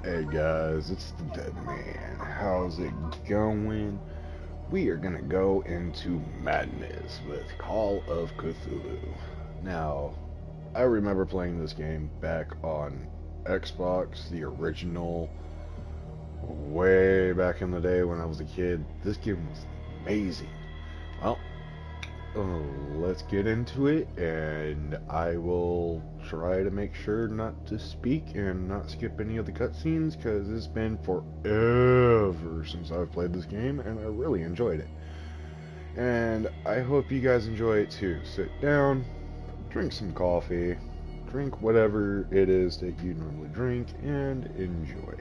Hey guys, it's the Dead Man. How's it going? We are gonna go into madness with Call of Cthulhu. Now, I remember playing this game back on Xbox, the original, way back in the day when I was a kid. This game was amazing. Well, let's get into it, and I will try to make sure not to speak and not skip any of the cutscenes because it's been forever since I've played this game, and I really enjoyed it. And I hope you guys enjoy it too. Sit down, drink some coffee, drink whatever it is that you normally drink, and enjoy.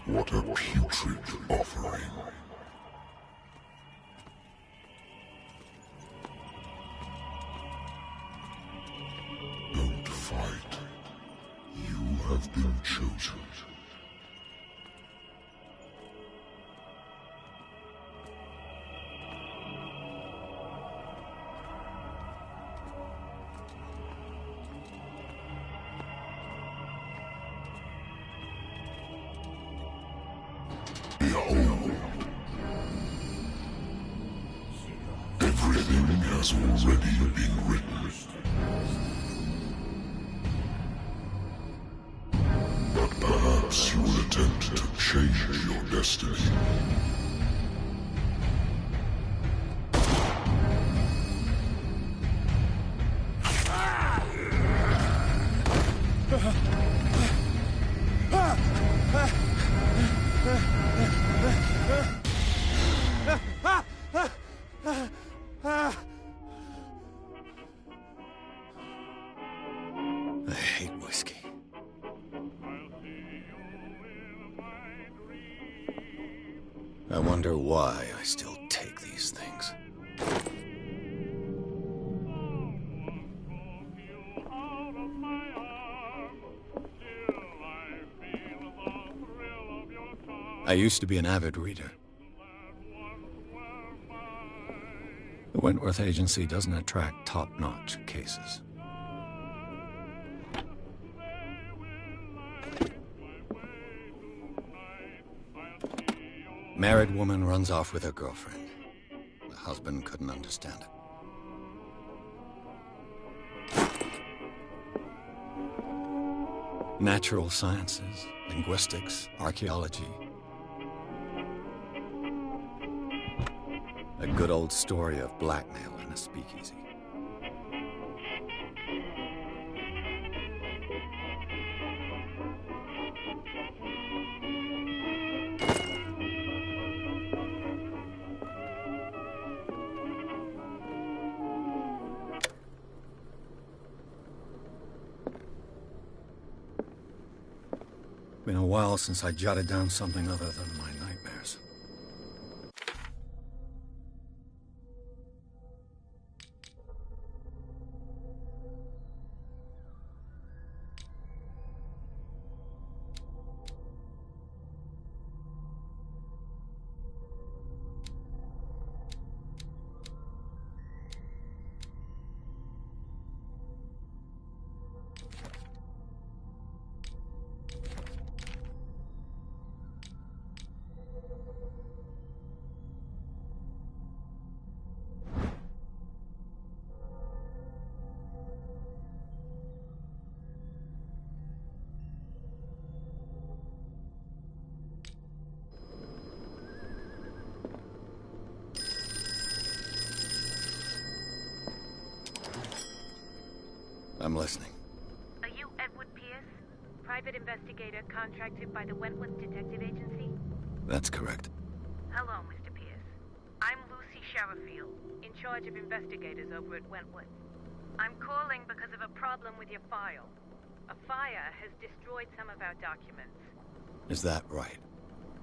What a putrid offering. Don't fight. You have been chosen. Behold. Everything has already been written. But perhaps you will attempt to change your destiny. I hate whiskey. I wonder why I still take these things. I used to be an avid reader. The Wentworth Agency doesn't attract top-notch cases. Married woman runs off with her girlfriend. The husband couldn't understand it. Natural sciences, linguistics, archaeology. A good old story of blackmail in a speakeasy. Been a while since I jotted down something other than my nightmares. I'm listening. Are you Edward Pierce, private investigator contracted by the Wentworth Detective Agency? That's correct. Hello, Mr. Pierce. I'm Lucy Sherifield, in charge of investigators over at Wentworth. I'm calling because of a problem with your file. A fire has destroyed some of our documents. Is that right?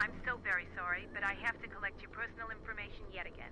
I'm so very sorry, but I have to collect your personal information yet again.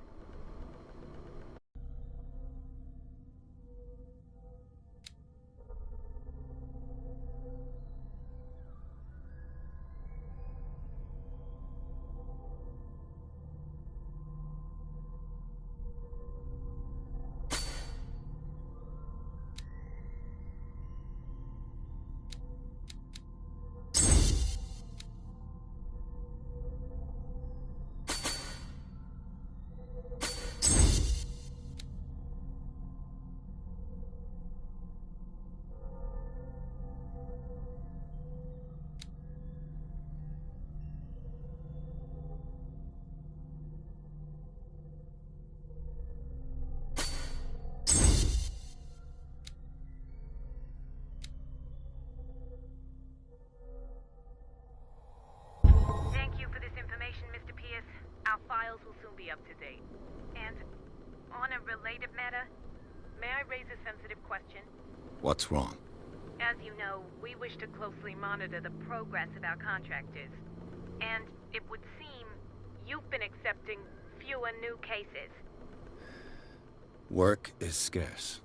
Thank you for this information, Mr. Pierce. Our files will soon be up to date. And on a related matter, may I raise a sensitive question? What's wrong? As you know, we wish to closely monitor the progress of our contractors. And it would seem you've been accepting fewer new cases. Work is scarce.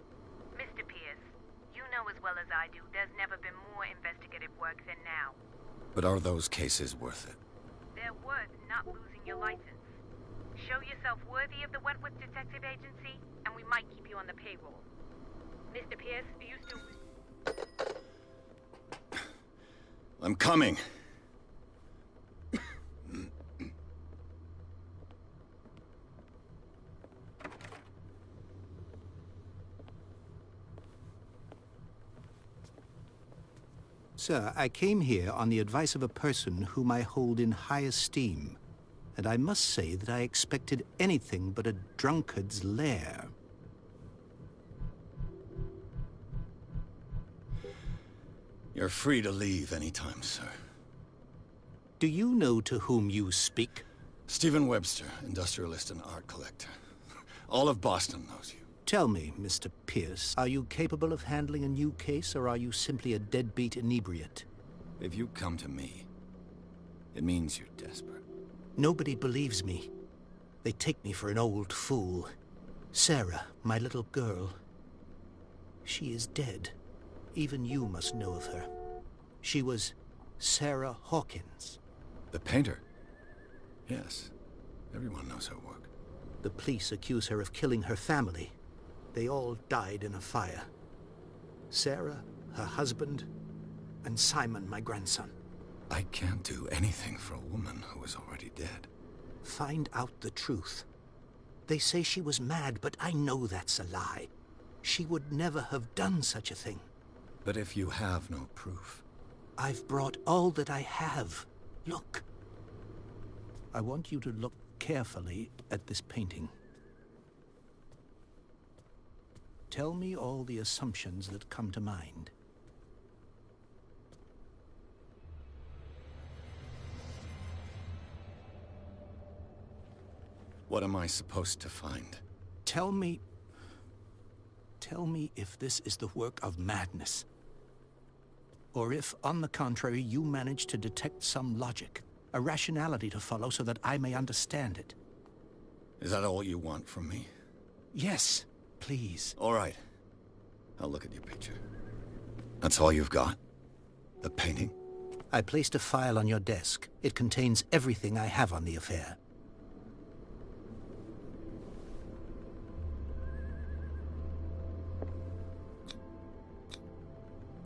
Mr. Pierce, you know as well as I do there's never been more investigative work than now. But are those cases worth it? They're worth not losing your license. Show yourself worthy of the Wentworth Detective Agency, and we might keep you on the payroll. Mr. Pierce, do you still... I'm coming. Sir, I came here on the advice of a person whom I hold in high esteem, and I must say that I expected anything but a drunkard's lair. You're free to leave anytime, sir. Do you know to whom you speak? Stephen Webster, industrialist and art collector. All of Boston knows you. Tell me, Mr. Pierce, are you capable of handling a new case, or are you simply a deadbeat inebriate? If you come to me, it means you're desperate. Nobody believes me. They take me for an old fool. Sarah, my little girl, she is dead. Even you must know of her. She was Sarah Hawkins. The painter? Yes. Everyone knows her work. The police accuse her of killing her family. They all died in a fire. Sarah, her husband, and Simon, my grandson. I can't do anything for a woman who is already dead. Find out the truth. They say she was mad, but I know that's a lie. She would never have done such a thing. But if you have no proof... I've brought all that I have. Look. I want you to look carefully at this painting. Tell me all the assumptions that come to mind. What am I supposed to find? Tell me if this is the work of madness. Or if, on the contrary, you manage to detect some logic, a rationality to follow so that I may understand it. Is that all you want from me? Yes, please. All right. I'll look at your picture. That's all you've got? The painting? I placed a file on your desk. It contains everything I have on the affair.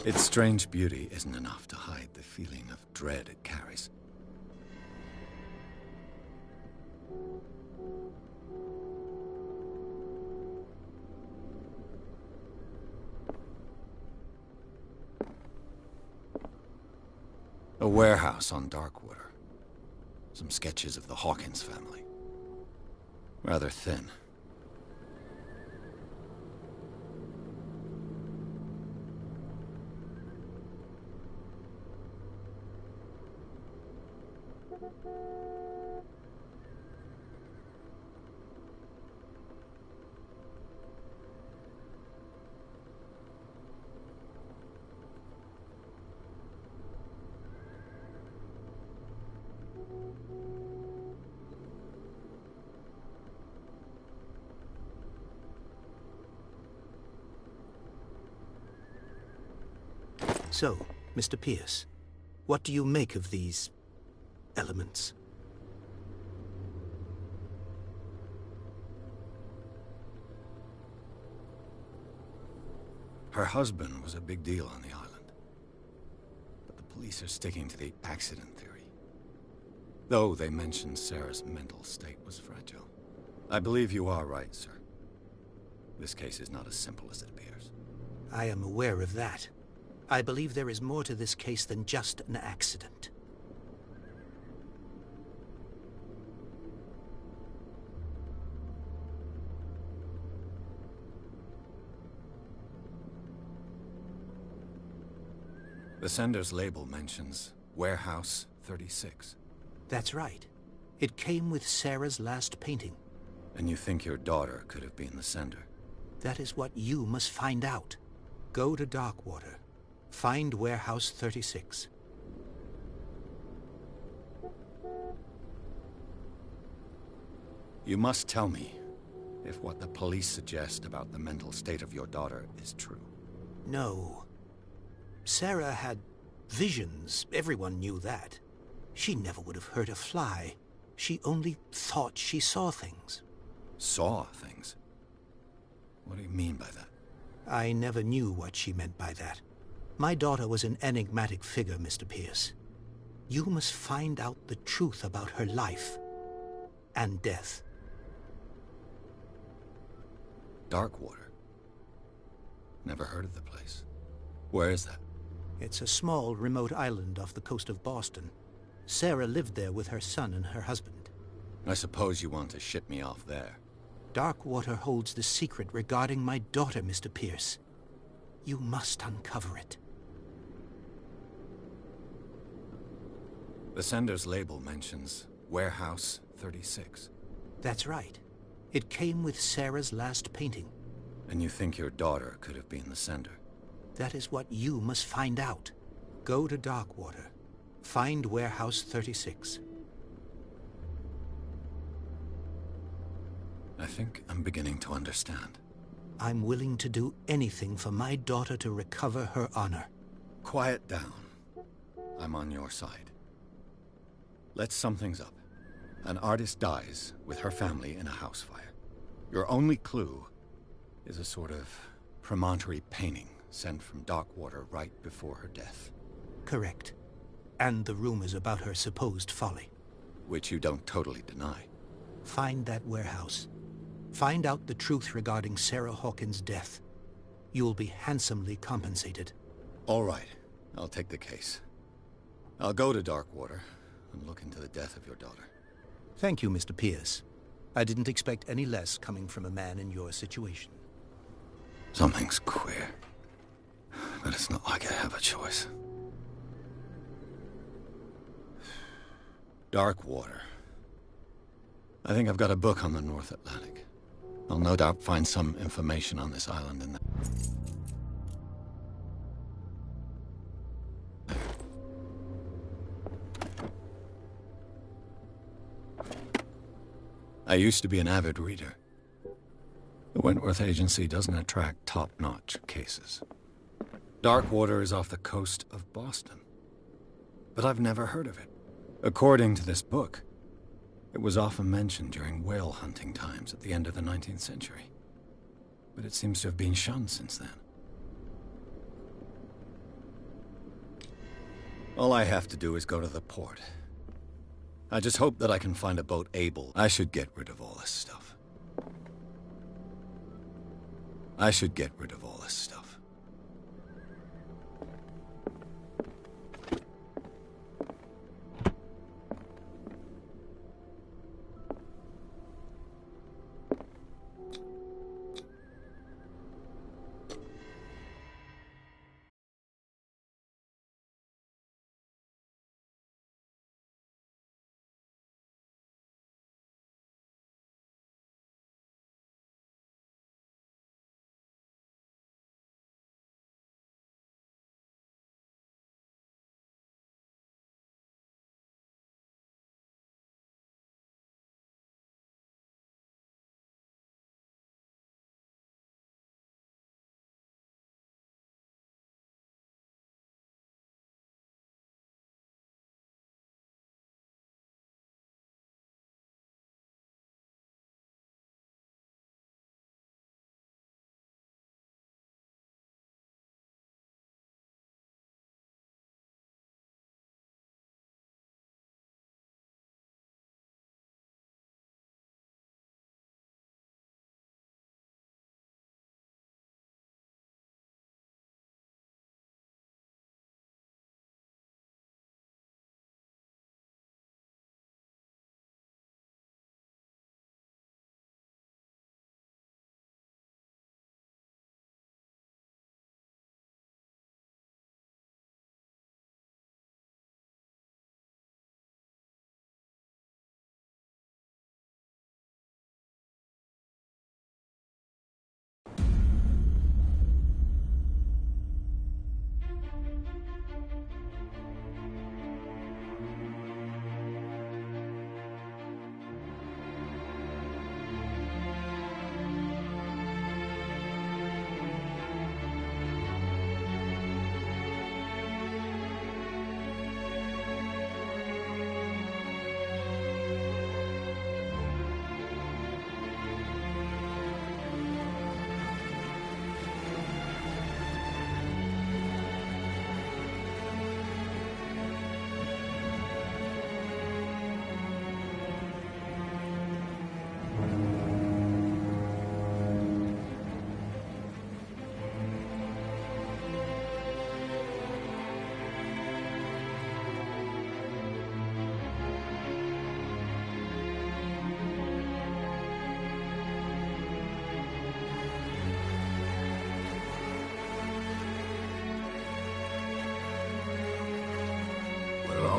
Its strange beauty isn't enough to hide the feeling of dread it carries. A warehouse on Darkwater. Some sketches of the Hawkins family. Rather thin. So, Mr. Pierce, what do you make of these elements? Her husband was a big deal on the island. But the police are sticking to the accident theory. Though they mentioned Sarah's mental state was fragile. I believe you are right, sir. This case is not as simple as it appears. I am aware of that. I believe there is more to this case than just an accident. The sender's label mentions Warehouse 36. That's right. It came with Sarah's last painting. And you think your daughter could have been the sender? That is what you must find out. Go to Darkwater. Find Warehouse 36. You must tell me if what the police suggest about the mental state of your daughter is true. No. Sarah had visions. Everyone knew that. She never would have hurt a fly. She only thought she saw things. Saw things? What do you mean by that? I never knew what she meant by that. My daughter was an enigmatic figure, Mr. Pierce. You must find out the truth about her life and death. Darkwater? Never heard of the place. Where is that? It's a small, remote island off the coast of Boston. Sarah lived there with her son and her husband. I suppose you want to ship me off there. Darkwater holds the secret regarding my daughter, Mr. Pierce. You must uncover it. The sender's label mentions Warehouse 36. That's right. It came with Sarah's last painting. And you think your daughter could have been the sender? That is what you must find out. Go to Darkwater. Find Warehouse 36. I think I'm beginning to understand. I'm willing to do anything for my daughter to recover her honor. Quiet down. I'm on your side. Let's sum things up. An artist dies with her family in a house fire. Your only clue is a sort of promontory painting sent from Darkwater right before her death. Correct. And the rumors about her supposed folly. Which you don't totally deny. Find that warehouse. Find out the truth regarding Sarah Hawkins' death. You'll be handsomely compensated. All right. I'll take the case. I'll go to Darkwater and look into the death of your daughter. Thank you, Mr. Pierce. I didn't expect any less coming from a man in your situation. Something's queer. But it's not like I have a choice. Darkwater. I think I've got a book on the North Atlantic. I'll no doubt find some information on this island in there. I used to be an avid reader. The Wentworth Agency doesn't attract top-notch cases. Darkwater is off the coast of Boston. But I've never heard of it. According to this book, it was often mentioned during whale hunting times at the end of the 19th century. But it seems to have been shunned since then. All I have to do is go to the port. I just hope that I can find a boat able. I should get rid of all this stuff. I should get rid of all this stuff.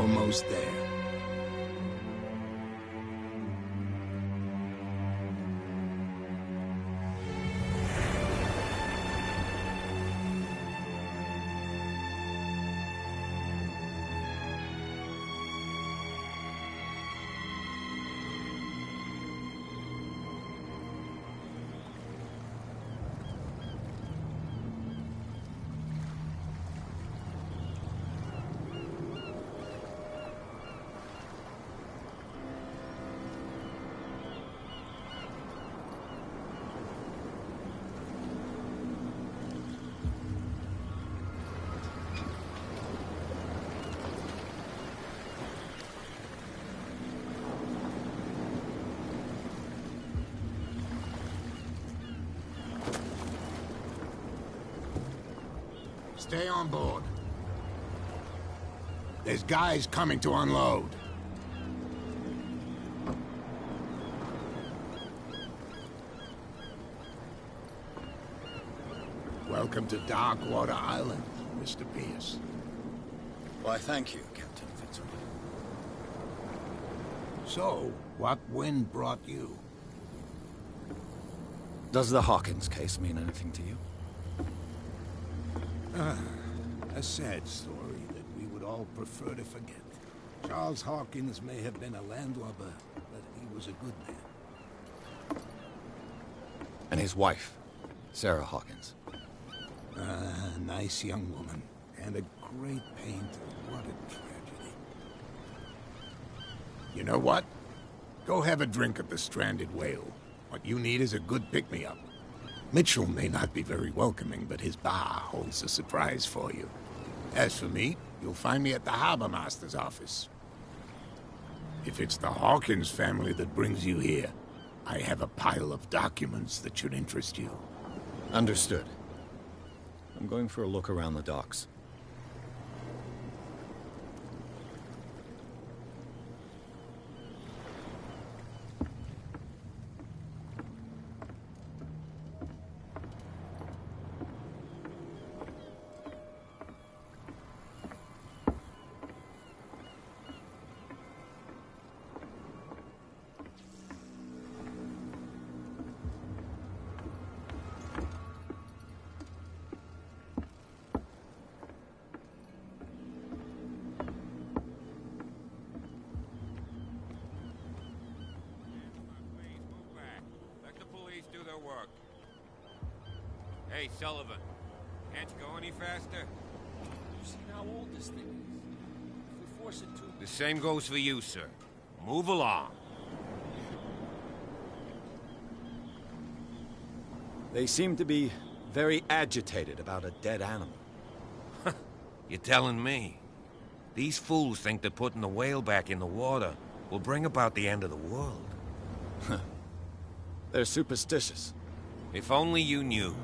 almost there. Stay on board. There's guys coming to unload. Welcome to Darkwater Island, Mr. Pierce. Why, thank you, Captain Fitzroy. So, what wind brought you? Does the Hawkins case mean anything to you? A sad story that we would all prefer to forget. Charles Hawkins may have been a landlubber, but he was a good man. And his wife, Sarah Hawkins. A nice young woman, and a great painter. What a tragedy. You know what? Go have a drink at the Stranded Whale. What you need is a good pick-me-up. Mitchell may not be very welcoming, but his bar holds a surprise for you. As for me, you'll find me at the Harbor Master's office. If it's the Hawkins family that brings you here, I have a pile of documents that should interest you. Understood. I'm going for a look around the docks. Work. Hey, Sullivan. Can't you go any faster? You've seen how old this thing is. If we force it to... The same goes for you, sir. Move along. They seem to be very agitated about a dead animal. You're telling me? These fools think that putting the whale back in the water will bring about the end of the world. They're superstitious. If only you knew.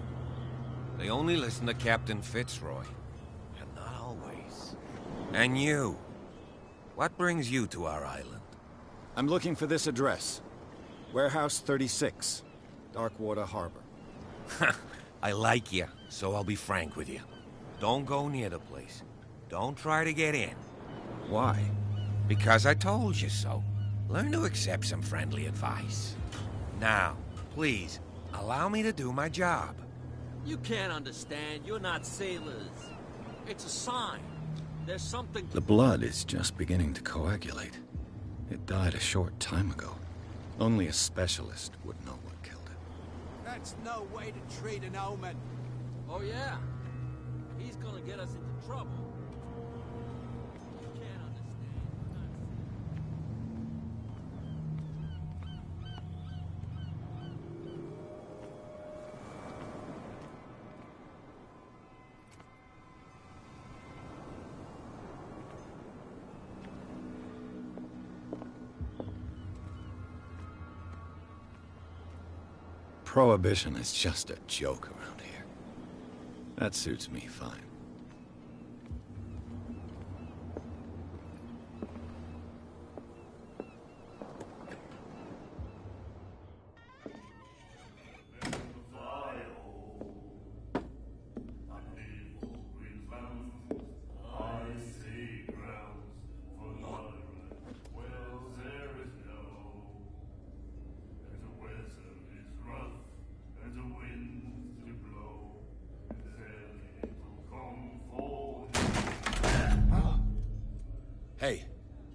They only listen to Captain Fitzroy. And not always. And you. What brings you to our island? I'm looking for this address. Warehouse 36, Darkwater Harbor. I like you, so I'll be frank with you. Don't go near the place. Don't try to get in. Why? Because I told you so. Learn to accept some friendly advice. Now, please, allow me to do my job. You can't understand. You're not sailors. It's a sign. There's something... The blood is just beginning to coagulate. It died a short time ago. Only a specialist would know what killed it. That's no way to treat an omen. Oh, yeah? He's gonna get us into trouble. You can't understand. Prohibition is just a joke around here. That suits me fine.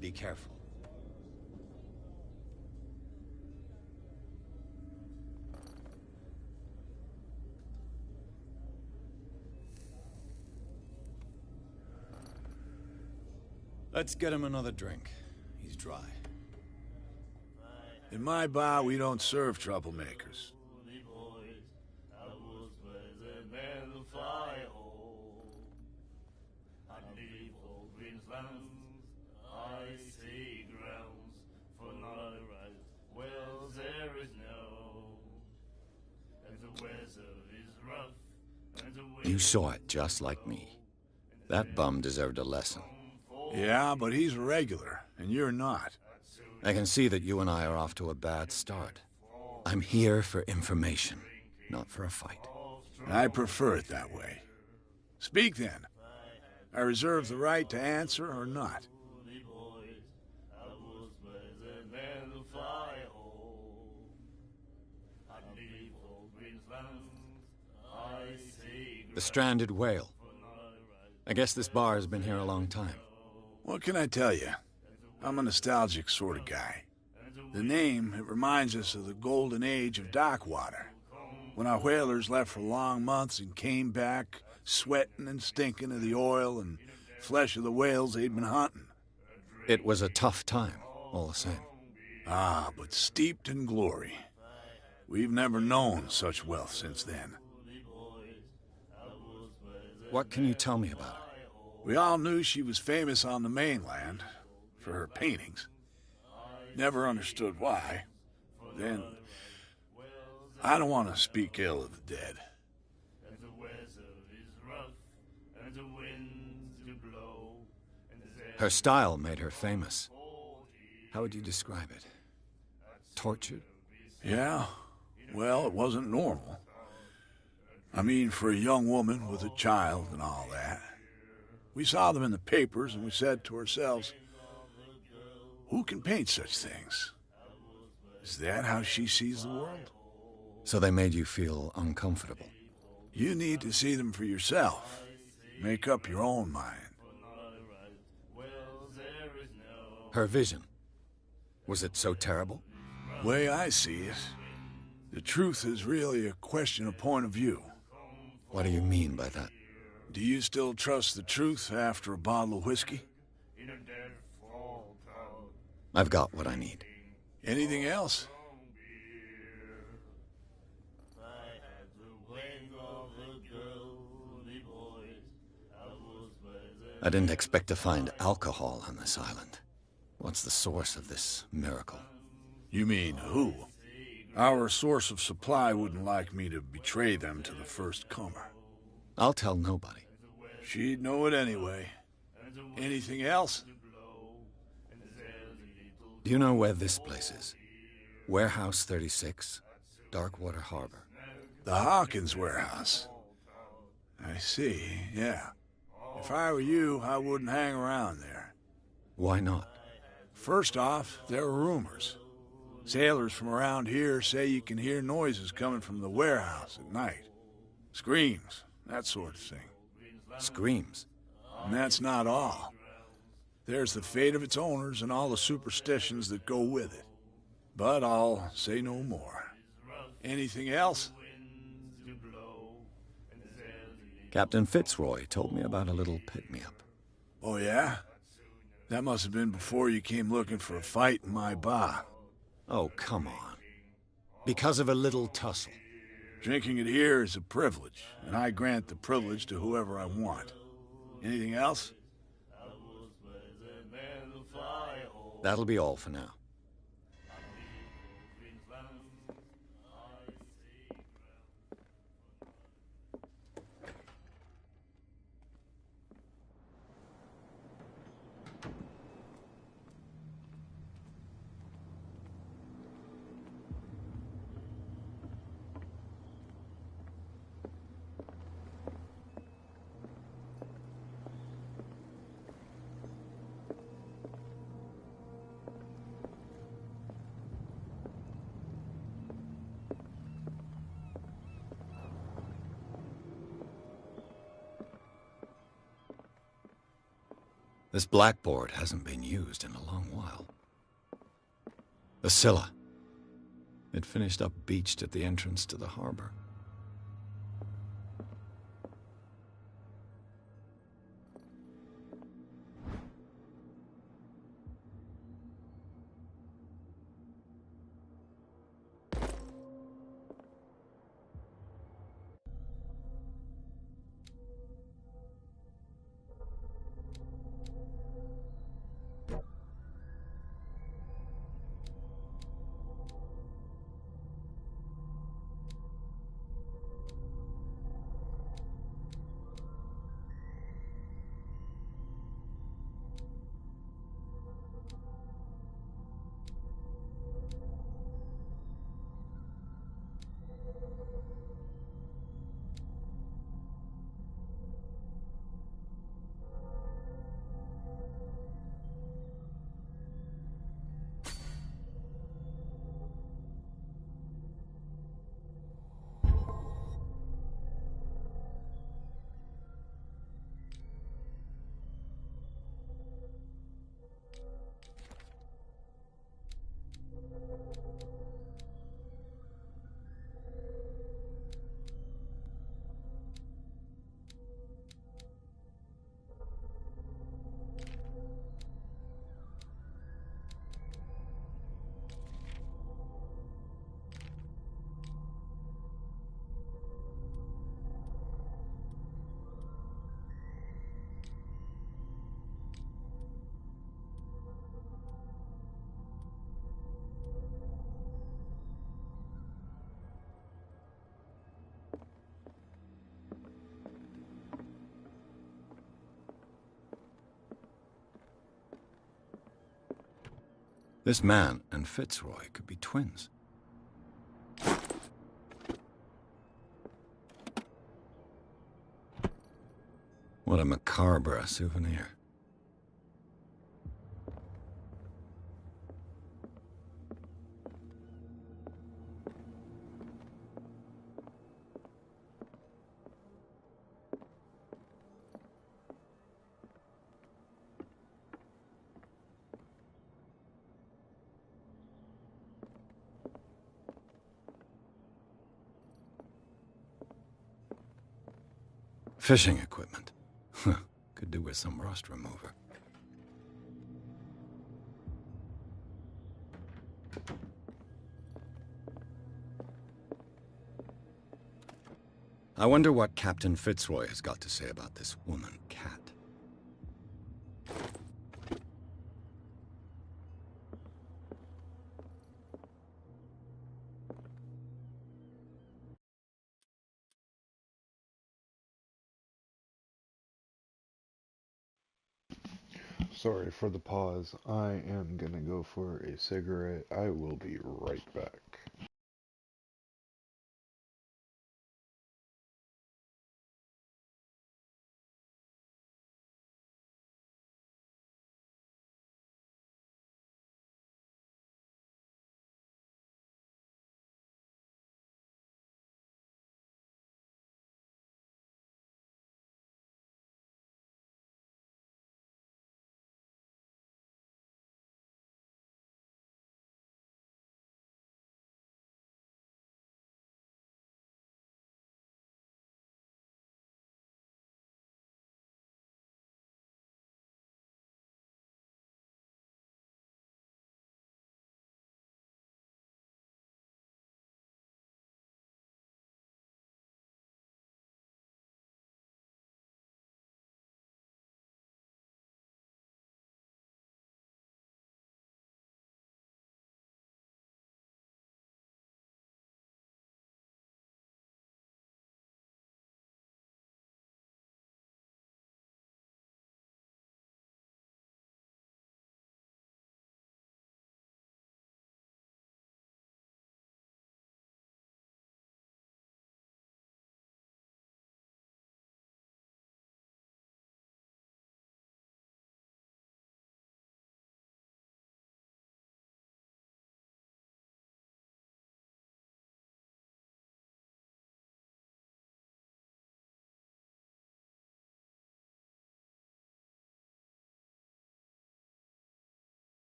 Be careful. Let's get him another drink. He's dry. In my bar, we don't serve troublemakers. You saw it just like me. That bum deserved a lesson. Yeah, but he's a regular, and you're not. I can see that you and I are off to a bad start. I'm here for information, not for a fight. I prefer it that way. Speak then. I reserve the right to answer or not. The stranded whale. I guess this bar has been here a long time. What can I tell you? I'm a nostalgic sort of guy. The name, it reminds us of the golden age of dockwater, when our whalers left for long months and came back sweating and stinking of the oil and flesh of the whales they'd been hunting. It was a tough time, all the same. Ah, but steeped in glory. We've never known such wealth since then. What can you tell me about her? We all knew she was famous on the mainland for her paintings. Never understood why. Then, I don't want to speak ill of the dead. Her style made her famous. How would you describe it? Tortured? Yeah, well, it wasn't normal. I mean, for a young woman with a child and all that. We saw them in the papers and we said to ourselves, who can paint such things? Is that how she sees the world? So they made you feel uncomfortable? You need to see them for yourself. Make up your own mind. Her vision. Was it so terrible? Way I see it, the truth is really a question of point of view. What do you mean by that? Do you still trust the truth after a bottle of whiskey? I've got what I need. Anything else? I didn't expect to find alcohol on this island. What's the source of this miracle? You mean who? Our source of supply wouldn't like me to betray them to the first comer. I'll tell nobody. She'd know it anyway. Anything else? Do you know where this place is? Warehouse 36, Darkwater Harbor. The Hawkins warehouse. I see, yeah. If I were you, I wouldn't hang around there. Why not? First off, there are rumors. Sailors from around here say you can hear noises coming from the warehouse at night. Screams, that sort of thing. Screams? And that's not all. There's the fate of its owners and all the superstitions that go with it. But I'll say no more. Anything else? Captain Fitzroy told me about a little pick-me-up. Oh, yeah? That must have been before you came looking for a fight in my bar. Oh, come on. Because of a little tussle. Drinking it here is a privilege, and I grant the privilege to whoever I want. Anything else? That'll be all for now. This blackboard hasn't been used in a long while. The Scylla. It finished up beached at the entrance to the harbor. This man and Fitzroy could be twins. What a macabre souvenir. Fishing equipment. Could do with some rust remover. I wonder what Captain Fitzroy has got to say about this woman, Cat. Sorry for the pause. I am gonna go for a cigarette. I will be right back.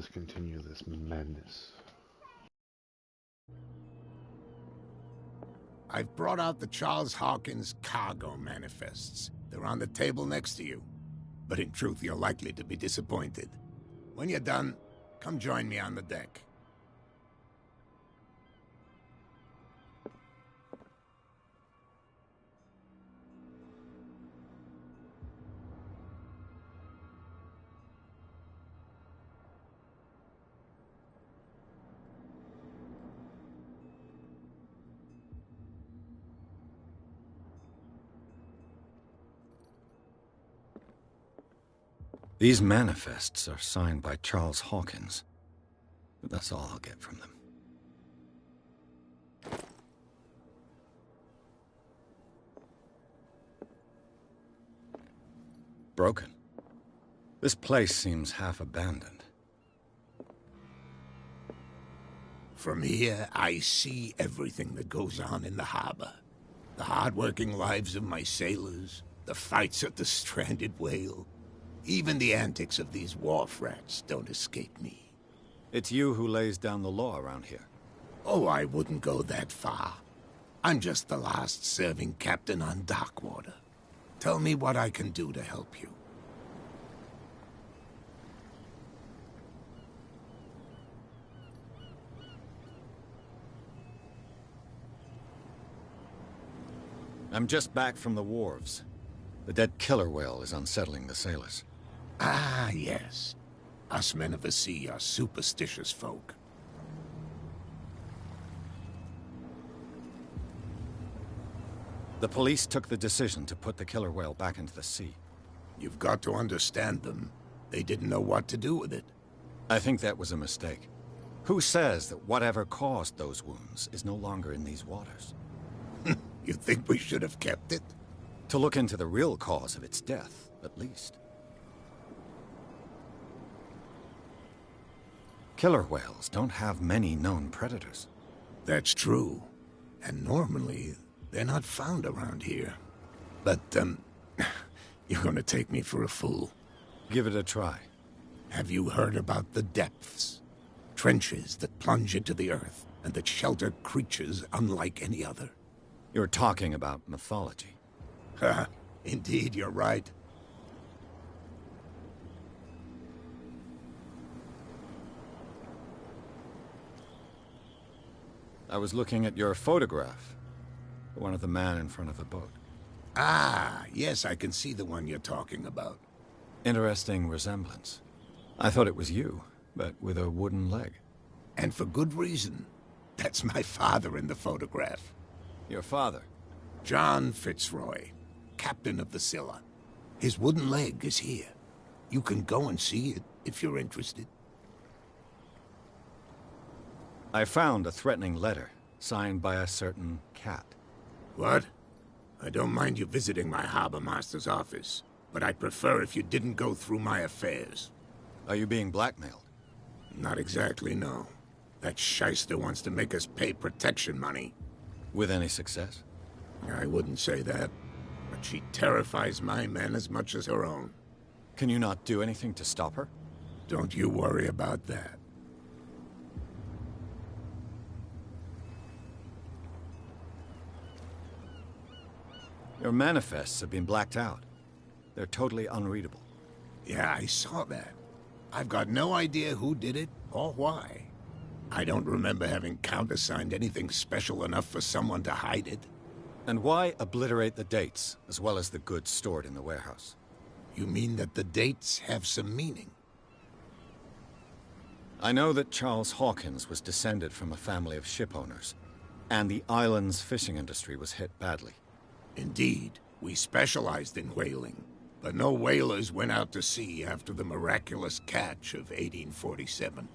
us continue this madness. I've brought out the Charles Hawkins cargo manifests. They're on the table next to you. But in truth, you're likely to be disappointed. When you're done, come join me on the deck. These manifests are signed by Charles Hawkins, but that's all I'll get from them. Broken. This place seems half abandoned. From here, I see everything that goes on in the harbor. The hard-working lives of my sailors, the fights at the stranded whale. Even the antics of these wharf rats don't escape me. It's you who lays down the law around here. Oh, I wouldn't go that far. I'm just the last serving captain on Darkwater. Tell me what I can do to help you. I'm just back from the wharves. The dead killer whale is unsettling the sailors. Ah, yes. Us men of the sea are superstitious folk. The police took the decision to put the killer whale back into the sea. You've got to understand them. They didn't know what to do with it. I think that was a mistake. Who says that whatever caused those wounds is no longer in these waters? You think we should have kept it? To look into the real cause of its death, at least. Killer whales don't have many known predators. That's true. And normally, they're not found around here. But, you're gonna take me for a fool. Give it a try. Have you heard about the depths? Trenches that plunge into the earth, and that shelter creatures unlike any other. You're talking about mythology. Ha! Indeed, you're right. I was looking at your photograph. The one of the man in front of the boat. Ah, yes, I can see the one you're talking about. Interesting resemblance. I thought it was you, but with a wooden leg. And for good reason. That's my father in the photograph. Your father? John Fitzroy, captain of the Scylla. His wooden leg is here. You can go and see it if you're interested. I found a threatening letter, signed by a certain cat. What? I don't mind you visiting my harbor master's office, but I'd prefer if you didn't go through my affairs. Are you being blackmailed? Not exactly, no. That shyster wants to make us pay protection money. With any success? I wouldn't say that, but she terrifies my men as much as her own. Can you not do anything to stop her? Don't you worry about that. Your manifests have been blacked out. They're totally unreadable. Yeah, I saw that. I've got no idea who did it or why. I don't remember having countersigned anything special enough for someone to hide it. And why obliterate the dates, as well as the goods stored in the warehouse? You mean that the dates have some meaning? I know that Charles Hawkins was descended from a family of ship owners, and the island's fishing industry was hit badly. Indeed, we specialized in whaling, but no whalers went out to sea after the miraculous catch of 1847.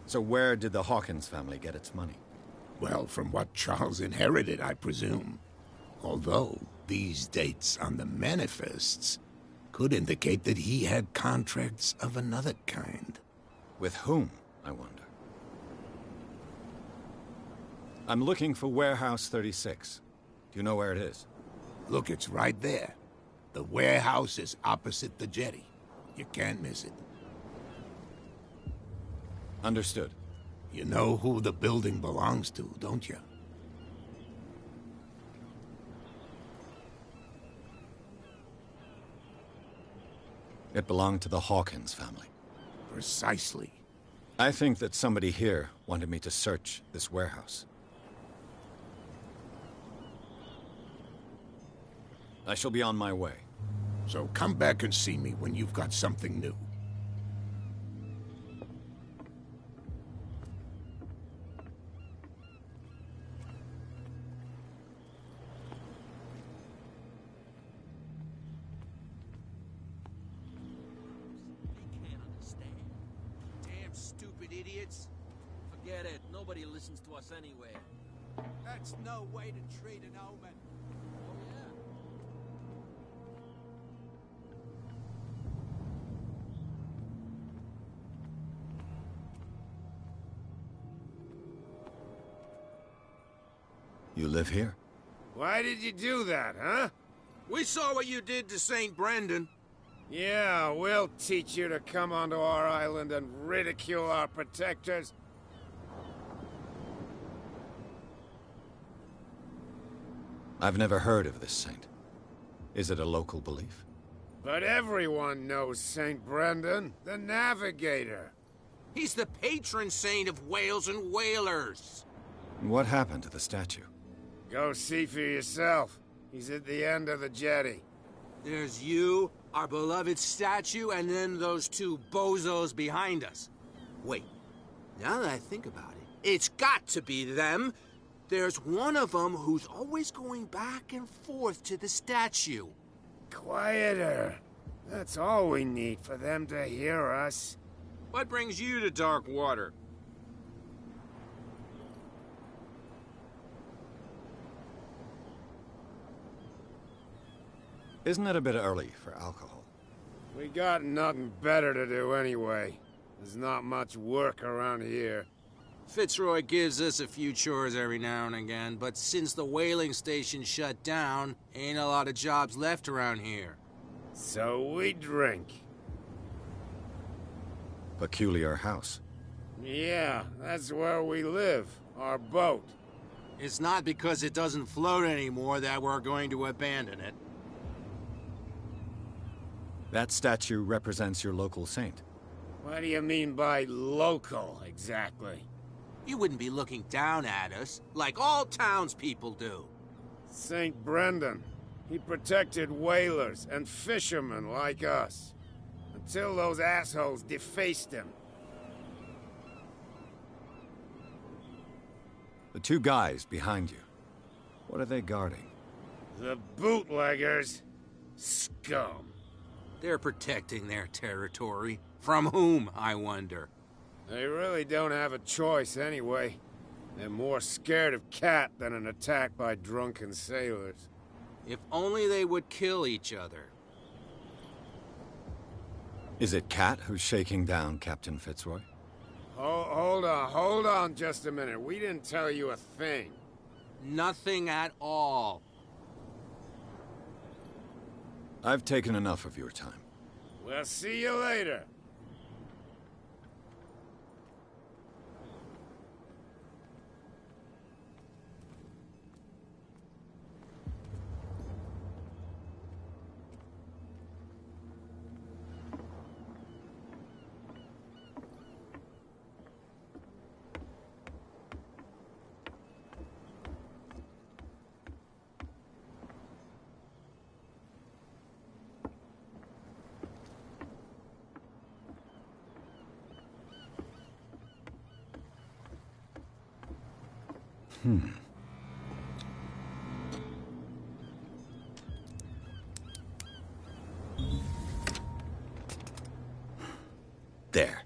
So where did the Hawkins family get its money? Well, from what Charles inherited, I presume. Although, these dates on the manifests could indicate that he had contracts of another kind. With whom, I wonder? I'm looking for Warehouse 36. Do you know where it is? Look, it's right there. The warehouse is opposite the jetty. You can't miss it. Understood. You know who the building belongs to, don't you? It belonged to the Hawkins family. Precisely. I think that somebody here wanted me to search this warehouse. I shall be on my way. So come back and see me when you've got something new. They can't understand. Damn stupid idiots. Forget it. Nobody listens to us anyway. That's no way to treat an omen. Oh, yeah? You live here? Why did you do that, huh? We saw what you did to St. Brendan. Yeah, we'll teach you to come onto our island and ridicule our protectors. I've never heard of this saint. Is it a local belief? But everyone knows St. Brendan, the Navigator. He's the patron saint of whales and whalers. What happened to the statue? Go see for yourself. He's at the end of the jetty. There's you, our beloved statue, and then those two bozos behind us. Wait, now that I think about it, it's got to be them. There's one of them who's always going back and forth to the statue. Quieter. That's all we need for them to hear us. What brings you to dark water? Isn't it a bit early for alcohol? We got nothing better to do anyway. There's not much work around here. Fitzroy gives us a few chores every now and again, but since the whaling station shut down, ain't a lot of jobs left around here. So we drink. Peculiar house. Yeah, that's where we live. Our boat. It's not because it doesn't float anymore that we're going to abandon it. That statue represents your local saint. What do you mean by local, exactly? You wouldn't be looking down at us, like all townspeople do. St. Brendan. He protected whalers and fishermen like us. Until those assholes defaced him. The two guys behind you. What are they guarding? The bootleggers. Scum. They're protecting their territory. From whom, I wonder? They really don't have a choice anyway. They're more scared of Cat than an attack by drunken sailors. If only they would kill each other. Is it Cat who's shaking down Captain Fitzroy? Hold on just a minute. We didn't tell you a thing. Nothing at all. I've taken enough of your time. We'll see you later. There.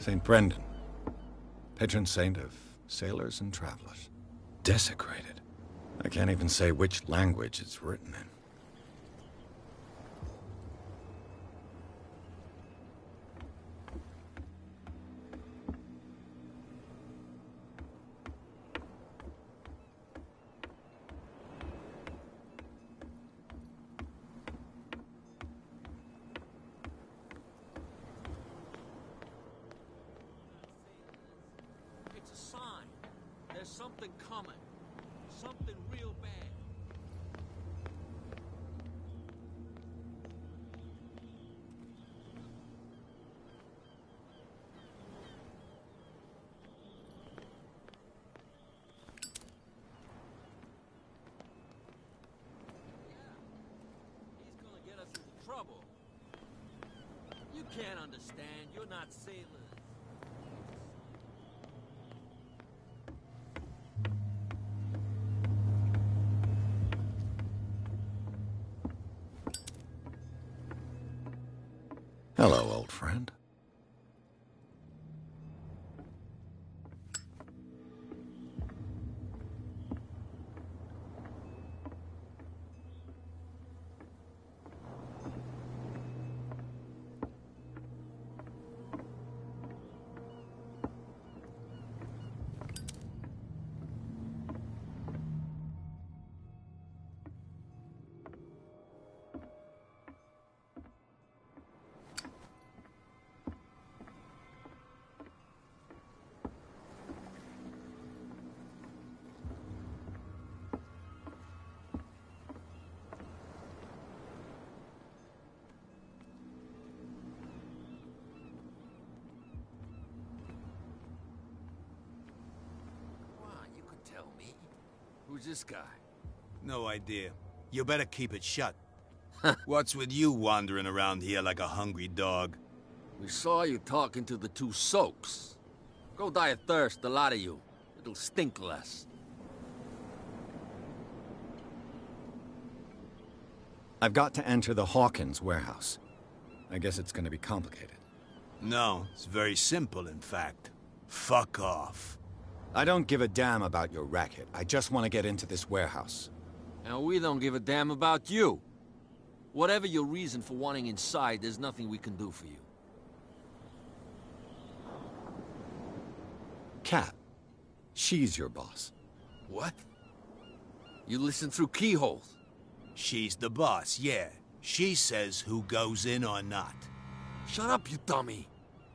St. Brendan, patron saint of sailors and travelers. Desecrated. I can't even say which language it's written in. It's a sign. There's something coming. Something real bad. He's gonna get us into trouble. You can't understand. You're not sailors. Hello, old friend. Come on, you could tell me. Who's this guy? No idea. You better keep it shut. What's with you wandering around here like a hungry dog? We saw you talking to the two soaks. Go die of thirst, the lot of you. It'll stink less. I've got to enter the Hawkins warehouse. I guess it's going to be complicated. No, it's very simple, in fact. Fuck off. I don't give a damn about your racket. I just want to get into this warehouse. And we don't give a damn about you. Whatever your reason for wanting inside, there's nothing we can do for you. Kat. She's your boss. What? You listen through keyholes? She's the boss, yeah. She says who goes in or not. Shut up, you dummy.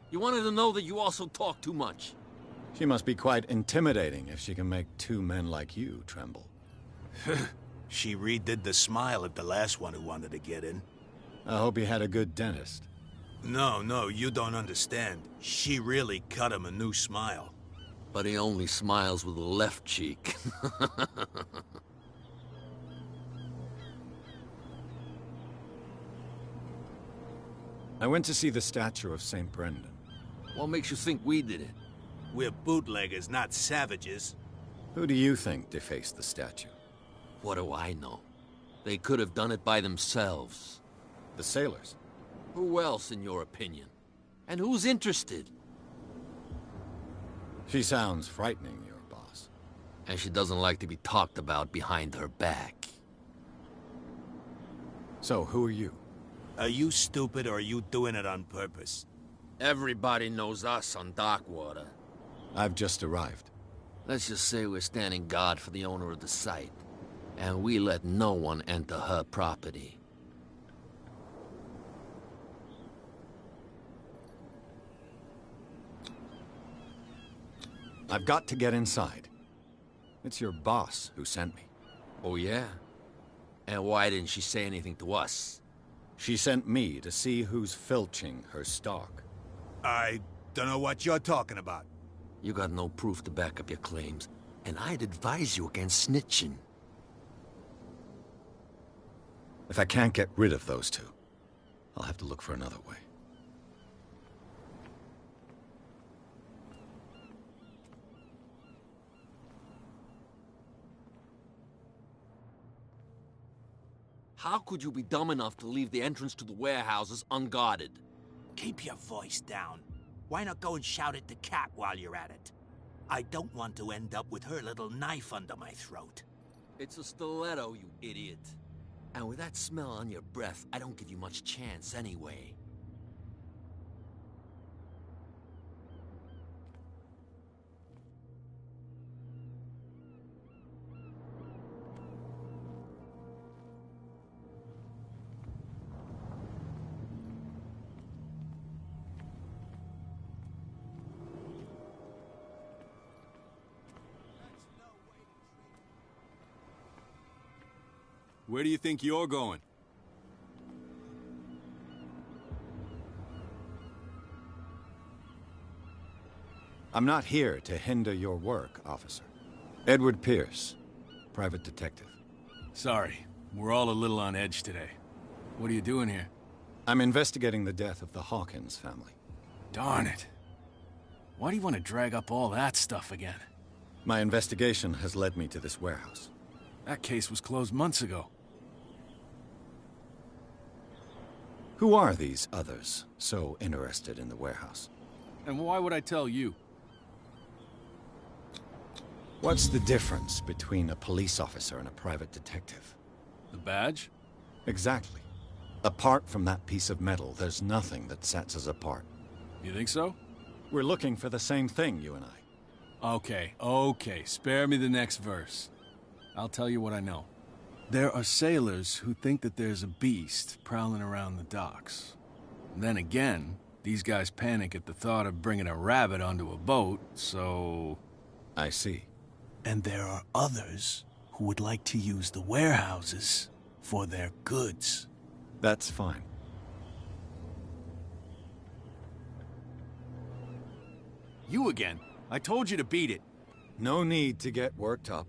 You wanted to know that you also talk too much. She must be quite intimidating if she can make two men like you tremble. She redid the smile at the last one who wanted to get in. I hope he had a good dentist. No, you don't understand. She really cut him a new smile. But he only smiles with the left cheek. I went to see the statue of St. Brendan. What makes you think we did it? We're bootleggers, not savages. Who do you think defaced the statue? What do I know? They could have done it by themselves. The sailors. Who else, in your opinion? And who's interested? She sounds frightening, your boss. And she doesn't like to be talked about behind her back. So, who are you? Are you stupid or are you doing it on purpose? Everybody knows us on Darkwater. I've just arrived. Let's just say we're standing guard for the owner of the site. And we let no one enter her property. I've got to get inside. It's your boss who sent me. Oh, yeah? And why didn't she say anything to us? She sent me to see who's filching her stock. I don't know what you're talking about. You got no proof to back up your claims, and I'd advise you against snitching. If I can't get rid of those two, I'll have to look for another way. How could you be dumb enough to leave the entrance to the warehouses unguarded? Keep your voice down. Why not go and shout at the cat while you're at it? I don't want to end up with her little knife under my throat. It's a stiletto, you idiot. And with that smell on your breath, I don't give you much chance anyway. Where do you think you're going? I'm not here to hinder your work, officer. Edward Pierce, private detective. Sorry, we're all a little on edge today. What are you doing here? I'm investigating the death of the Hawkins family. Darn it. Why do you want to drag up all that stuff again? My investigation has led me to this warehouse. That case was closed months ago. Who are these others so interested in the warehouse? And why would I tell you? What's the difference between a police officer and a private detective? The badge? Exactly. Apart from that piece of metal, there's nothing that sets us apart. You think so? We're looking for the same thing, you and I. Okay. Spare me the next verse. I'll tell you what I know. There are sailors who think that there's a beast prowling around the docks. Then again, these guys panic at the thought of bringing a rabbit onto a boat, so... I see. And there are others who would like to use the warehouses for their goods. That's fine. You again. I told you to beat it. No need to get worked up.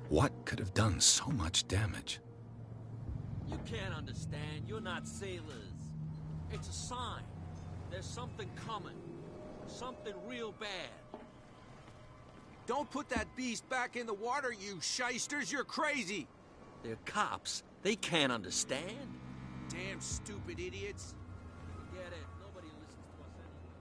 What could have done so much damage? You can't understand. You're not sailors. It's a sign. There's something coming. Something real bad. Don't put that beast back in the water, you shysters. You're crazy. They're cops. They can't understand. Damn stupid idiots. Forget it. Nobody listens to us anyway.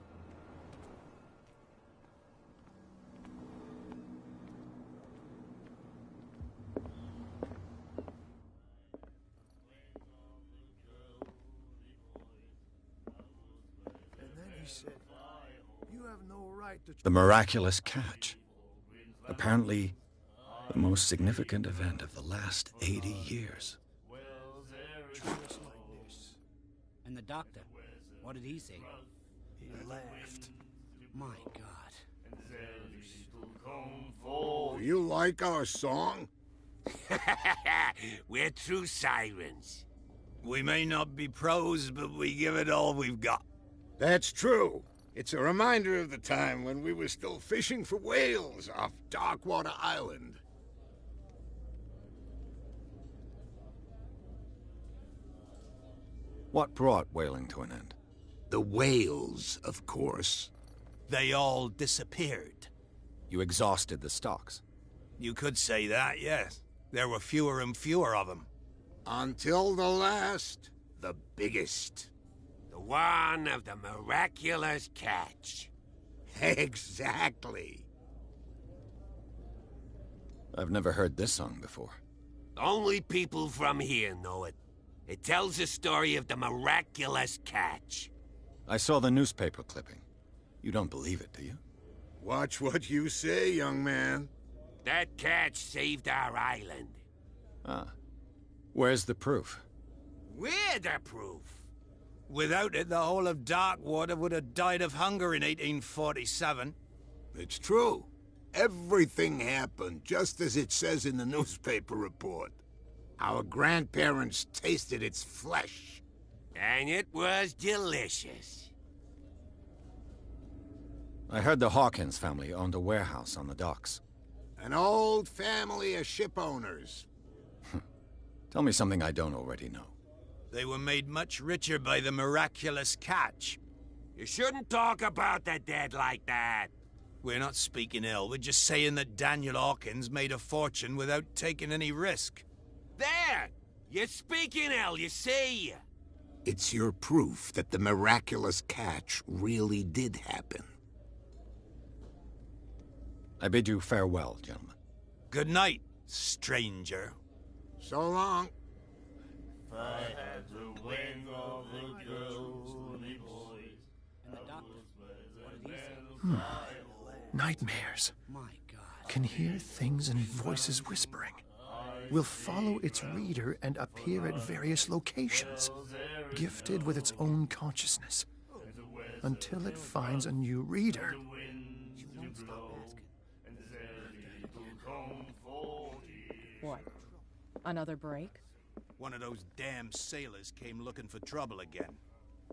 The miraculous catch. Apparently, the most significant event of the last 80 years. And the doctor, what did he say? He laughed. My God. Do you like our song? We're true sirens. We may not be pros, but we give it all we've got. That's true. It's a reminder of the time when we were still fishing for whales off Darkwater Island. What brought whaling to an end? The whales, of course. They all disappeared. You exhausted the stocks. You could say that, yes. There were fewer and fewer of them. Until the last, the biggest. The one of the miraculous catch. Exactly. I've never heard this song before. Only people from here know it. It tells the story of the miraculous catch. I saw the newspaper clipping. You don't believe it, do you? Watch what you say, young man. That catch saved our island. Ah. Where's the proof? We're the proof. Without it, the whole of Darkwater would have died of hunger in 1847. It's true. Everything happened just as it says in the newspaper report. Our grandparents tasted its flesh. And it was delicious. I heard the Hawkins family owned a warehouse on the docks. An old family of ship owners. Tell me something I don't already know. They were made much richer by the miraculous catch. You shouldn't talk about the dead like that. We're not speaking ill. We're just saying that Daniel Hawkins made a fortune without taking any risk. There! You're speaking hell, you see? It's your proof that the miraculous catch really did happen. I bid you farewell, gentlemen. Good night, stranger. So long. If I had the wing of the girly boys, And the doctor, what did he say? Nightmares. My God. Can hear things and voices whispering. Will follow its reader and appear at various locations, gifted with its own consciousness, until it finds a new reader. She won't stop asking. What? Another break? One of those damn sailors came looking for trouble again.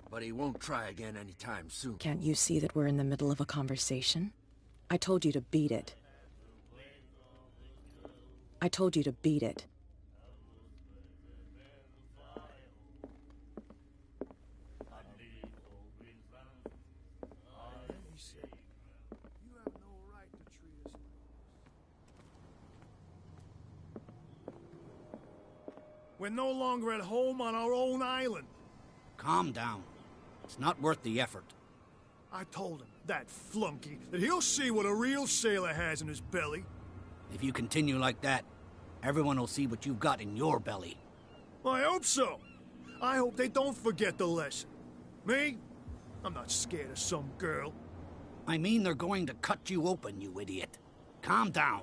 But he won't try again anytime soon. Can't you see that we're in the middle of a conversation? I told you to beat it. I told you to beat it. We're no longer at home on our own island. Calm down. It's not worth the effort. I told him, that flunky, that he'll see what a real sailor has in his belly. If you continue like that, everyone will see what you've got in your belly. I hope so. I hope they don't forget the lesson. Me? I'm not scared of some girl. I mean they're going to cut you open, you idiot. Calm down.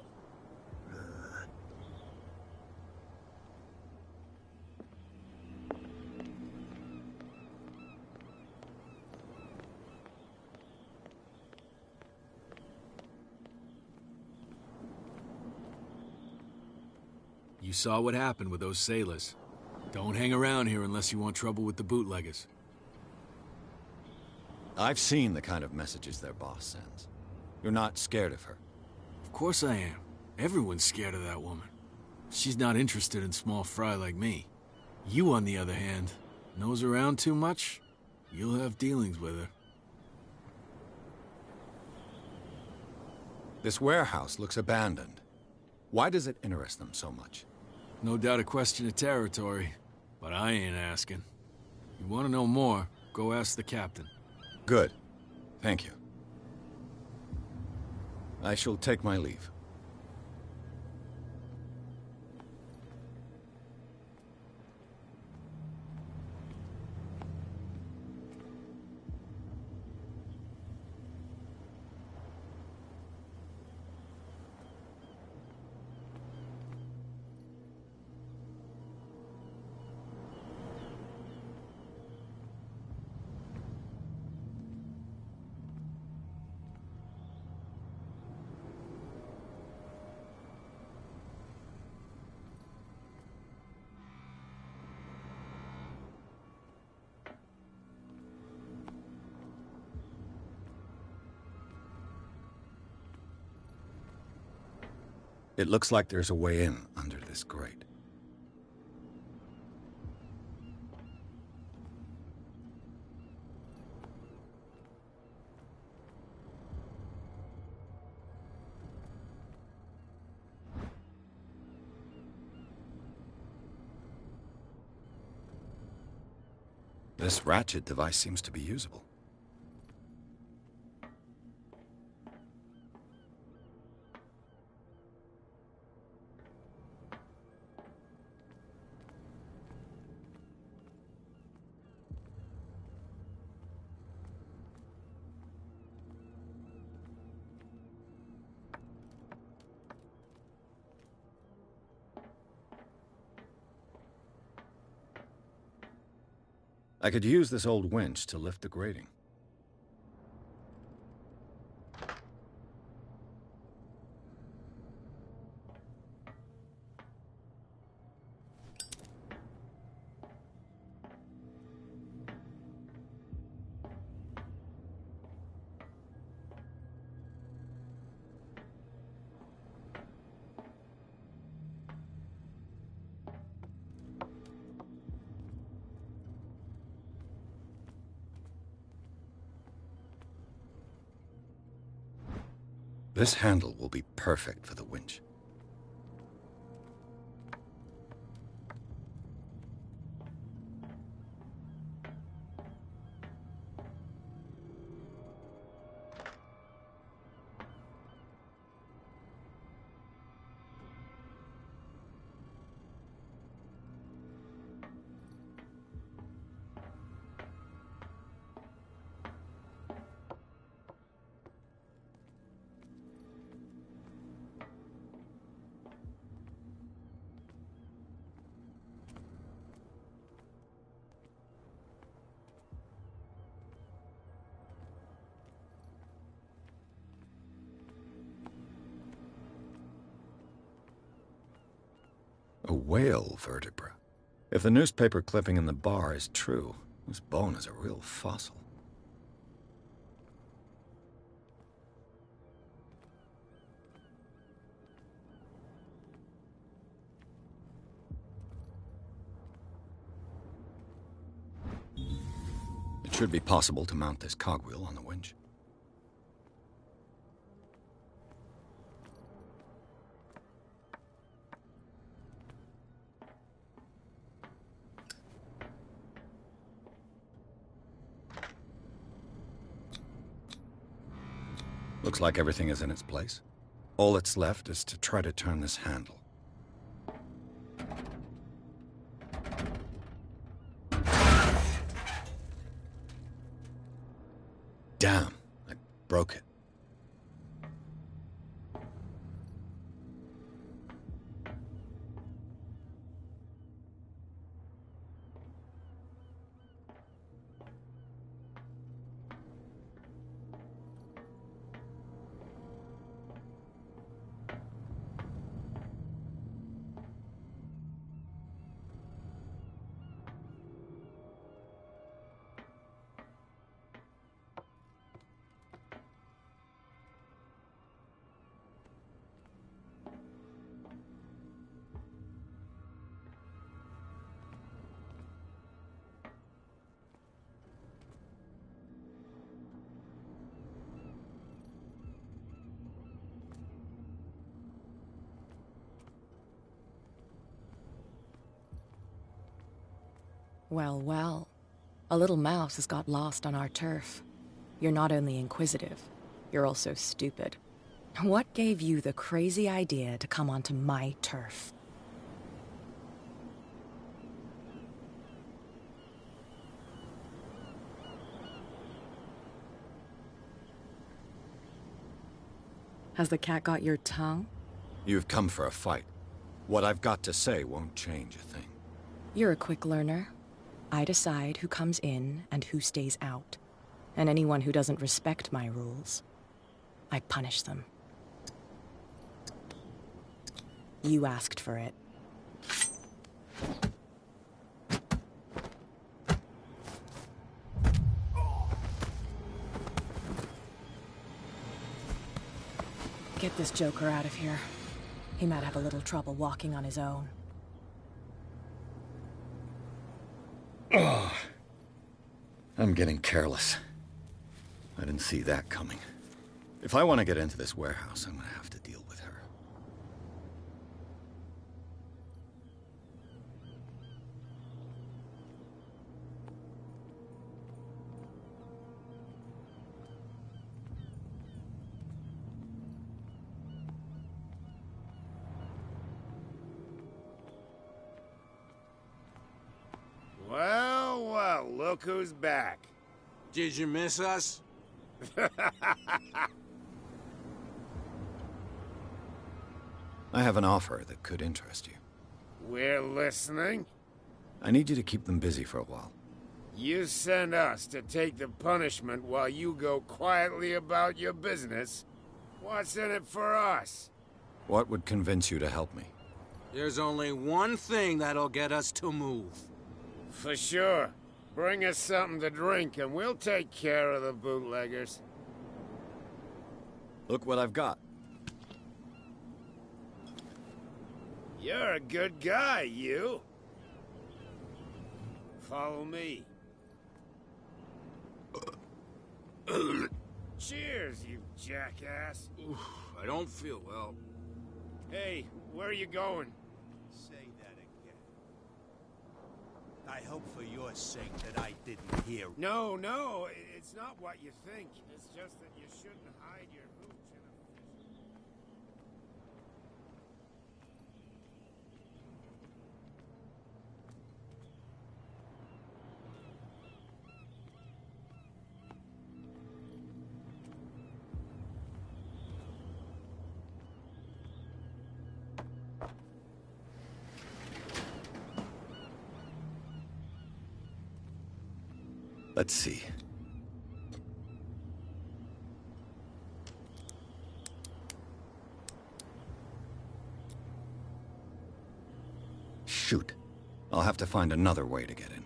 You saw what happened with those sailors. Don't hang around here unless you want trouble with the bootleggers. I've seen the kind of messages their boss sends. You're not scared of her. Of course I am. Everyone's scared of that woman. She's not interested in small fry like me. You, on the other hand, nose around too much, you'll have dealings with her. This warehouse looks abandoned. Why does it interest them so much? No doubt a question of territory, but I ain't asking. You want to know more, go ask the captain. Good. Thank you. I shall take my leave. It looks like there's a way in under this grate. This ratchet device seems to be usable. I could use this old winch to lift the grating. This handle will be perfect for the winch. A whale vertebra. If the newspaper clipping in the bar is true, this bone is a real fossil. It should be possible to mount this cogwheel on the winch. Looks like everything is in its place. All that's left is to try to turn this handle. Damn, I broke it. Well, well. A little mouse has got lost on our turf. You're not only inquisitive, you're also stupid. What gave you the crazy idea to come onto my turf? Has the cat got your tongue? You've come for a fight. What I've got to say won't change a thing. You're a quick learner. I decide who comes in and who stays out. And anyone who doesn't respect my rules, I punish them. You asked for it. Get this joker out of here. He might have a little trouble walking on his own. Oh, I'm getting careless. I didn't see that coming. If I want to get into this warehouse, I'm going to have to deal with her. Well, well, look who's back. Did you miss us? I have an offer that could interest you. We're listening. I need you to keep them busy for a while. You send us to take the punishment while you go quietly about your business. What's in it for us? What would convince you to help me? There's only one thing that'll get us to move. For sure. Bring us something to drink and we'll take care of the bootleggers. Look what I've got. You're a good guy, you. Follow me. Cheers, you jackass. I don't feel well. Hey, where are you going? Say that again. I hope for your sake that I didn't hear. No, no, it's not what you think. It's just that you shouldn't hide your hooch in a... Let's see. Shoot. I'll have to find another way to get in.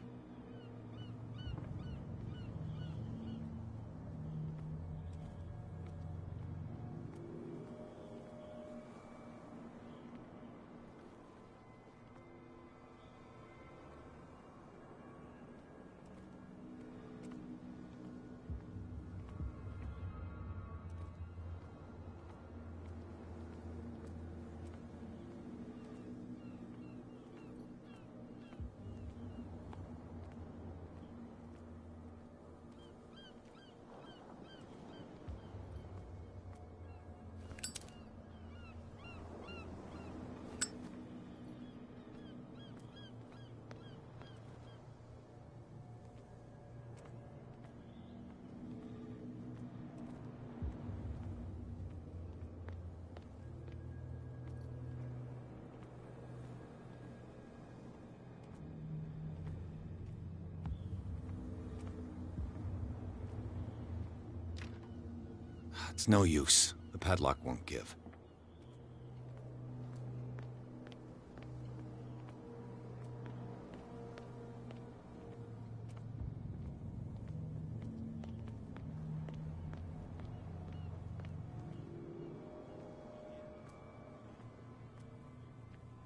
It's no use. The padlock won't give.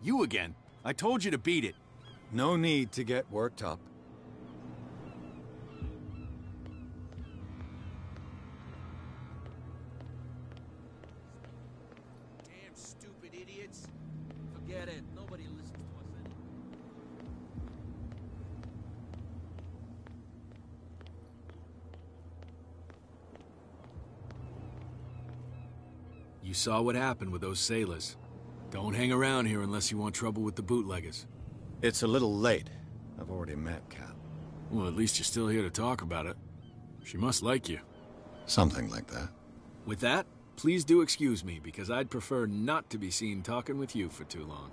You again. I told you to beat it. No need to get worked up. Damn stupid idiots. Forget it. Nobody listens to us anymore. You saw what happened with those sailors. Don't hang around here unless you want trouble with the bootleggers. It's a little late. I've already met Kat. Well, at least you're still here to talk about it. She must like you. Something like that. With that, please do excuse me, because I'd prefer not to be seen talking with you for too long.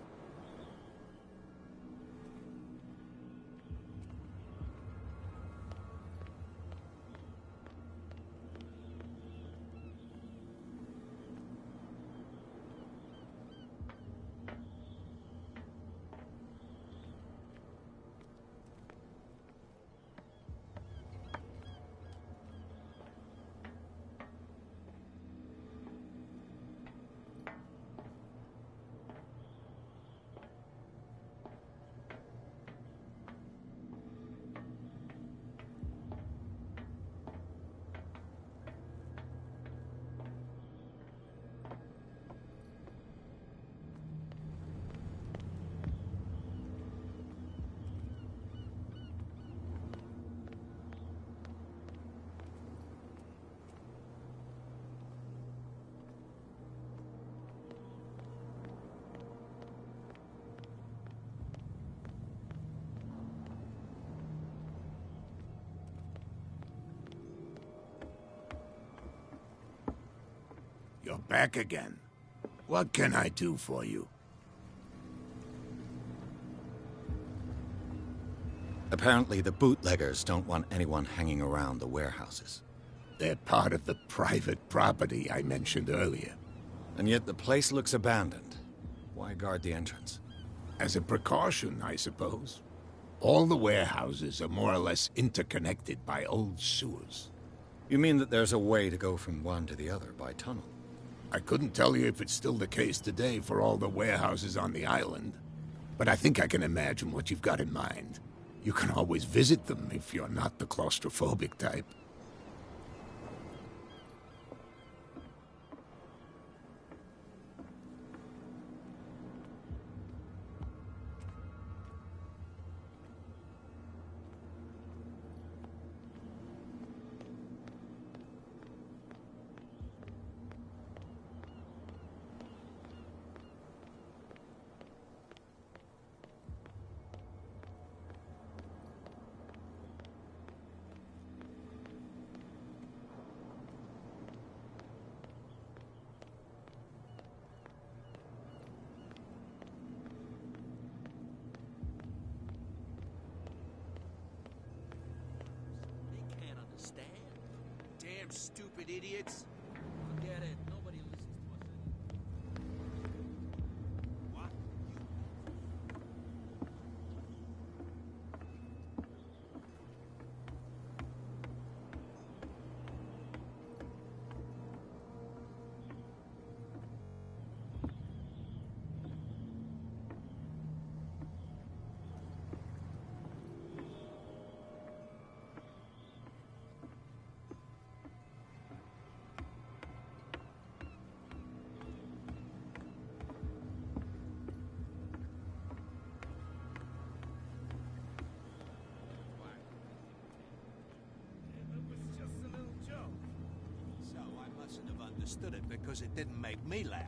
You're back again. What can I do for you? Apparently the bootleggers don't want anyone hanging around the warehouses. They're part of the private property I mentioned earlier. And yet the place looks abandoned. Why guard the entrance? As a precaution, I suppose. All the warehouses are more or less interconnected by old sewers. You mean that there's a way to go from one to the other by tunnel? I couldn't tell you if it's still the case today for all the warehouses on the island, but I think I can imagine what you've got in mind. You can always visit them if you're not the claustrophobic type. damn stupid idiots. Forget it. Nobody listens to us anymore. What? So I mustn't have understood it because it didn't make me laugh.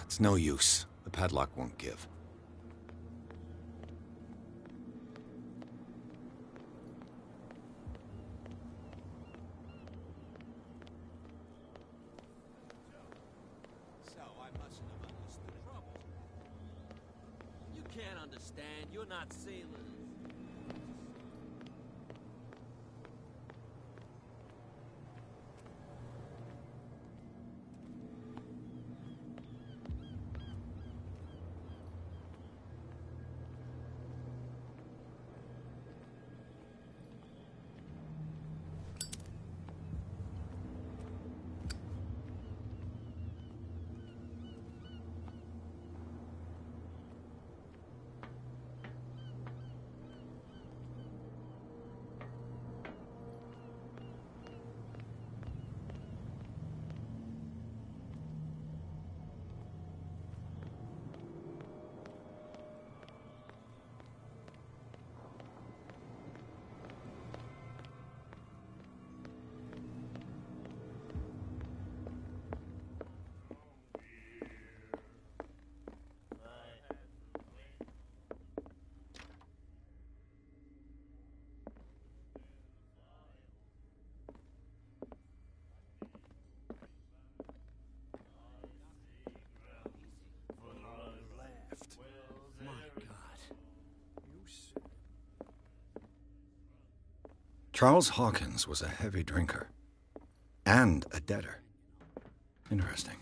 It's no use. The padlock won't give. So I mustn't have understood it. Trouble. You can't understand. You're not sailors. Charles Hawkins was a heavy drinker. And a debtor. Interesting.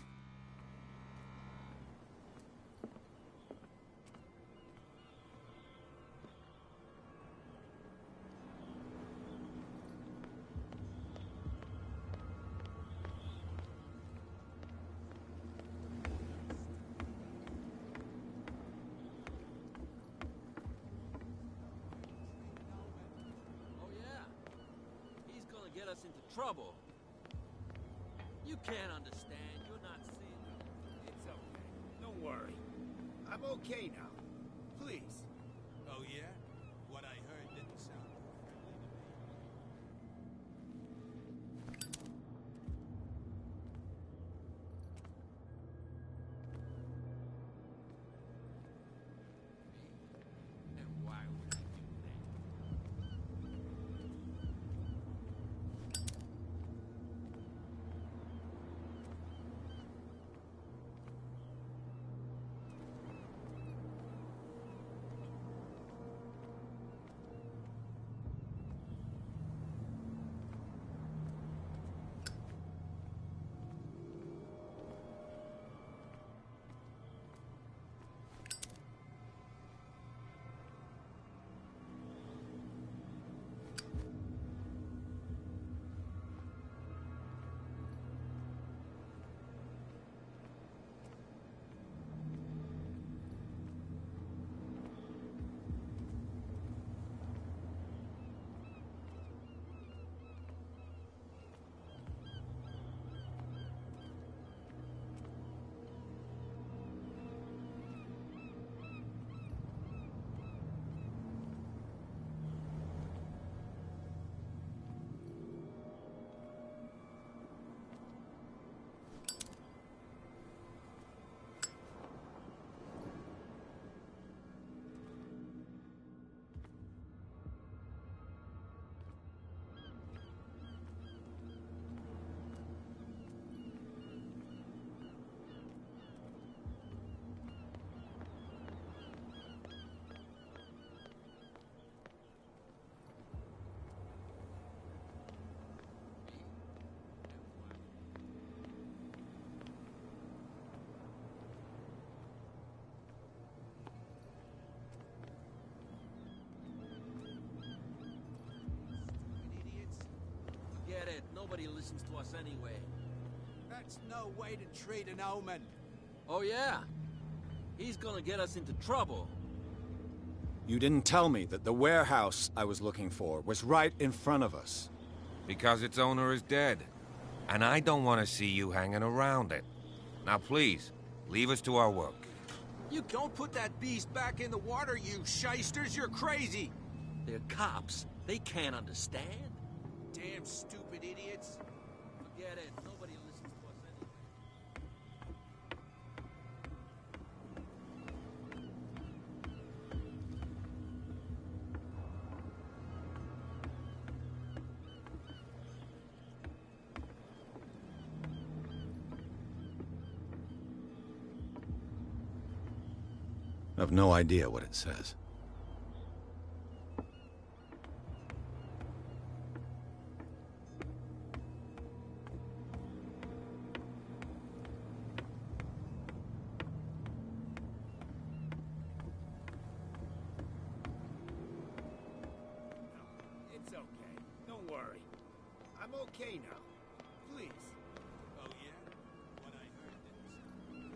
Oh, yeah? He's gonna get us into trouble. You can't understand. You're not sailors. It's okay. Don't worry. I'm okay now. Please. Oh, yeah? What I heard didn't sound friendly to me. And why would you do that? Nobody listens to us anyway. That's no way to treat an omen. Oh yeah? He's gonna get us into trouble. You didn't tell me that the warehouse I was looking for was right in front of us. Because its owner is dead. And I don't want to see you hanging around it. Now please, leave us to our work. You don't put that beast back in the water, you shysters! You're crazy! They're cops. They can't understand. Damn stupid idiots. Forget it. Nobody listens to us anyway. I've no idea what it says. It's okay. Don't worry. I'm okay now. Please. Oh yeah? What I heard didn't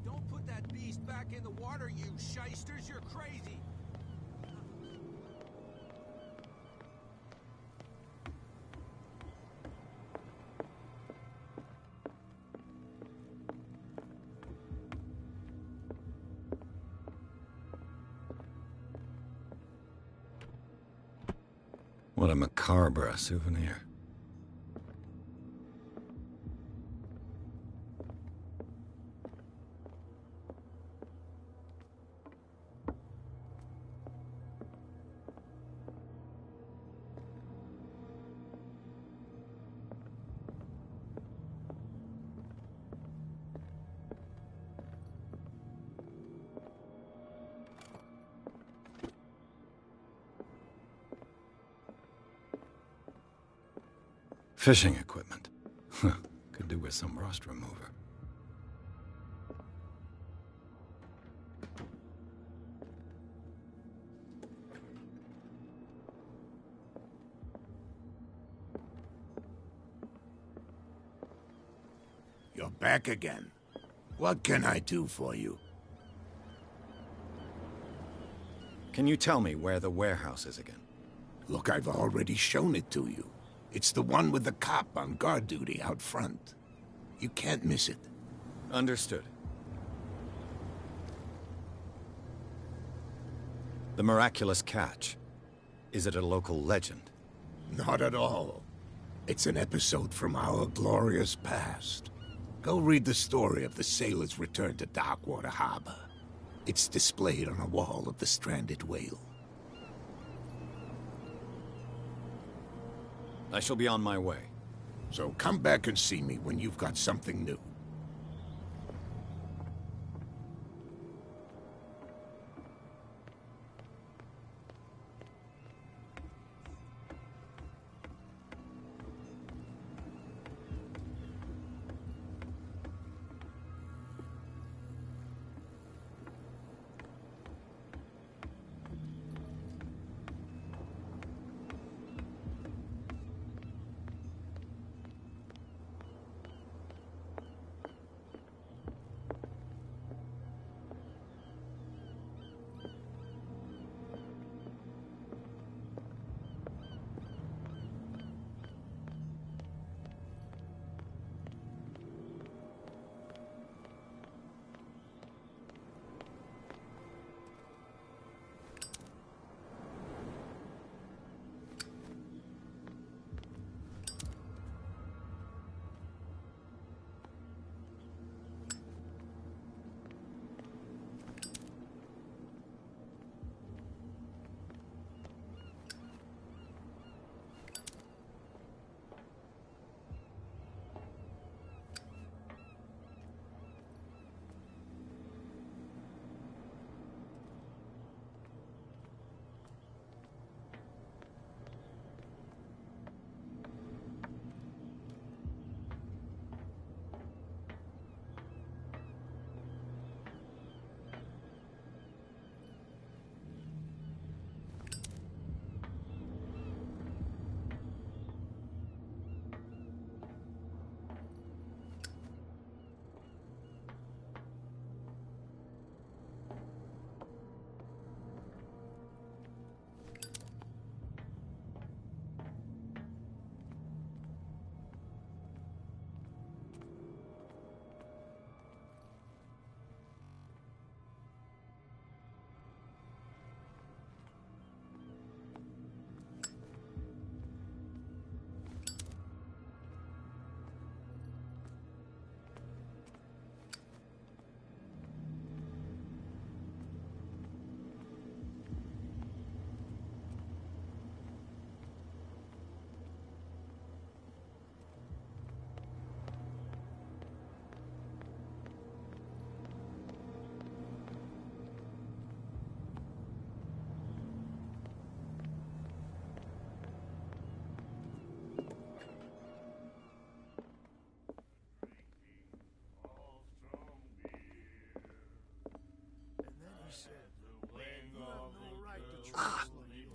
Don't put that beast back in the water, you shysters! You're crazy! What a macabre souvenir. Fishing equipment. Could do with some rust remover. You're back again. What can I do for you? Can you tell me where the warehouse is again? Look, I've already shown it to you. It's the one with the cop on guard duty out front. You can't miss it. Understood. The miraculous catch. Is it a local legend? Not at all. It's an episode from our glorious past. Go read the story of the sailor's return to Darkwater Harbor. It's displayed on a wall of the stranded whale. I shall be on my way. So come back and see me when you've got something new.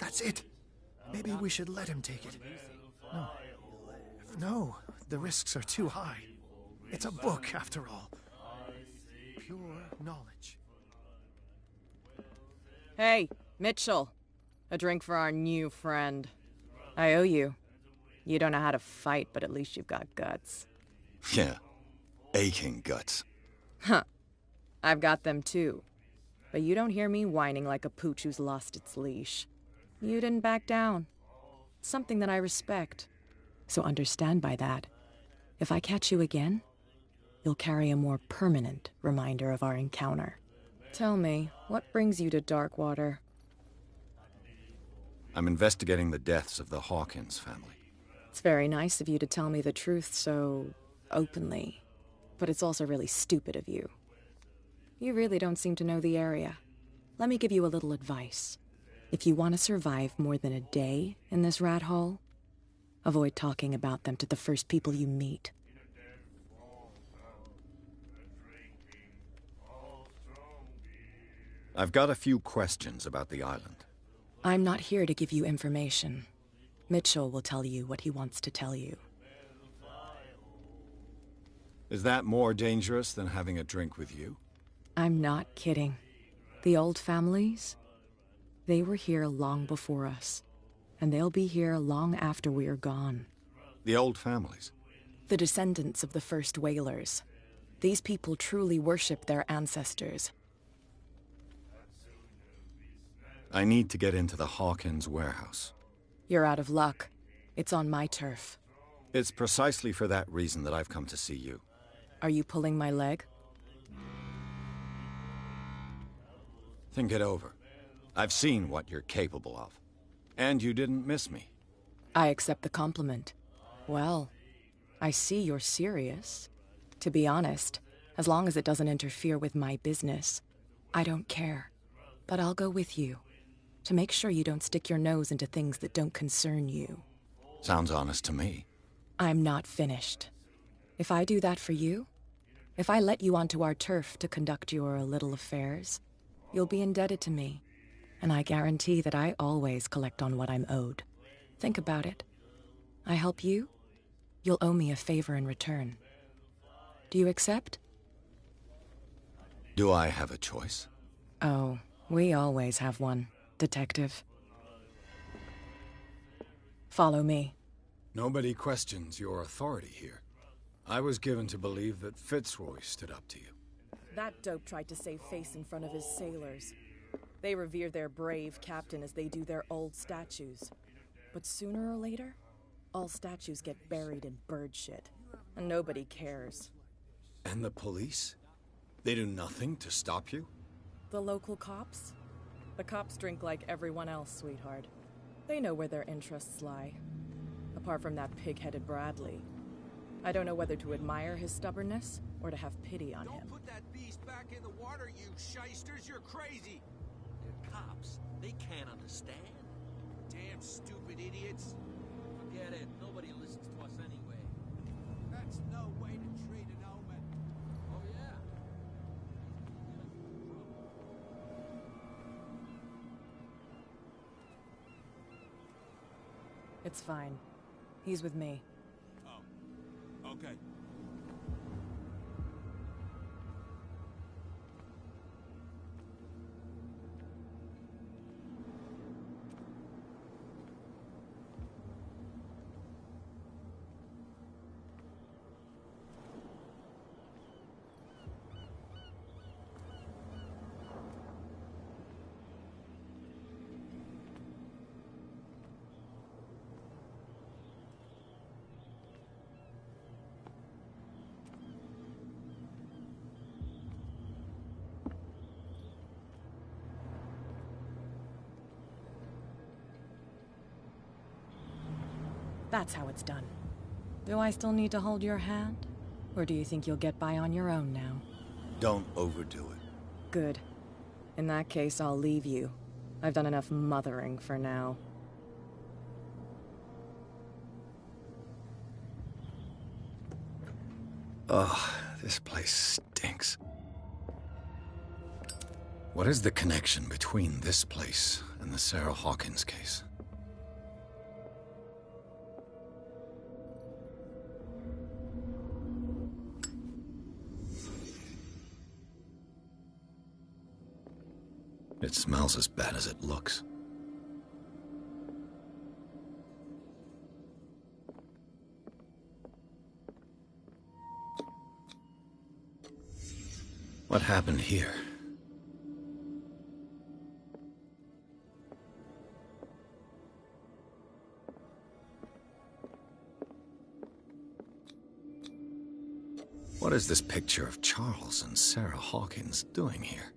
That's it. Maybe we should let him take it. No. No, the risks are too high. It's a book, after all. Pure knowledge. Hey, Mitchell. A drink for our new friend. I owe you. You don't know how to fight, but at least you've got guts. Yeah. Aching guts. Huh. I've got them too. But you don't hear me whining like a pooch who's lost its leash. You didn't back down. It's something that I respect. So understand by that, if I catch you again, you'll carry a more permanent reminder of our encounter. Tell me, what brings you to Darkwater? I'm investigating the deaths of the Hawkins family. It's very nice of you to tell me the truth so openly, but it's also really stupid of you. You really don't seem to know the area. Let me give you a little advice. If you want to survive more than a day in this rat hole, avoid talking about them to the first people you meet. I've got a few questions about the island. I'm not here to give you information. Mitchell will tell you what he wants to tell you. Is that more dangerous than having a drink with you? I'm not kidding. The old families, they were here long before us, and they'll be here long after we're gone. The old families? The descendants of the first whalers. These people truly worship their ancestors. I need to get into the Hawkins warehouse. You're out of luck. It's on my turf. It's precisely for that reason that I've come to see you. Are you pulling my leg? Think it over. I've seen what you're capable of. And you didn't miss me. I accept the compliment. Well, I see you're serious. To be honest, as long as it doesn't interfere with my business, I don't care. But I'll go with you, to make sure you don't stick your nose into things that don't concern you. Sounds honest to me. I'm not finished. If I do that for you, if I let you onto our turf to conduct your little affairs, you'll be indebted to me, and I guarantee that I always collect on what I'm owed. Think about it. I help you, you'll owe me a favor in return. Do you accept? Do I have a choice? Oh, we always have one, Detective. Follow me. Nobody questions your authority here. I was given to believe that Fitzroy stood up to you. That dope tried to save face in front of his sailors. They revere their brave captain as they do their old statues. But sooner or later, all statues get buried in bird shit, and nobody cares. And the police? They do nothing to stop you? The local cops? The cops drink like everyone else, sweetheart. They know where their interests lie. Apart from that pig-headed Bradley. I don't know whether to admire his stubbornness or to have pity on him. Don't put that beast back in the water, you shysters! You're crazy! They're cops. They can't understand. Damn stupid idiots! Forget it. Nobody listens to us anyway. That's no way to treat an omen. Oh, yeah. It's fine. He's with me. Oh. Okay. That's how it's done. Do I still need to hold your hand? Or do you think you'll get by on your own now? Don't overdo it. Good. In that case, I'll leave you. I've done enough mothering for now. Ugh, this place stinks. What is the connection between this place and in the Sarah Hawkins case. It smells as bad as it looks. What happened here? What is this picture of Charles and Sarah Hawkins doing here?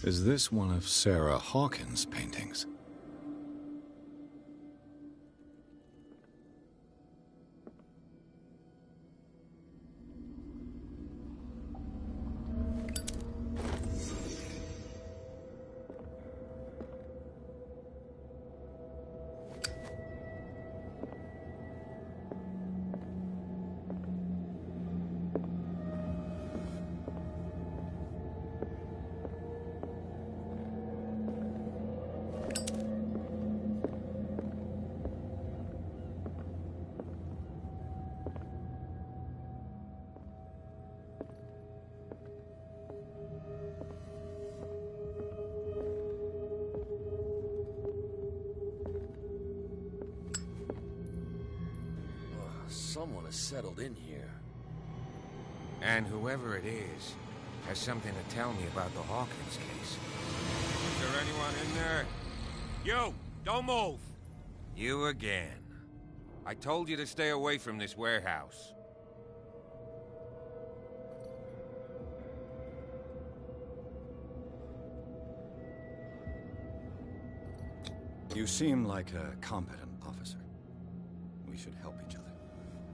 Is this one of Sarah Hawkins' paintings? Someone has settled in here. And whoever it is has something to tell me about the Hawkins case. Is there anyone in there? You! Don't move! You again. I told you to stay away from this warehouse. You seem like a competent officer. We should help each other.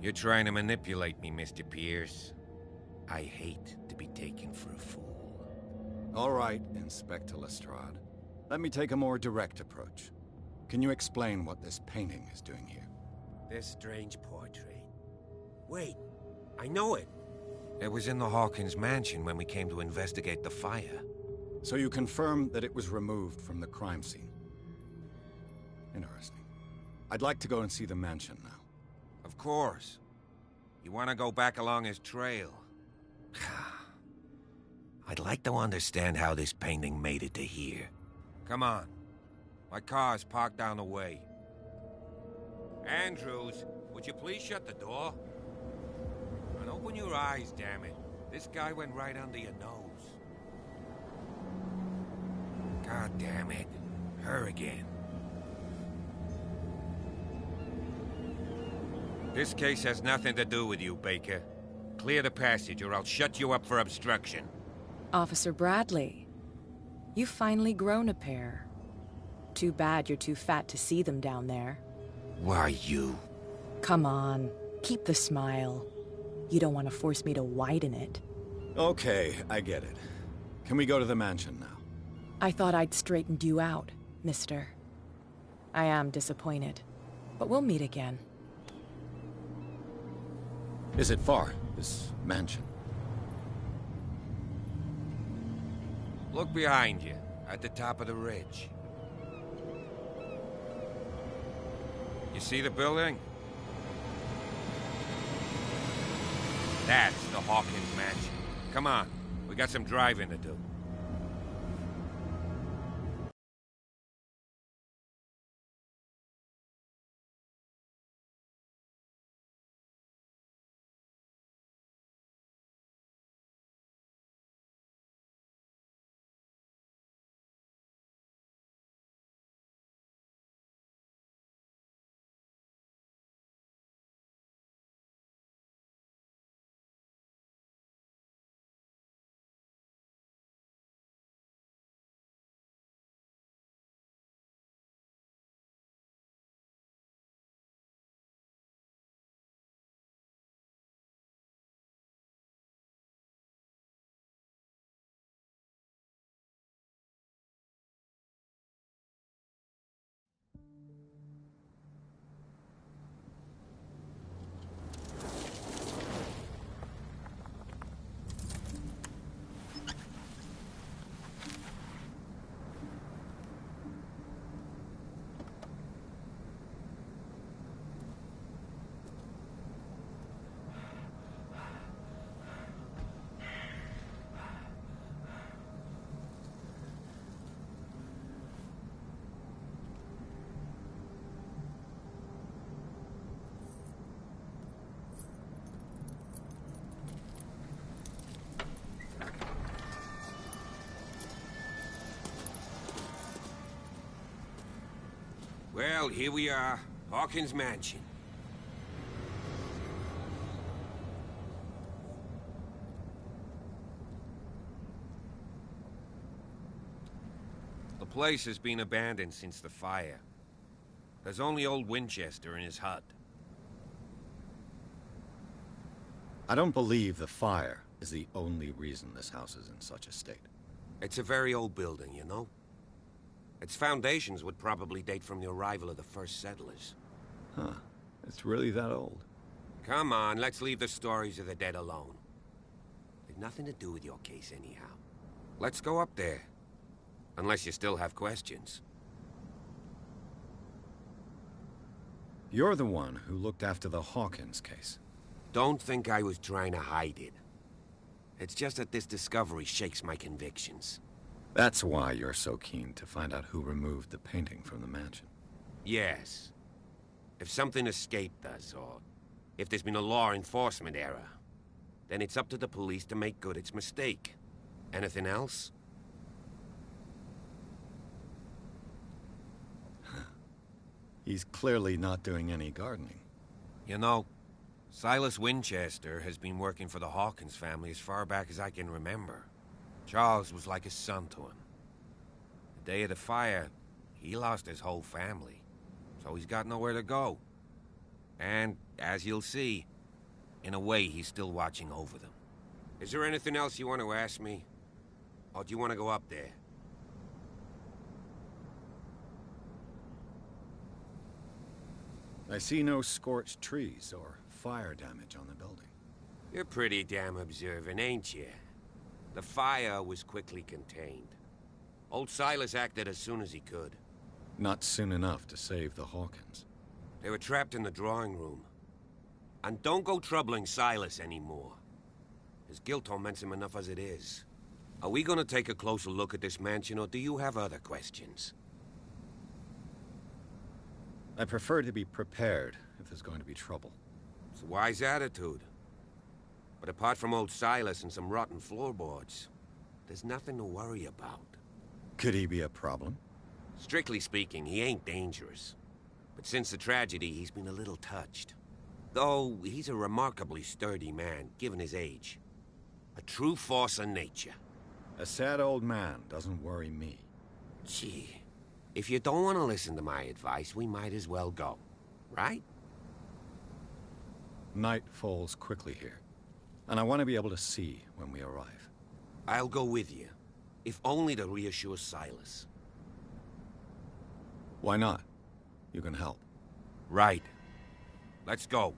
You're trying to manipulate me, Mr. Pierce. I hate to be taken for a fool. All right, Inspector Lestrade. Let me take a more direct approach. Can you explain what this painting is doing here? This strange portrait. Wait, I know it. It was in the Hawkins mansion when we came to investigate the fire. So you confirm that it was removed from the crime scene? Interesting. I'd like to go and see the mansion now. Of course. You want to go back along his trail? I'd like to understand how this painting made it to here. Come on. My car's parked down the way. Andrews, would you please shut the door? And open your eyes, damn it. This guy went right under your nose. God damn it. Her again. This case has nothing to do with you, Baker. Clear the passage or I'll shut you up for obstruction. Officer Bradley, you've finally grown a pair. Too bad you're too fat to see them down there. Why, you? Come on, keep the smile. You don't want to force me to widen it. Okay, I get it. Can we go to the mansion now? I thought I'd straightened you out, mister. I am disappointed, but we'll meet again. Is it far, this mansion? Look behind you, at the top of the ridge. You see the building? That's the Hawkins mansion. Come on, we got some driving to do. Well, here we are. Hawkins Mansion. The place has been abandoned since the fire. There's only old Winchester in his hut. I don't believe the fire is the only reason this house is in such a state. It's a very old building, you know? Its foundations would probably date from the arrival of the first settlers. Huh. It's really that old. Come on, let's leave the stories of the dead alone. They've nothing to do with your case anyhow. Let's go up there. Unless you still have questions. You're the one who looked after the Hawkins case. Don't think I was trying to hide it. It's just that this discovery shakes my convictions. That's why you're so keen to find out who removed the painting from the mansion. Yes. If something escaped us, or if there's been a law enforcement error, then it's up to the police to make good its mistake. Anything else? He's clearly not doing any gardening. You know, Silas Winchester has been working for the Hawkins family as far back as I can remember. Charles was like a son to him. The day of the fire, he lost his whole family, so he's got nowhere to go. And, as you'll see, in a way, he's still watching over them. Is there anything else you want to ask me? Or do you want to go up there? I see no scorched trees or fire damage on the building. You're pretty damn observant, ain't you? The fire was quickly contained. Old Silas acted as soon as he could. Not soon enough to save the Hawkins. They were trapped in the drawing room. And don't go troubling Silas anymore. His guilt torments him enough as it is. Are we gonna take a closer look at this mansion, or do you have other questions? I prefer to be prepared if there's going to be trouble. It's a wise attitude. But apart from old Silas and some rotten floorboards, there's nothing to worry about. Could he be a problem? Strictly speaking, he ain't dangerous. But since the tragedy, he's been a little touched. Though, he's a remarkably sturdy man, given his age. A true force of nature. A sad old man doesn't worry me. Gee, if you don't want to listen to my advice, we might as well go. Right? Night falls quickly here, and I want to be able to see when we arrive. I'll go with you, if only to reassure Silas. Why not? You can help. Right. Let's go.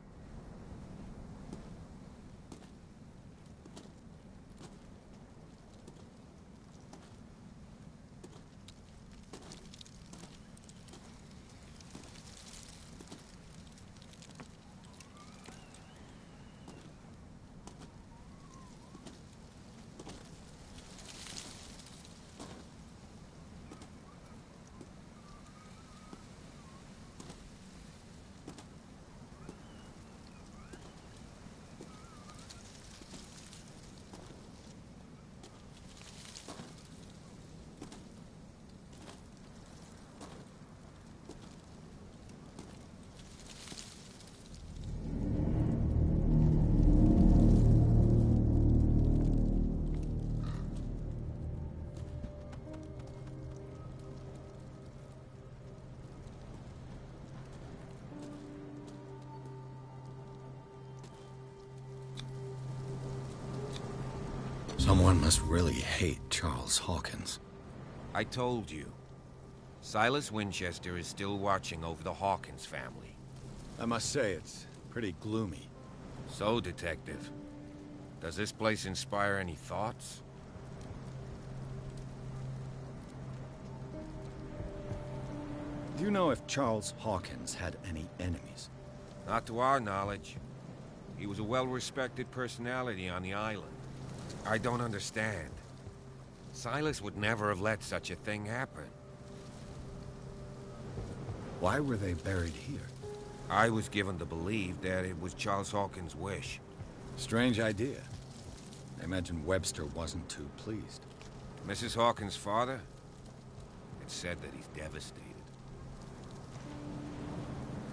Someone must really hate Charles Hawkins. I told you. Silas Winchester is still watching over the Hawkins family. I must say, it's pretty gloomy. So, Detective, does this place inspire any thoughts? Do you know if Charles Hawkins had any enemies? Not to our knowledge. He was a well-respected personality on the island. I don't understand. Silas would never have let such a thing happen. Why were they buried here? I was given to believe that it was Charles Hawkins' wish. Strange idea. I imagine Webster wasn't too pleased. Mrs. Hawkins' father? It's said that he's devastated.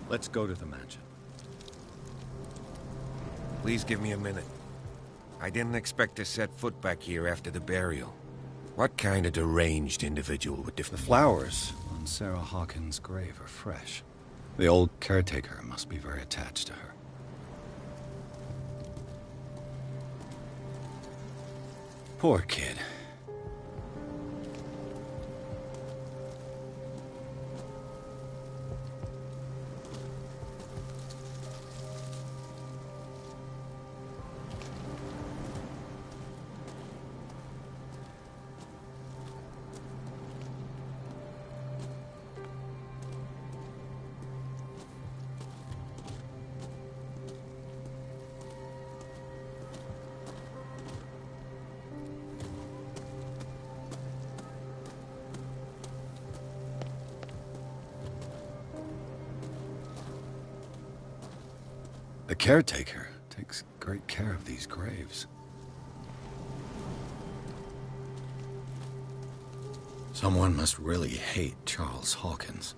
Let's go to the mansion. Please give me a minute. I didn't expect to set foot back here after the burial. What kind of deranged individual would The flowers on Sarah Hawkins' grave are fresh. The old caretaker must be very attached to her. Poor kid. The caretaker takes great care of these graves. Someone must really hate Charles Hawkins.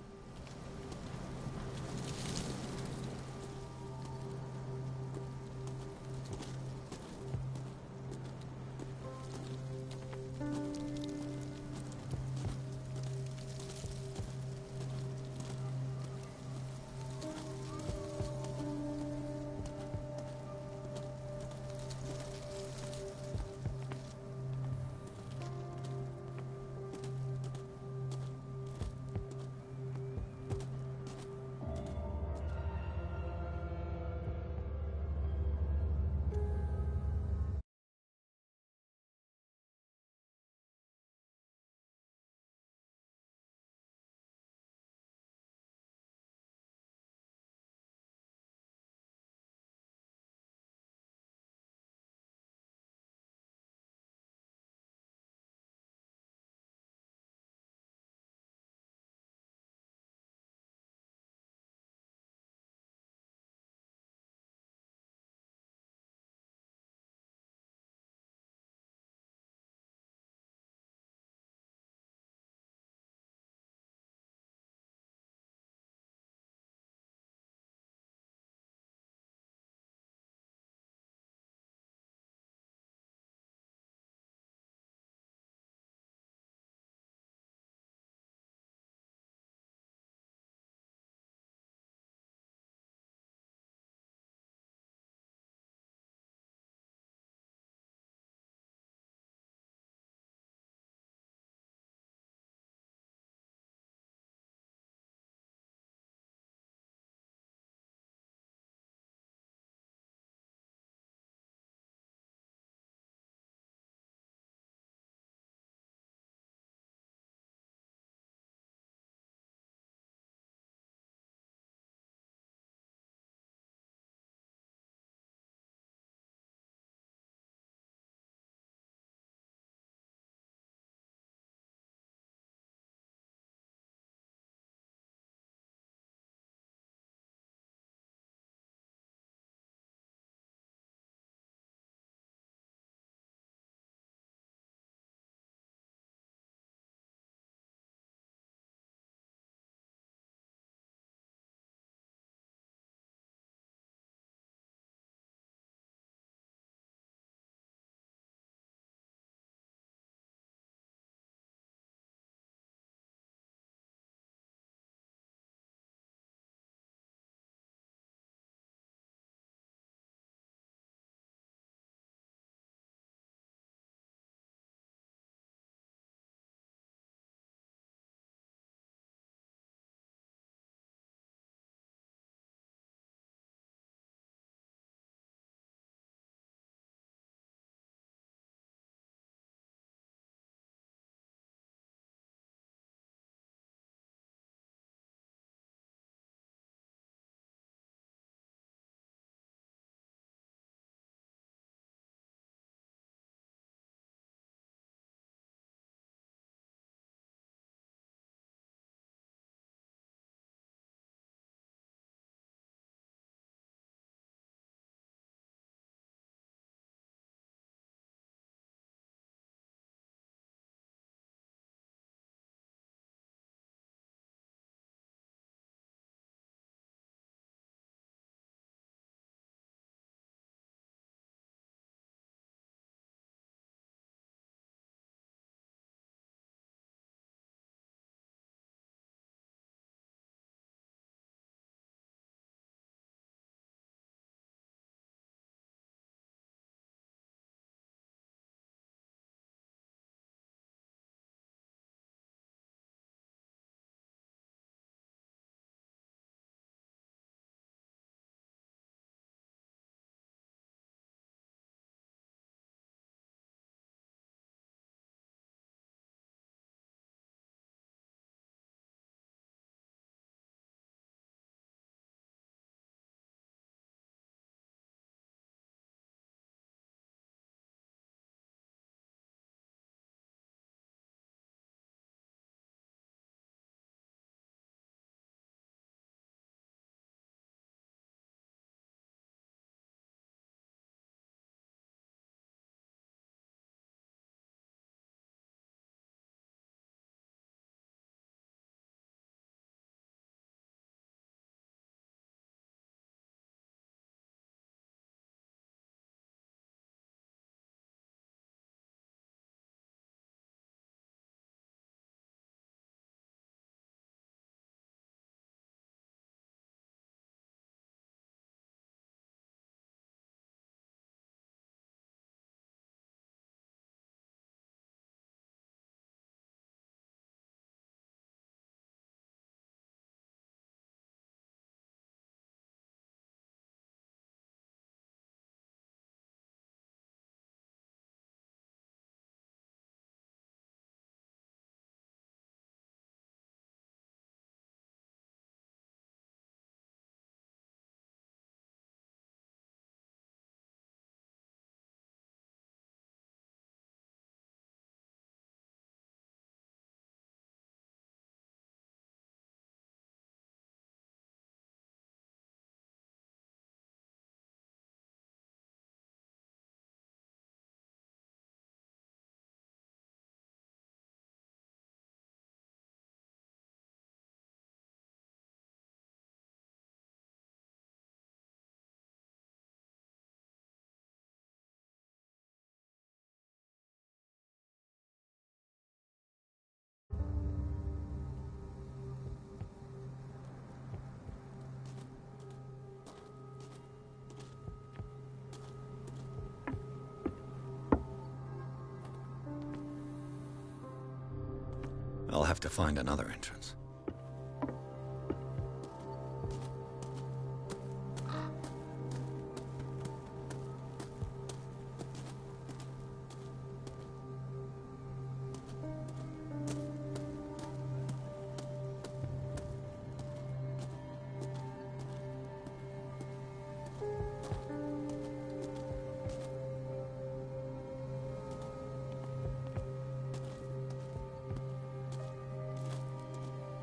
I'll have to find another entrance.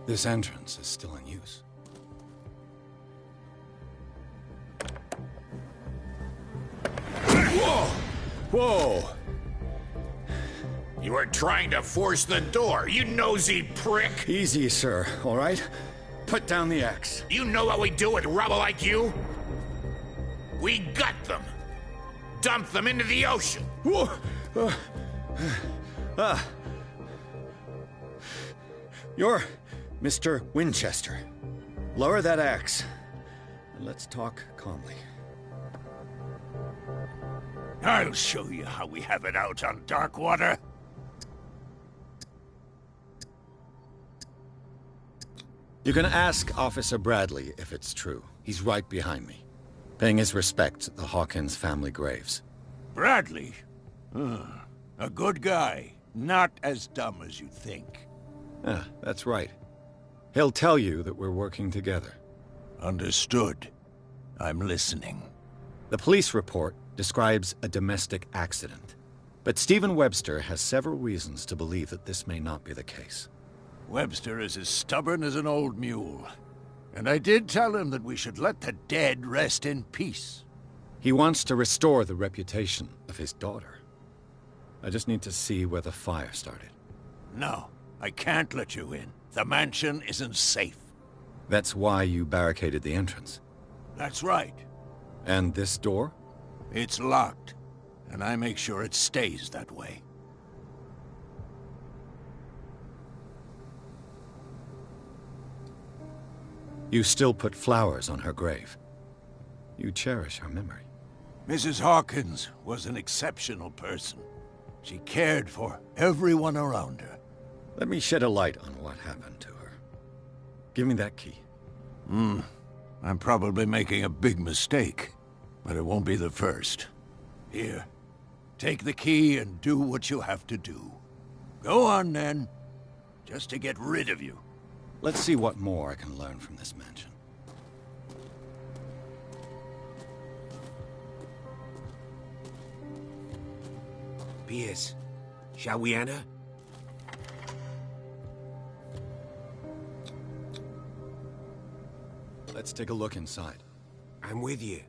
This entrance is still in use. Whoa! Whoa! You were trying to force the door, you nosy prick! Easy, sir, all right? Put down the axe. You know what we do with rubble like you? We gut them. Dump them into the ocean. Whoa! You're Mr. Winchester. Lower that axe, and let's talk calmly. I'll show you how we have it out on Darkwater. You can ask Officer Bradley if it's true. He's right behind me, paying his respects at the Hawkins family graves. Bradley? A good guy. Not as dumb as you think. Yeah, that's right. He'll tell you that we're working together. Understood. I'm listening. The police report describes a domestic accident, but Stephen Webster has several reasons to believe that this may not be the case. Webster is as stubborn as an old mule. And I did tell him that we should let the dead rest in peace. He wants to restore the reputation of his daughter. I just need to see where the fire started. No, I can't let you in. The mansion isn't safe. That's why you barricaded the entrance. That's right. And this door? It's locked, and I make sure it stays that way. You still put flowers on her grave. You cherish her memory. Mrs. Hawkins was an exceptional person. She cared for everyone around her. Let me shed a light on what happened to her. Give me that key. I'm probably making a big mistake, but it won't be the first. Here, take the key and do what you have to do. Go on, then. Just to get rid of you. Let's see what more I can learn from this mansion. Pierce, shall we enter? Let's take a look inside. I'm with you.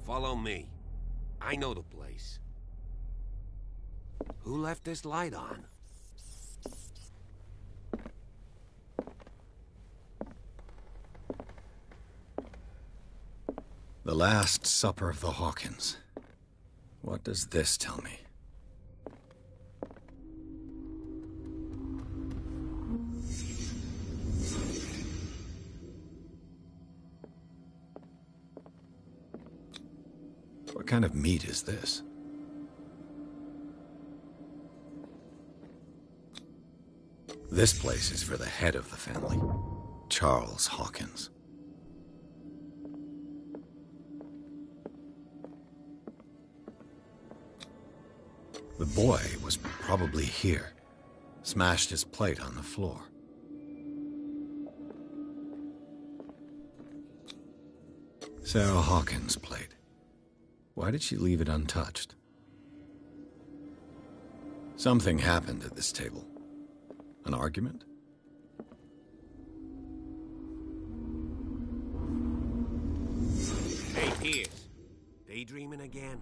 Follow me. I know the place. Who left this light on? The Last Supper of the Hawkins. What does this tell me? What kind of meat is this? This place is for the head of the family, Charles Hawkins. The boy was probably here, smashed his plate on the floor. Sarah Hawkins' plate. Why did she leave it untouched? Something happened at this table. An argument? Hey, Pierce. Daydreaming again?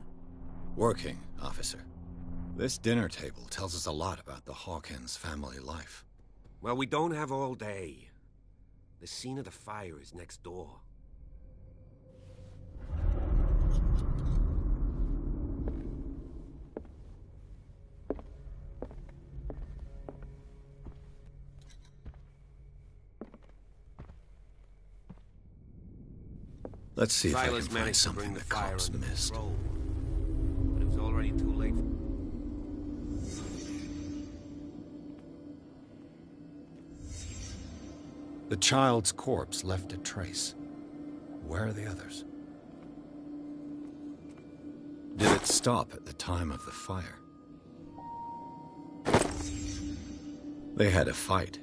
Working, officer. This dinner table tells us a lot about the Hawkins family life. Well, we don't have all day. The scene of the fire is next door. Let's see if I can Silas find managed to something bring the the fire cops under missed. control, but it was already too late. The child's corpse left a trace. Where are the others? Did it stop at the time of the fire? They had a fight.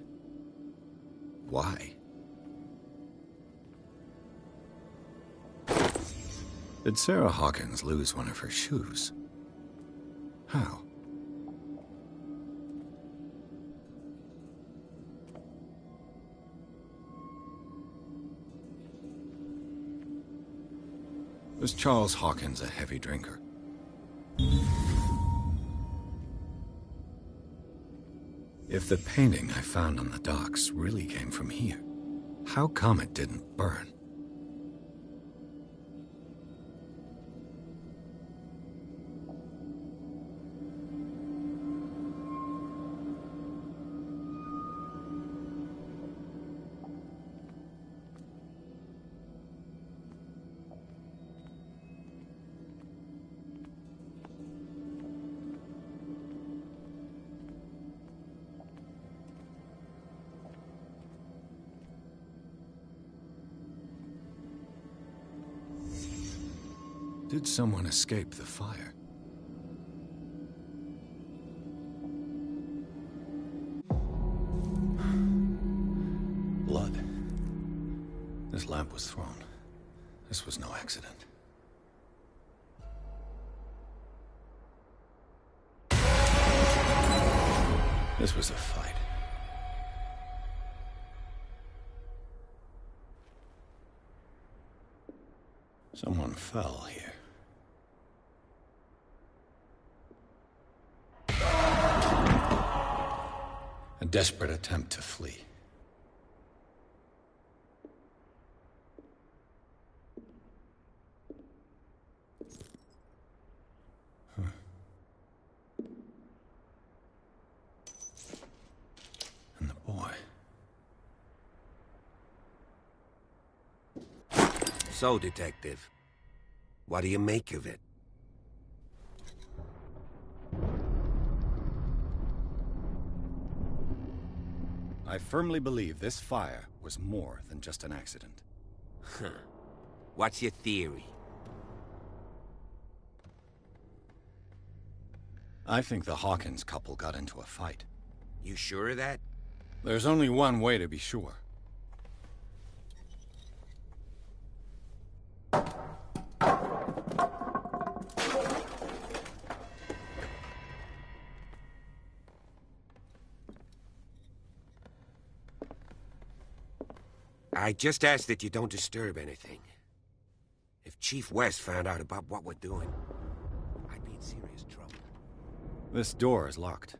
Why? Did Sarah Hawkins lose one of her shoes? How? Was Charles Hawkins a heavy drinker? If the painting I found on the docks really came from here, how come it didn't burn? Did someone escape the fire? Blood. This lamp was thrown. This was no accident. This was a fight. Someone fell here. A desperate attempt to flee. Huh. And the boy. So, Detective, what do you make of it? I firmly believe this fire was more than just an accident. Huh. What's your theory? I think the Hawkins couple got into a fight. You sure of that? There's only one way to be sure. I just ask that you don't disturb anything. If Chief West found out about what we're doing, I'd be in serious trouble. This door is locked.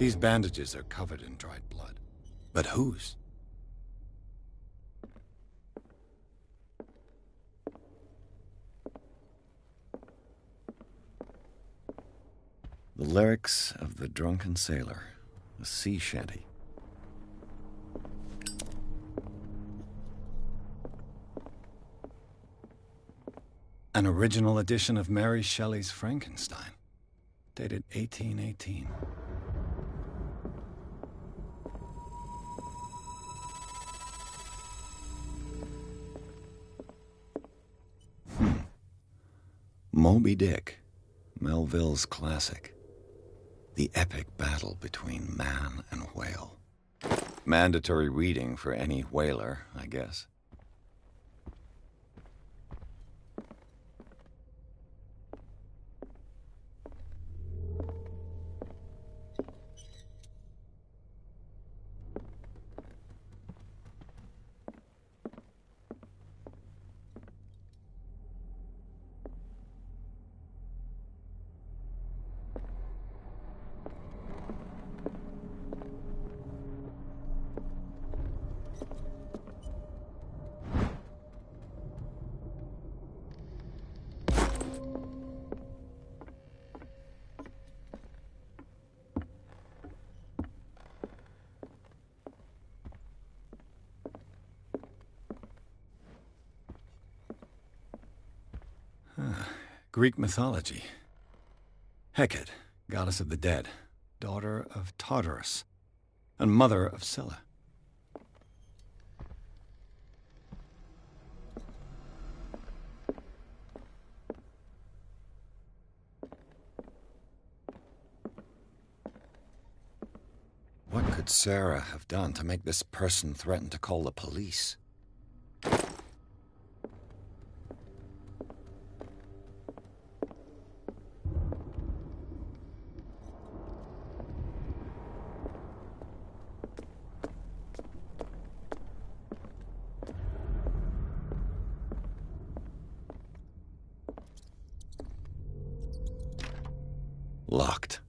These bandages are covered in dried blood. But whose? The lyrics of the drunken sailor, a sea shanty. An original edition of Mary Shelley's Frankenstein, dated 1818. Moby Dick, Melville's classic. The epic battle between man and whale. Mandatory reading for any whaler, I guess. Greek mythology. Hecate, goddess of the dead, daughter of Tartarus, and mother of Scylla. What could Sarah have done to make this person threaten to call the police? Locked.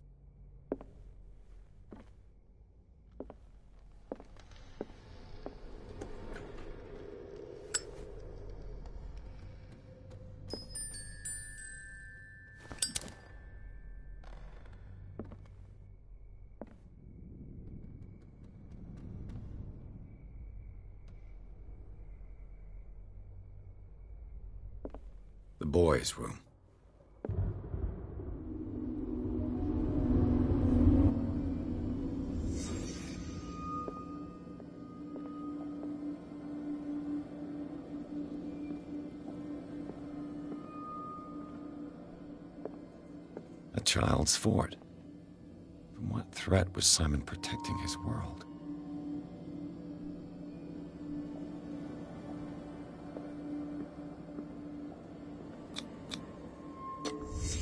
The boys' room. A child's fort. From what threat was Simon protecting his world?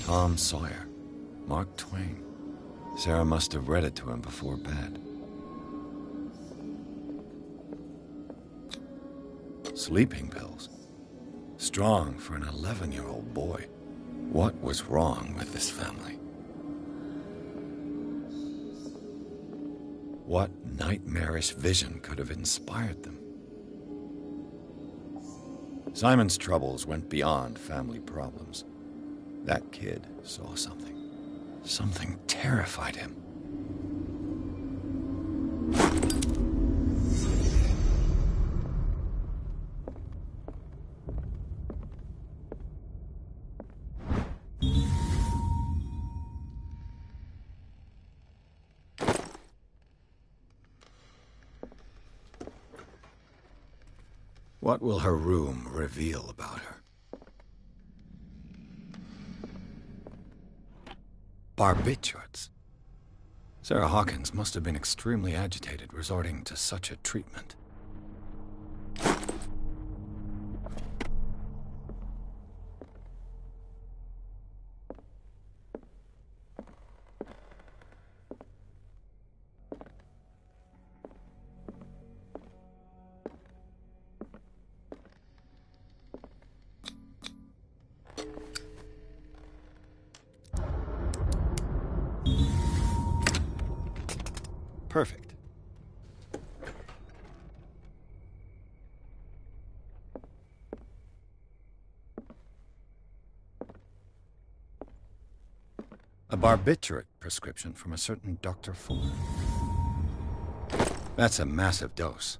Tom Sawyer, Mark Twain. Sarah must have read it to him before bed. Sleeping pills. Strong for an 11-year-old boy. What was wrong with this family? What nightmarish vision could have inspired them? Simon's troubles went beyond family problems. That kid saw something. Something terrified him. What will her room reveal about her? Barbiturates. Sarah Hawkins must have been extremely agitated, resorting to such a treatment. Perfect. A barbiturate prescription from a certain Dr. Fuller. That's a massive dose.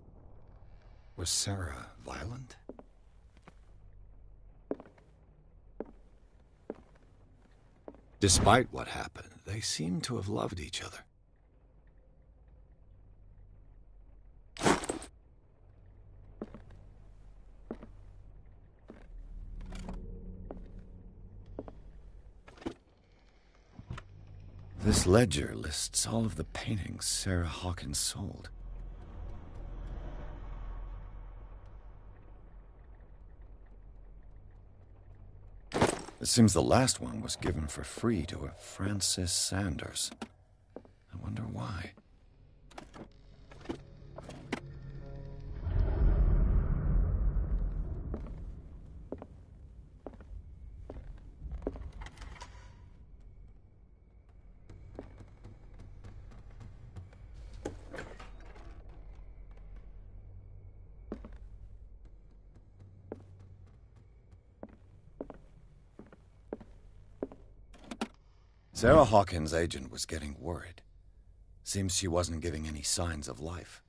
Was Sarah violent? Despite what happened, they seem to have loved each other. This ledger lists all of the paintings Sarah Hawkins sold. It seems the last one was given for free to a Francis Sanders. I wonder why. Sarah Hawkins' agent was getting worried. Seems she wasn't giving any signs of life.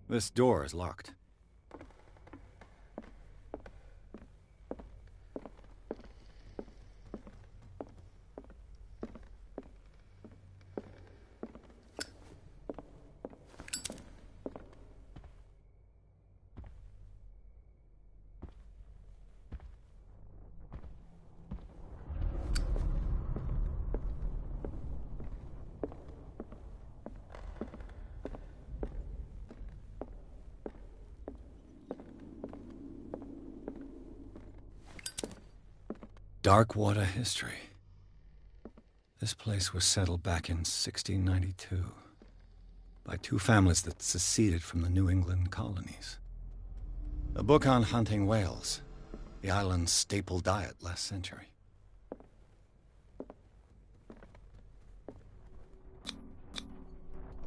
This door is locked. Darkwater history. This place was settled back in 1692 by two families that seceded from the New England colonies. A book on hunting whales, the island's staple diet last century.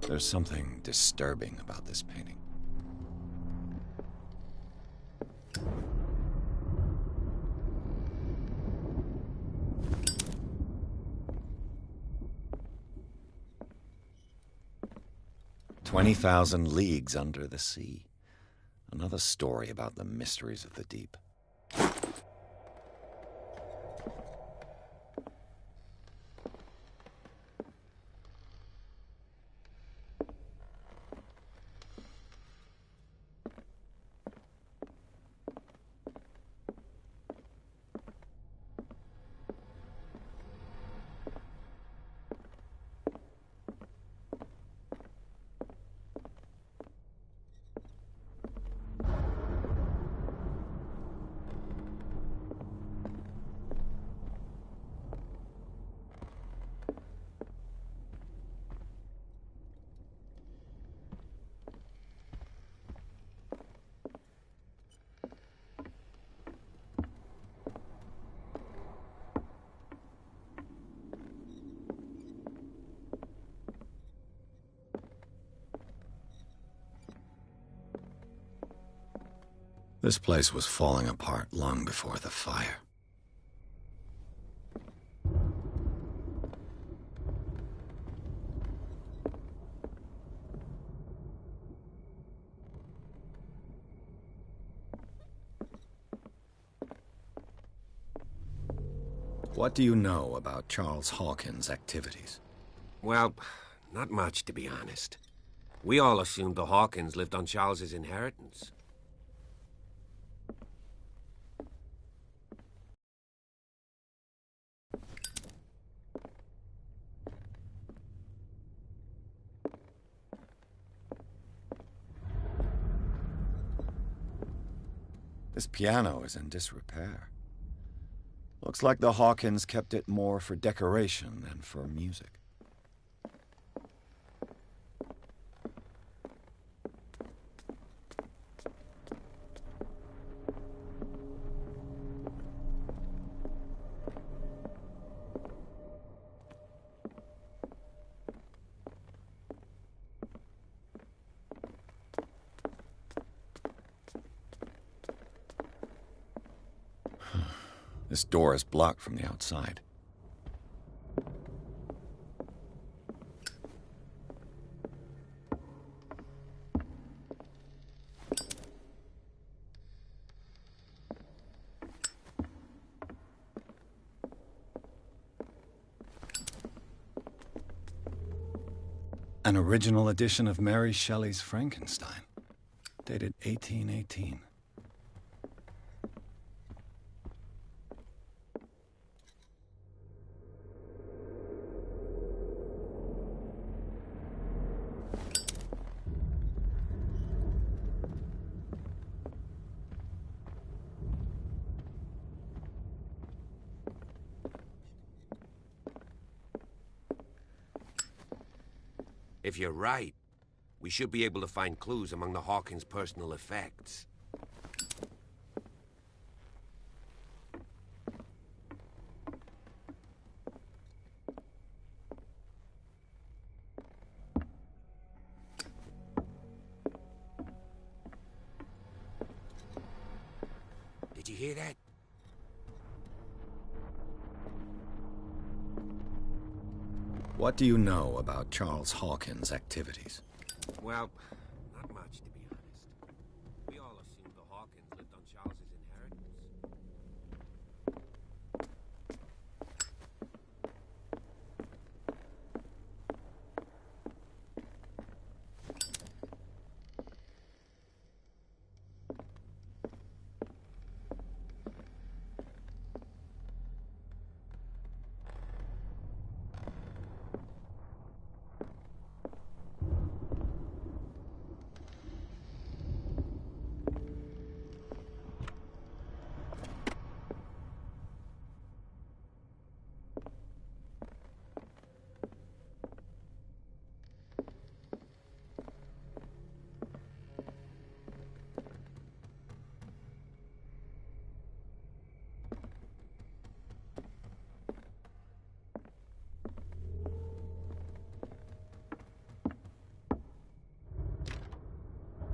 There's something disturbing about this painting. "20,000 Leagues Under the Sea." Another story about the mysteries of the deep. This place was falling apart long before the fire. What do you know about Charles Hawkins' activities? Well, not much, to be honest. We all assumed the Hawkins lived on Charles's inheritance. This piano is in disrepair. Looks like the Hawkins kept it more for decoration than for music. This door is blocked from the outside. An original edition of Mary Shelley's Frankenstein, dated 1818. If you're right, we should be able to find clues among the Hawkins' personal effects. Did you hear that? What do you know about Charles Hawkins' activities? Well, not much, to be honest. We all assumed the Hawkins lived on Charles's inheritance.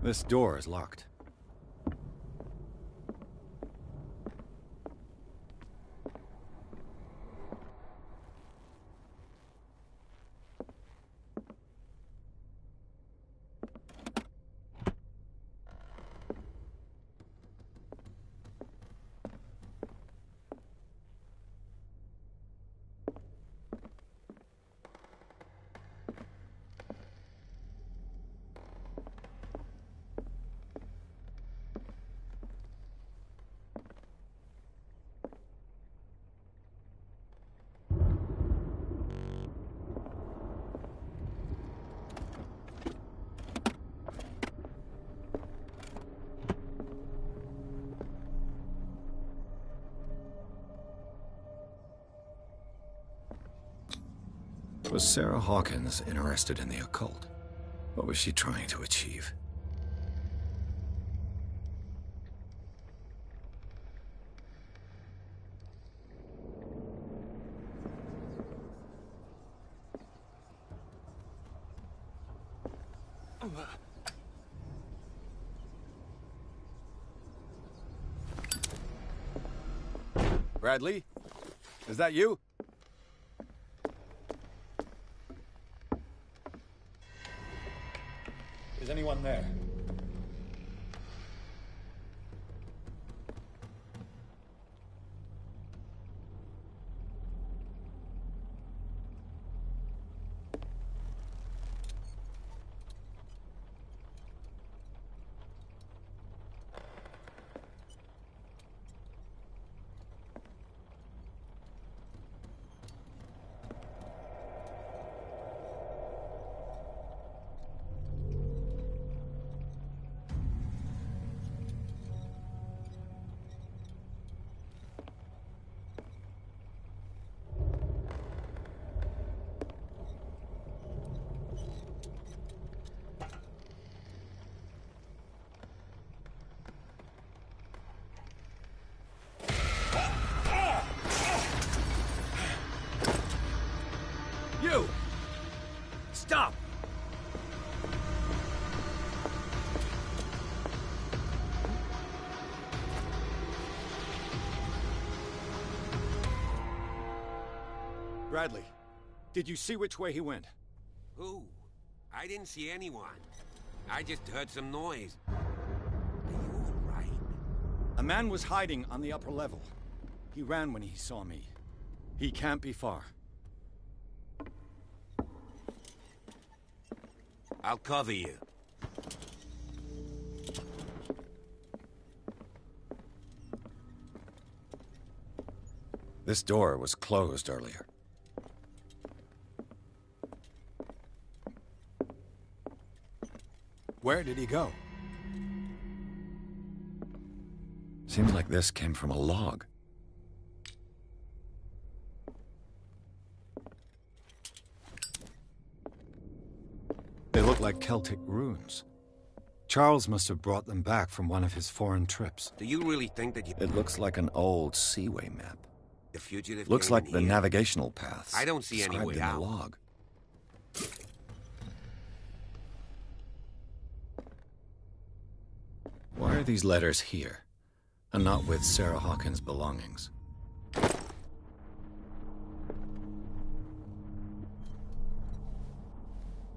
This door is locked. Was Sarah Hawkins interested in the occult? What was she trying to achieve? Bradley? Is that you? Is anyone there? Bradley, did you see which way he went? Who? I didn't see anyone. I just heard some noise. Are you all right? A man was hiding on the upper level. He ran when he saw me. He can't be far. I'll cover you. This door was closed earlier. Where did he go? Seems like this came from a log. They look like Celtic runes. Charles must have brought them back from one of his foreign trips. Do you really think that you... It looks like an old seaway map. The fugitive Looks came like in the here? navigational paths. I don't see any described way in out. the log. Why are these letters here, and not with Sarah Hawkins' belongings?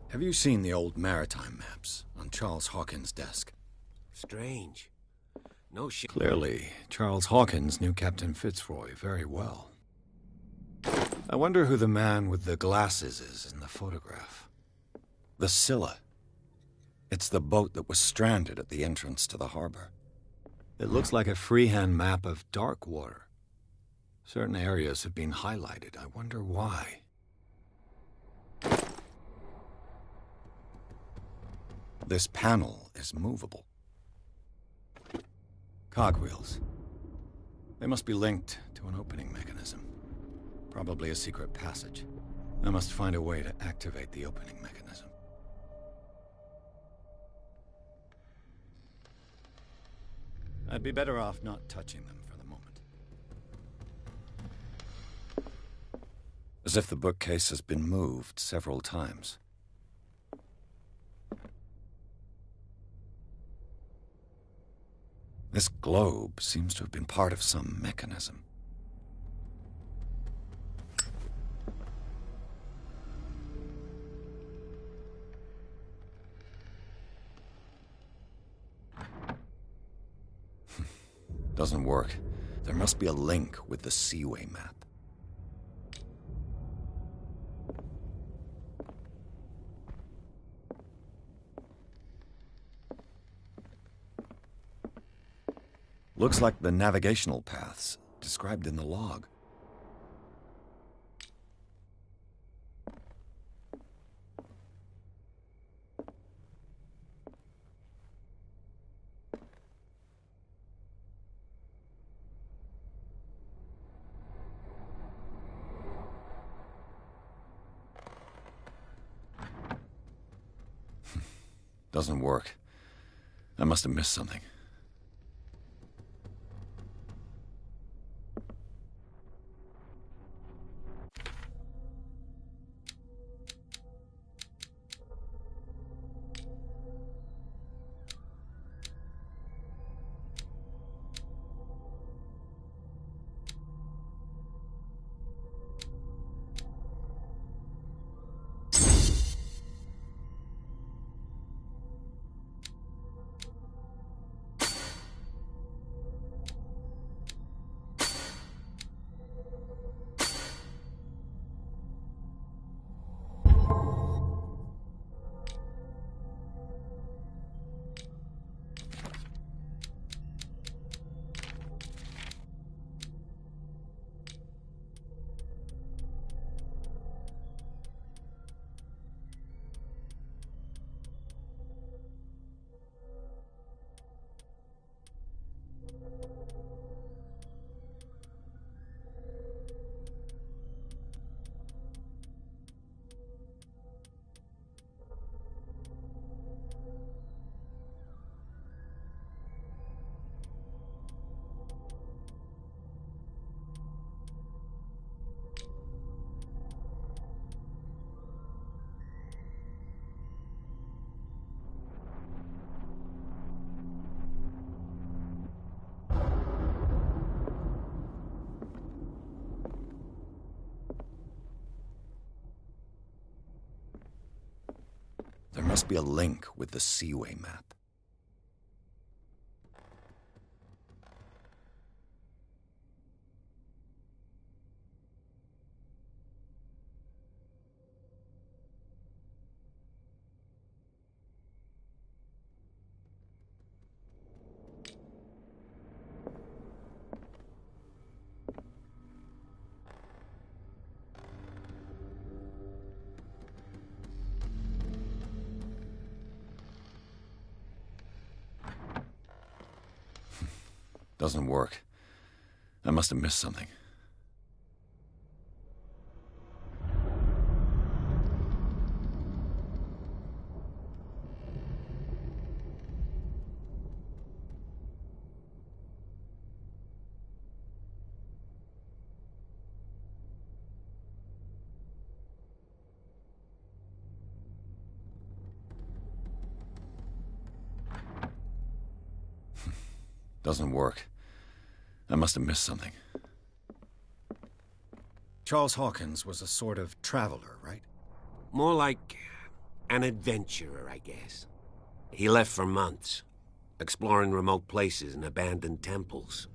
Have you seen the old maritime maps on Charles Hawkins' desk? Strange. No shit. Clearly, Charles Hawkins knew Captain Fitzroy very well. I wonder who the man with the glasses is in the photograph. The Scylla. It's the boat that was stranded at the entrance to the harbor. It looks like a freehand map of dark water. Certain areas have been highlighted. I wonder why. This panel is movable. Cogwheels. They must be linked to an opening mechanism. Probably a secret passage. I must find a way to activate the opening mechanism. I'd be better off not touching them for the moment. As if the bookcase has been moved several times. This globe seems to have been part of some mechanism. Doesn't work. There must be a link with the Seaway map. Looks like the navigational paths described in the log. Doesn't work. I must have missed something. must be a link with the Seaway map. Doesn't work. I must have missed something. Doesn't work. I must have missed something. Charles Hawkins was a sort of traveler, right? More like an adventurer, I guess. He left for months, exploring remote places and abandoned temples.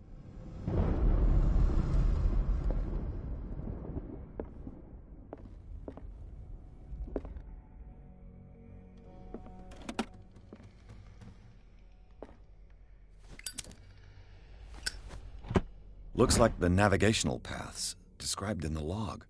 Looks like the navigational paths described in the log.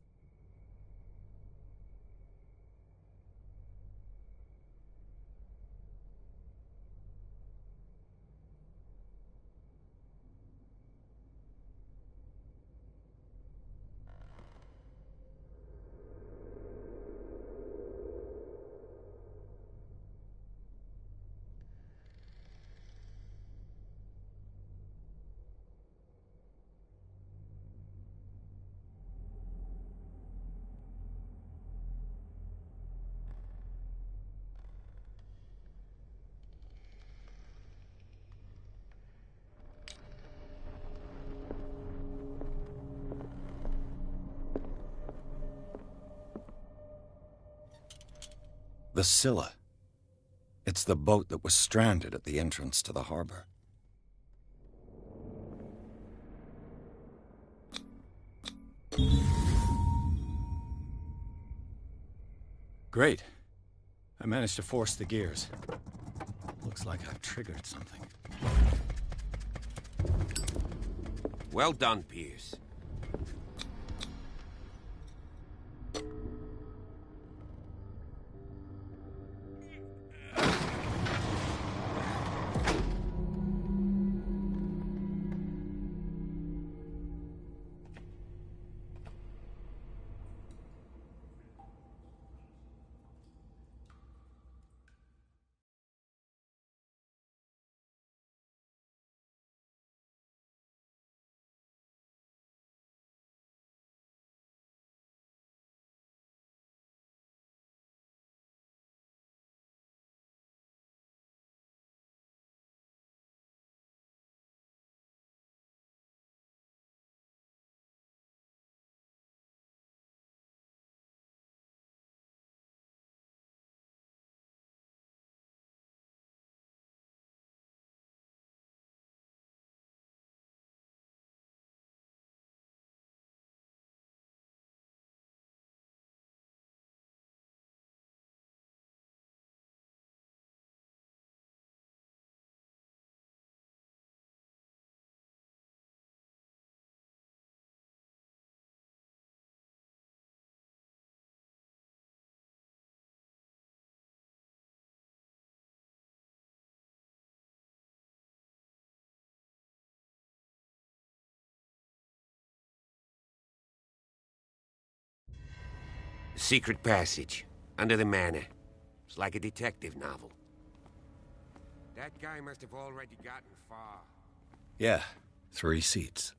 The Scylla. It's the boat that was stranded at the entrance to the harbor. Great. I managed to force the gears. Looks like I've triggered something. Well done, Pierce. Secret passage, under the manor. It's like a detective novel. That guy must have already gotten far. Yeah, 3 seats.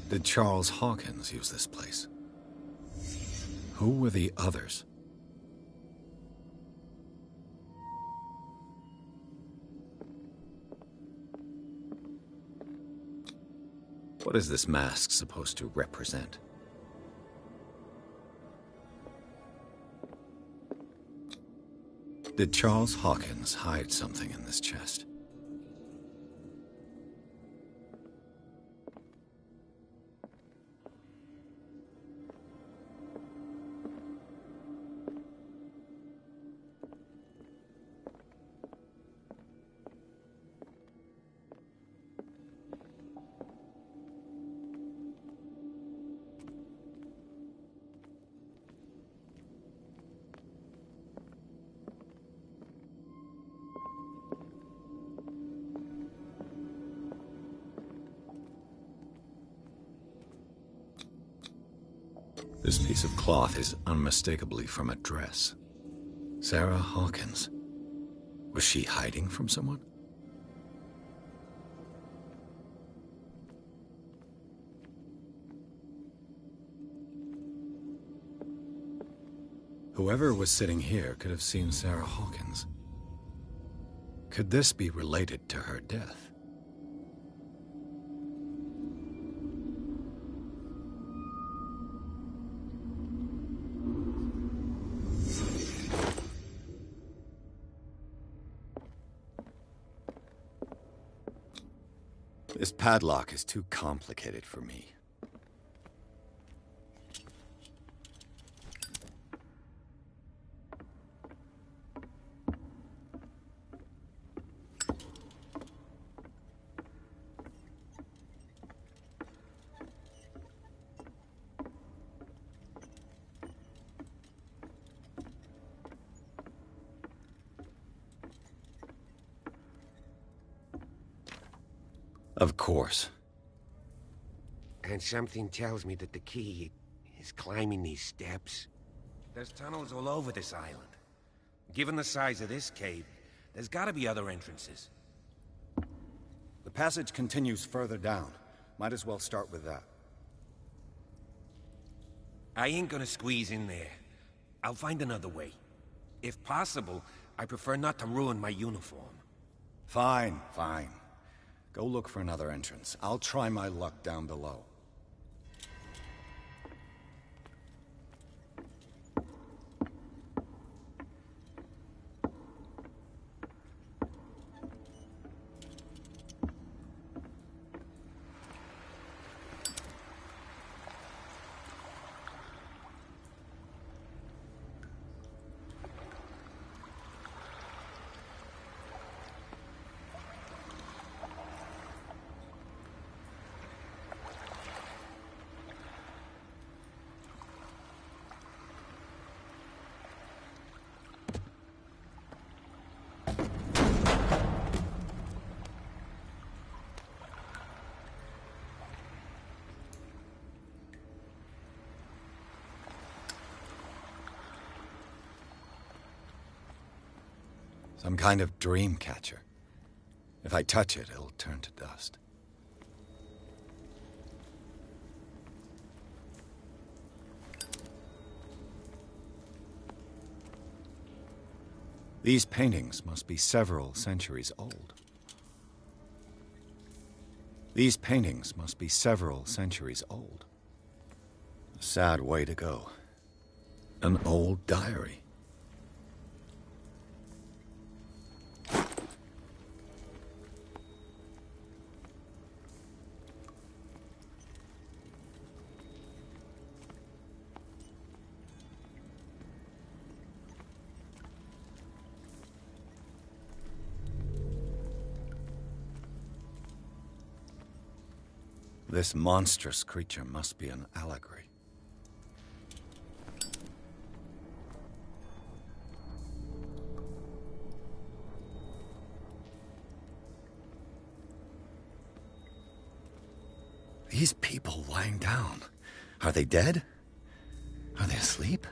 Did Charles Hawkins use this place? Who were the others? What is this mask supposed to represent? Did Charles Hawkins hide something in this chest? This piece of cloth is unmistakably from a dress. Sarah Hawkins. Was she hiding from someone? Whoever was sitting here could have seen Sarah Hawkins. Could this be related to her death? This padlock is too complicated for me. Of course. And something tells me that the key is climbing these steps. There's tunnels all over this island. Given the size of this cave, there's gotta be other entrances. The passage continues further down. Might as well start with that. I ain't gonna squeeze in there. I'll find another way. If possible, I prefer not to ruin my uniform. Fine, fine. Go look for another entrance. I'll try my luck down below. Some kind of dream catcher. If I touch it, it'll turn to dust. These paintings must be several centuries old. These paintings must be several centuries old. A sad way to go. An old diary. This monstrous creature must be an allegory. These people lying down, are they dead? Are they asleep?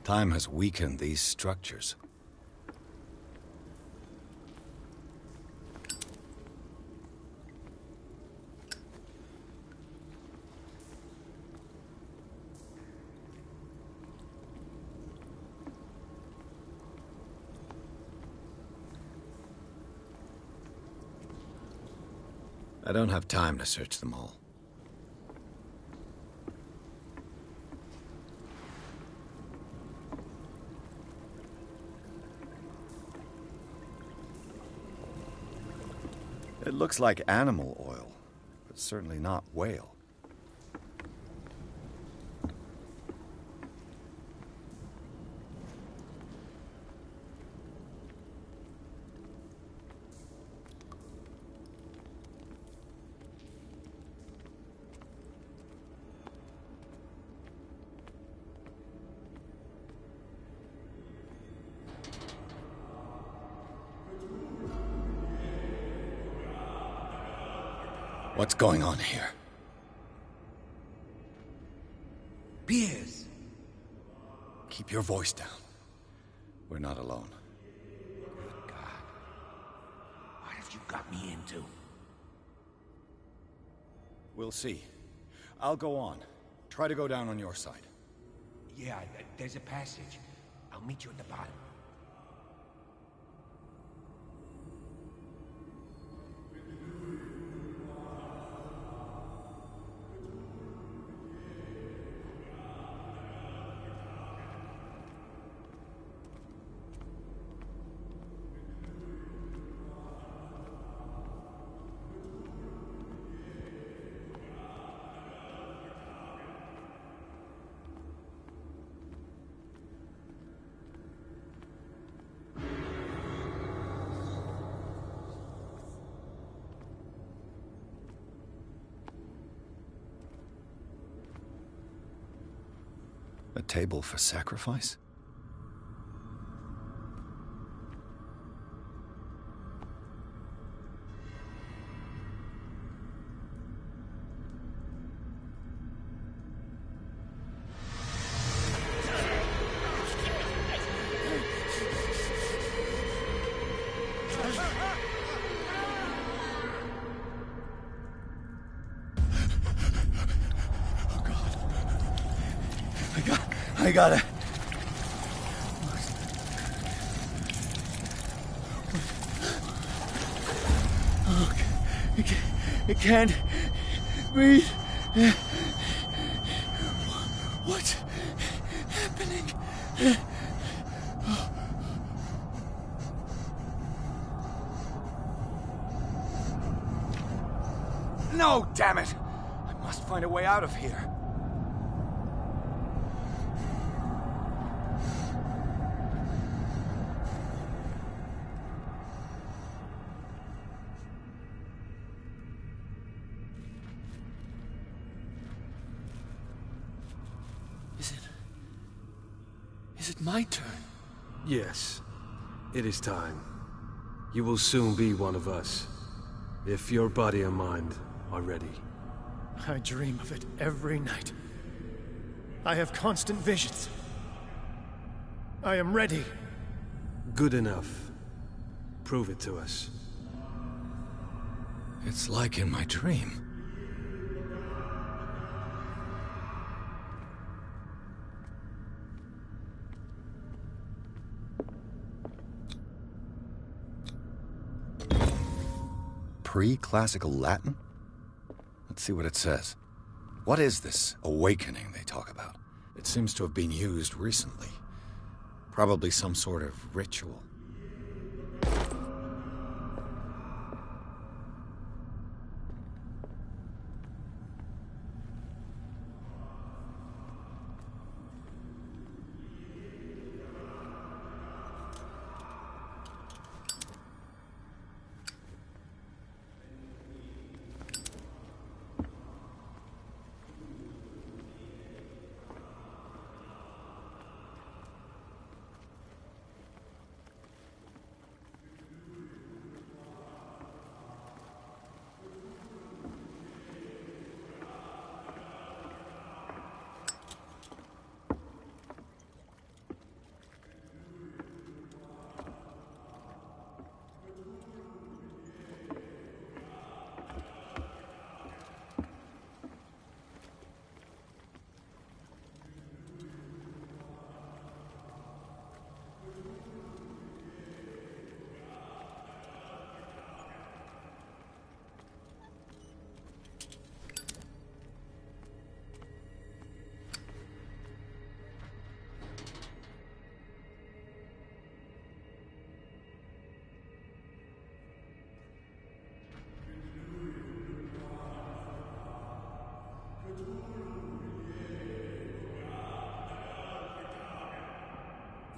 Time has weakened these structures. I don't have time to search them all. It looks like animal oil, but certainly not whale. What's going on here? Piers! Keep your voice down. We're not alone. Good God. What have you got me into? We'll see. I'll go on. Try to go down on your side. Yeah, there's a passage. I'll meet you at the bottom. A table for sacrifice? I got it. Oh, I can't breathe. What's happening? No, damn it! I must find a way out of here. Is it my turn? Yes. It is time. You will soon be one of us. If your body and mind are ready. I dream of it every night. I have constant visions. I am ready. Good enough. Prove it to us. It's like in my dream. Pre-classical Latin? Let's see what it says. What is this awakening they talk about? It seems to have been used recently. Probably some sort of ritual.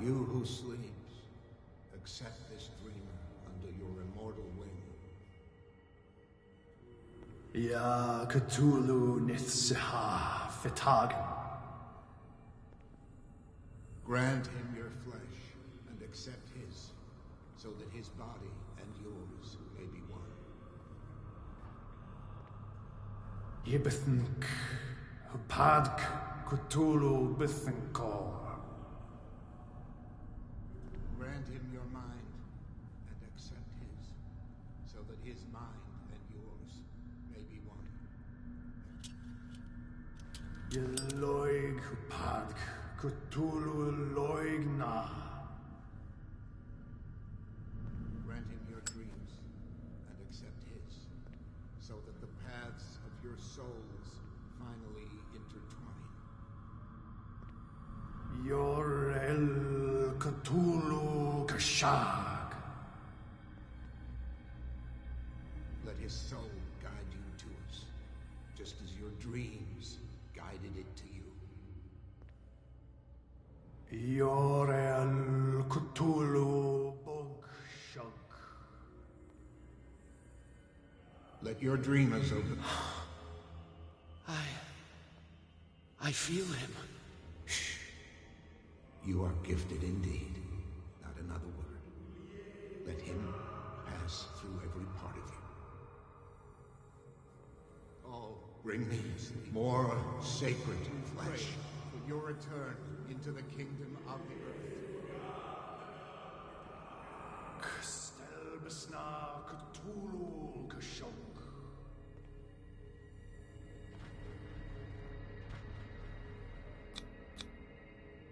You who sleeps, accept this dreamer under your immortal wing. Ya Cthulhu Nithsiha Fitagan. Grant him your flesh and accept his, so that his body and yours may be one. Yibithink Hupadk Cthulhu Bithinkor. Grant him your mind and accept his, so that his mind and yours may be one. Yeloig Hupadk Cthulhu Loigna. Grant him your dreams and accept his, so that the paths of your souls finally intertwine. Yor El Cthulhu Kashag. Let his soul guide you to us, just as your dreams guided it to you. Yor El Cthulhu Bogshug. Let your dreamers open. I feel him. Shh. You are gifted indeed. Not another word. Let him pass through every part of you. Oh, bring me more sacred flesh for your return into the kingdom of the earth. Kstelbsna Cthulhu Kashog.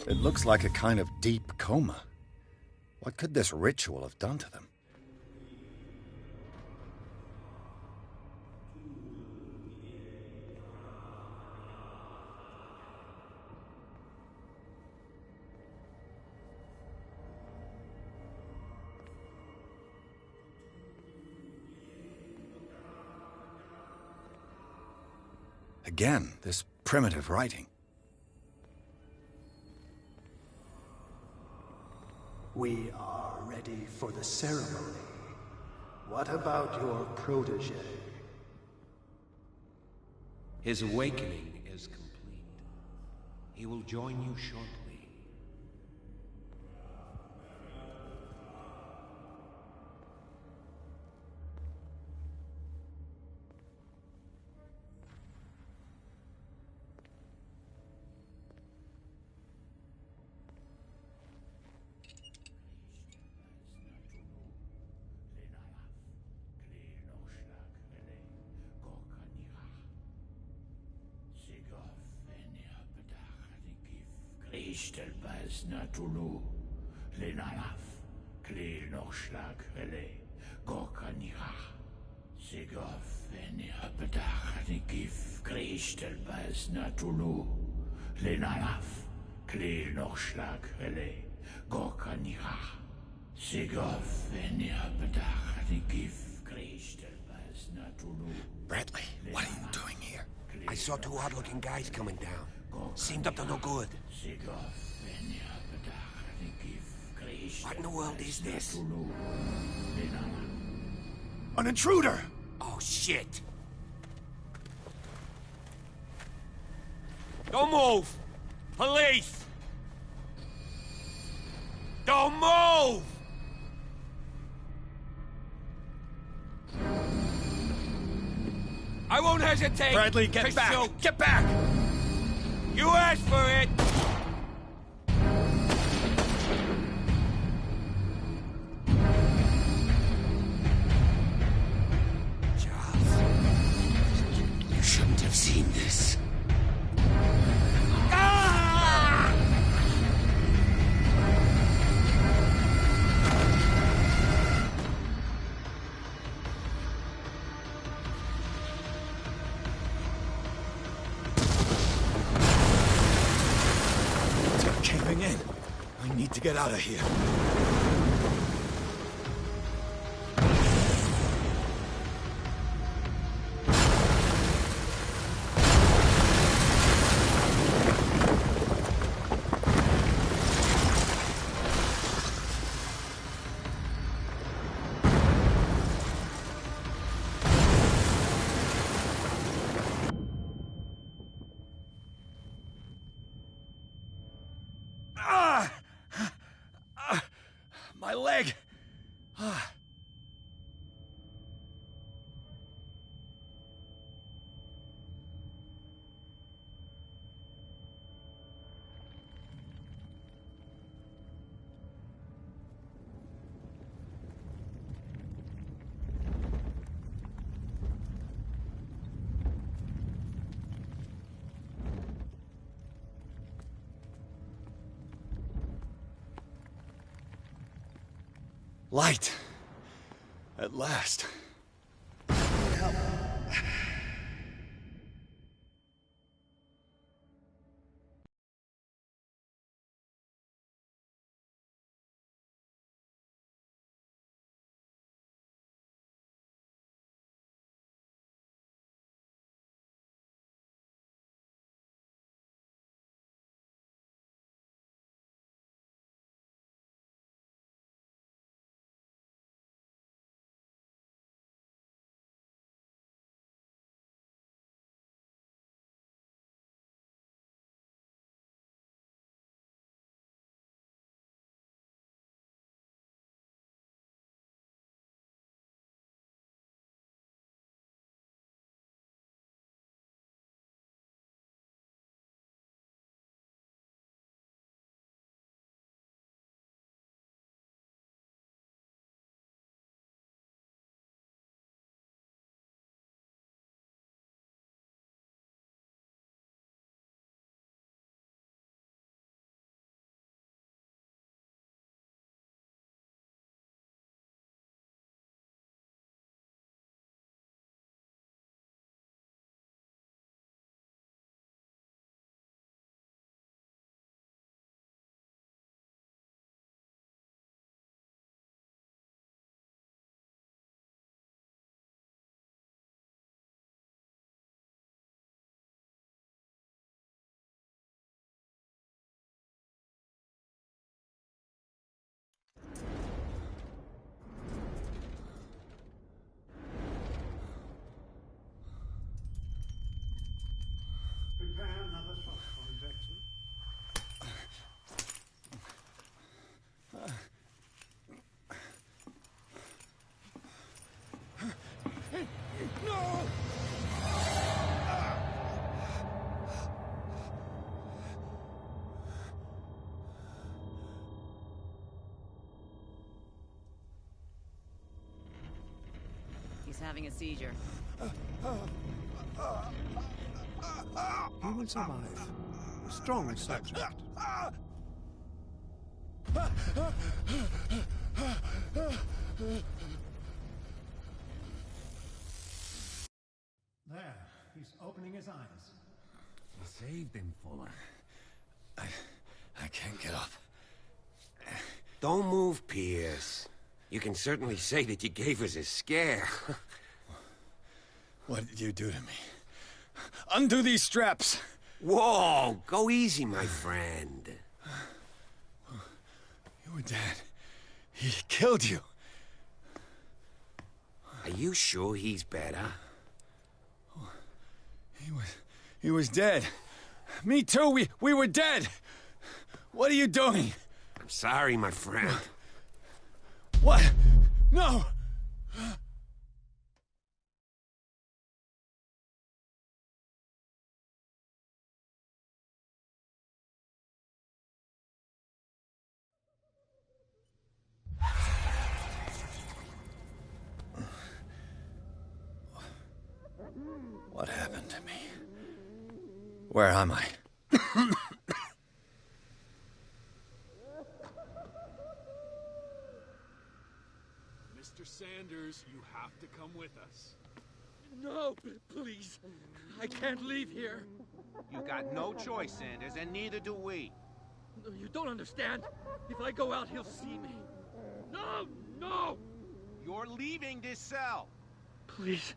It looks like a kind of deep coma. What could this ritual have done to them? Again, this primitive writing. We are ready for the ceremony. What about your protege? His awakening is complete. He will join you shortly. Cthulhu, Cthulhu, Lenalaf, Kli Nochschlag, Rele, Gorkanira, Sigov, Venipedach, Nikif, Kristelbas, Natulu, Lenalaf, Kli Nochschlag, Rele, Gorkanira, Sigov, Venipedach, Nikif, Kristelbas, Natulu. Bradley, what are you doing here? I saw two odd-looking guys coming down. Seemed up to no good. What in the world is this? An intruder! Oh, shit! Don't move! Police! Don't move! I won't hesitate. Bradley, get back! Shoot. Get back! You asked for it! Charles, you shouldn't have seen this. Ah! Caving in. I need to get out of here. My leg! Ah. Light. At last. Prepare another shot for injection. No! He's having a seizure. He will survive. Strong subject. There, he's opening his eyes. You saved him, Fuller. I can't get up. Don't move, Pierce. You can certainly say that you gave us a scare. What did you do to me? Undo these straps! Whoa! Go easy, my friend. You were dead. He killed you. Are you sure he's better? He was dead. Me too, we were dead! What are you doing? I'm sorry, my friend. What? No! What happened to me? Where am I? Mr. Sanders, you have to come with us. No, please. I can't leave here. You got no choice, Sanders, and neither do we. No, you don't understand. If I go out, he'll see me. No! No! You're leaving this cell. Please.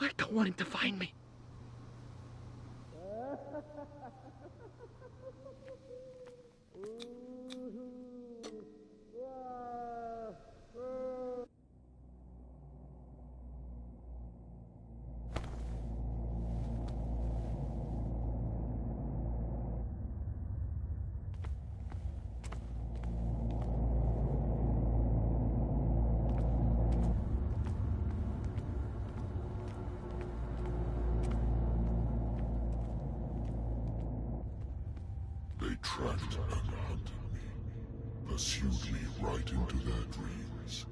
I don't want him to find me. tracked and hunted me, pursued me right into their dreams.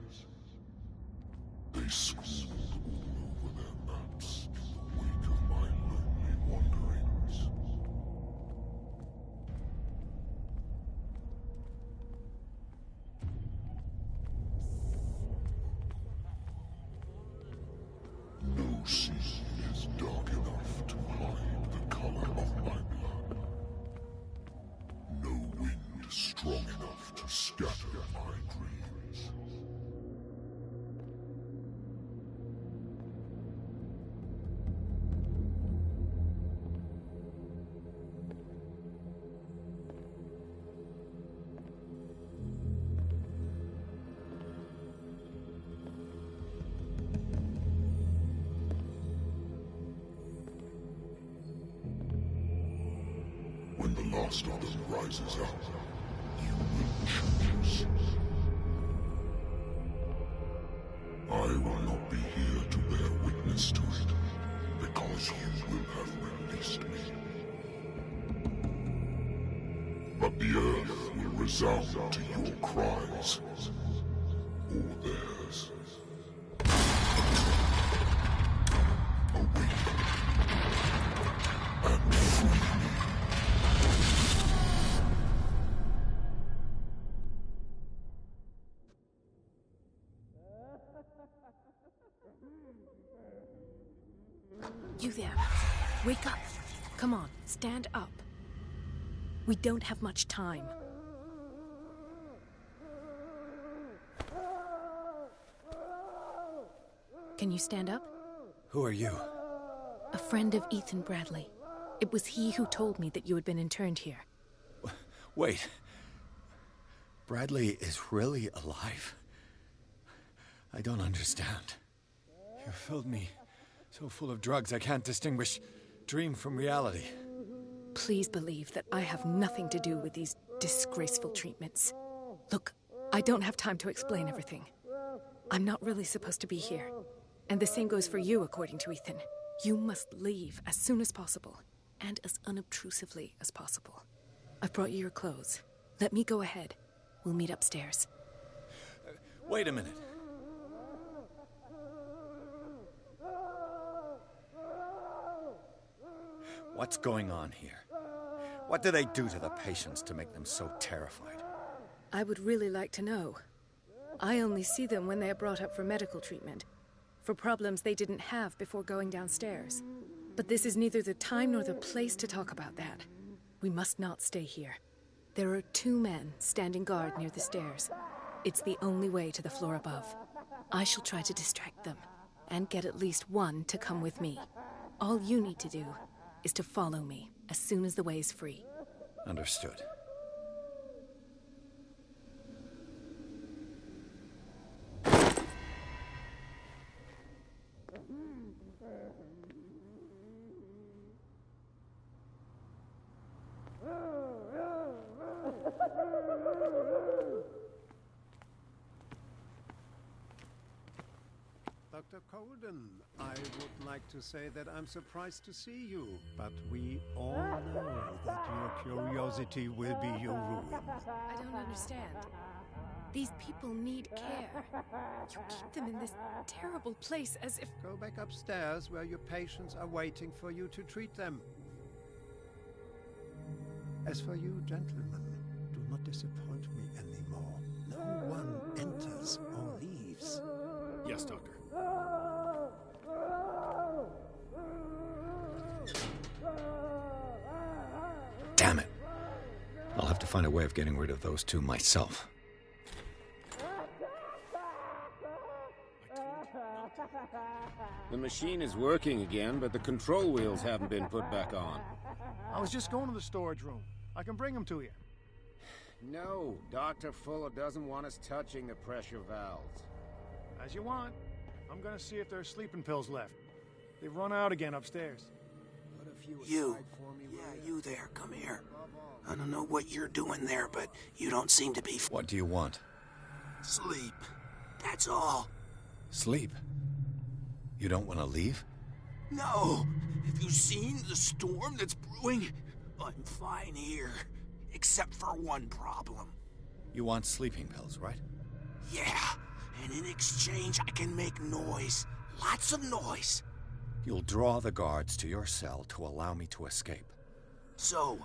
They scrawled all over their maps in the wake of my lonely wanderings. No sea is dark enough to hide the color of my blood. No wind strong enough to scatter my dreams. When the last of them rises up, you will choose. I will not be here to bear witness to it, because you will have released me. But the earth will resound to your cries, or theirs. Awake and free me. You there. Wake up. Come on, stand up. We don't have much time. Can you stand up? Who are you? A friend of Ethan Bradley. It was he who told me that you had been interned here. Wait. Bradley is really alive? I don't understand. You filled me so full of drugs I can't distinguish dream from reality. Please believe that I have nothing to do with these disgraceful treatments. Look, I don't have time to explain everything. I'm not really supposed to be here. And the same goes for you, according to Ethan. You must leave as soon as possible, and as unobtrusively as possible. I've brought you your clothes. Let me go ahead. We'll meet upstairs. Wait a minute. What's going on here? What do they do to the patients to make them so terrified? I would really like to know. I only see them when they are brought up for medical treatment, for problems they didn't have before going downstairs. But this is neither the time nor the place to talk about that. We must not stay here. There are 2 men standing guard near the stairs. It's the only way to the floor above. I shall try to distract them, and get at least one to come with me. All you need to do is to follow me as soon as the way is free. Understood. Dr. Colden, I would like to say that I'm surprised to see you, but we all know that your curiosity will be your ruin. I don't understand. These people need care. You keep them in this terrible place as if... Go back upstairs where your patients are waiting for you to treat them. As for you, gentlemen, do not disappoint me anymore. No one enters or leaves. Yes, Doctor. Damn it. I'll have to find a way of getting rid of those 2 myself. The machine is working again, but the control wheels haven't been put back on. I was just going to the storage room. I can bring them to you. No, Dr. Fuller doesn't want us touching the pressure valves. As you want. I'm gonna see if there's sleeping pills left. They've run out again upstairs. You. Yeah, you there. Come here. I don't know what you're doing there, but you don't seem to be... What do you want? Sleep. That's all. Sleep? You don't want to leave? No. Have you seen the storm that's brewing? I'm fine here. except for one problem. You want sleeping pills, right? Yeah, and in exchange I can make noise. Lots of noise. You'll draw the guards to your cell to allow me to escape. So,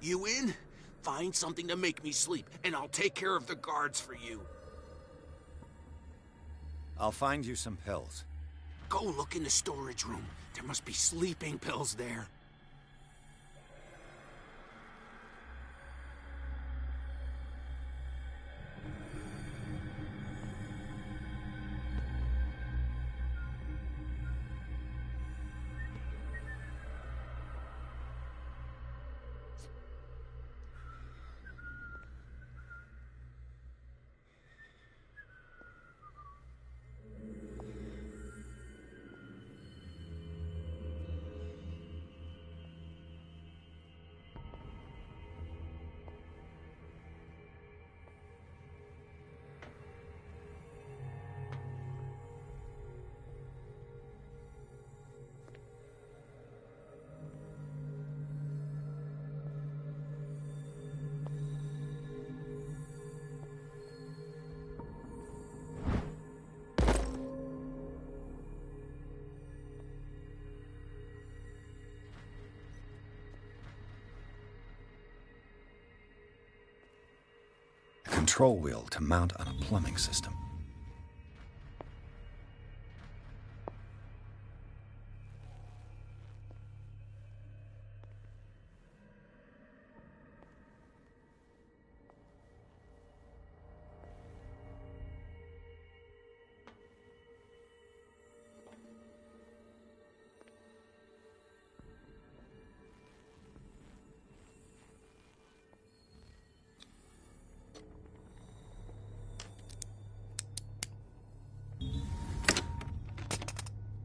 you in? Find something to make me sleep, and I'll take care of the guards for you. I'll find you some pills. Go look in the storage room. There must be sleeping pills there. Control wheel to mount on a plumbing system.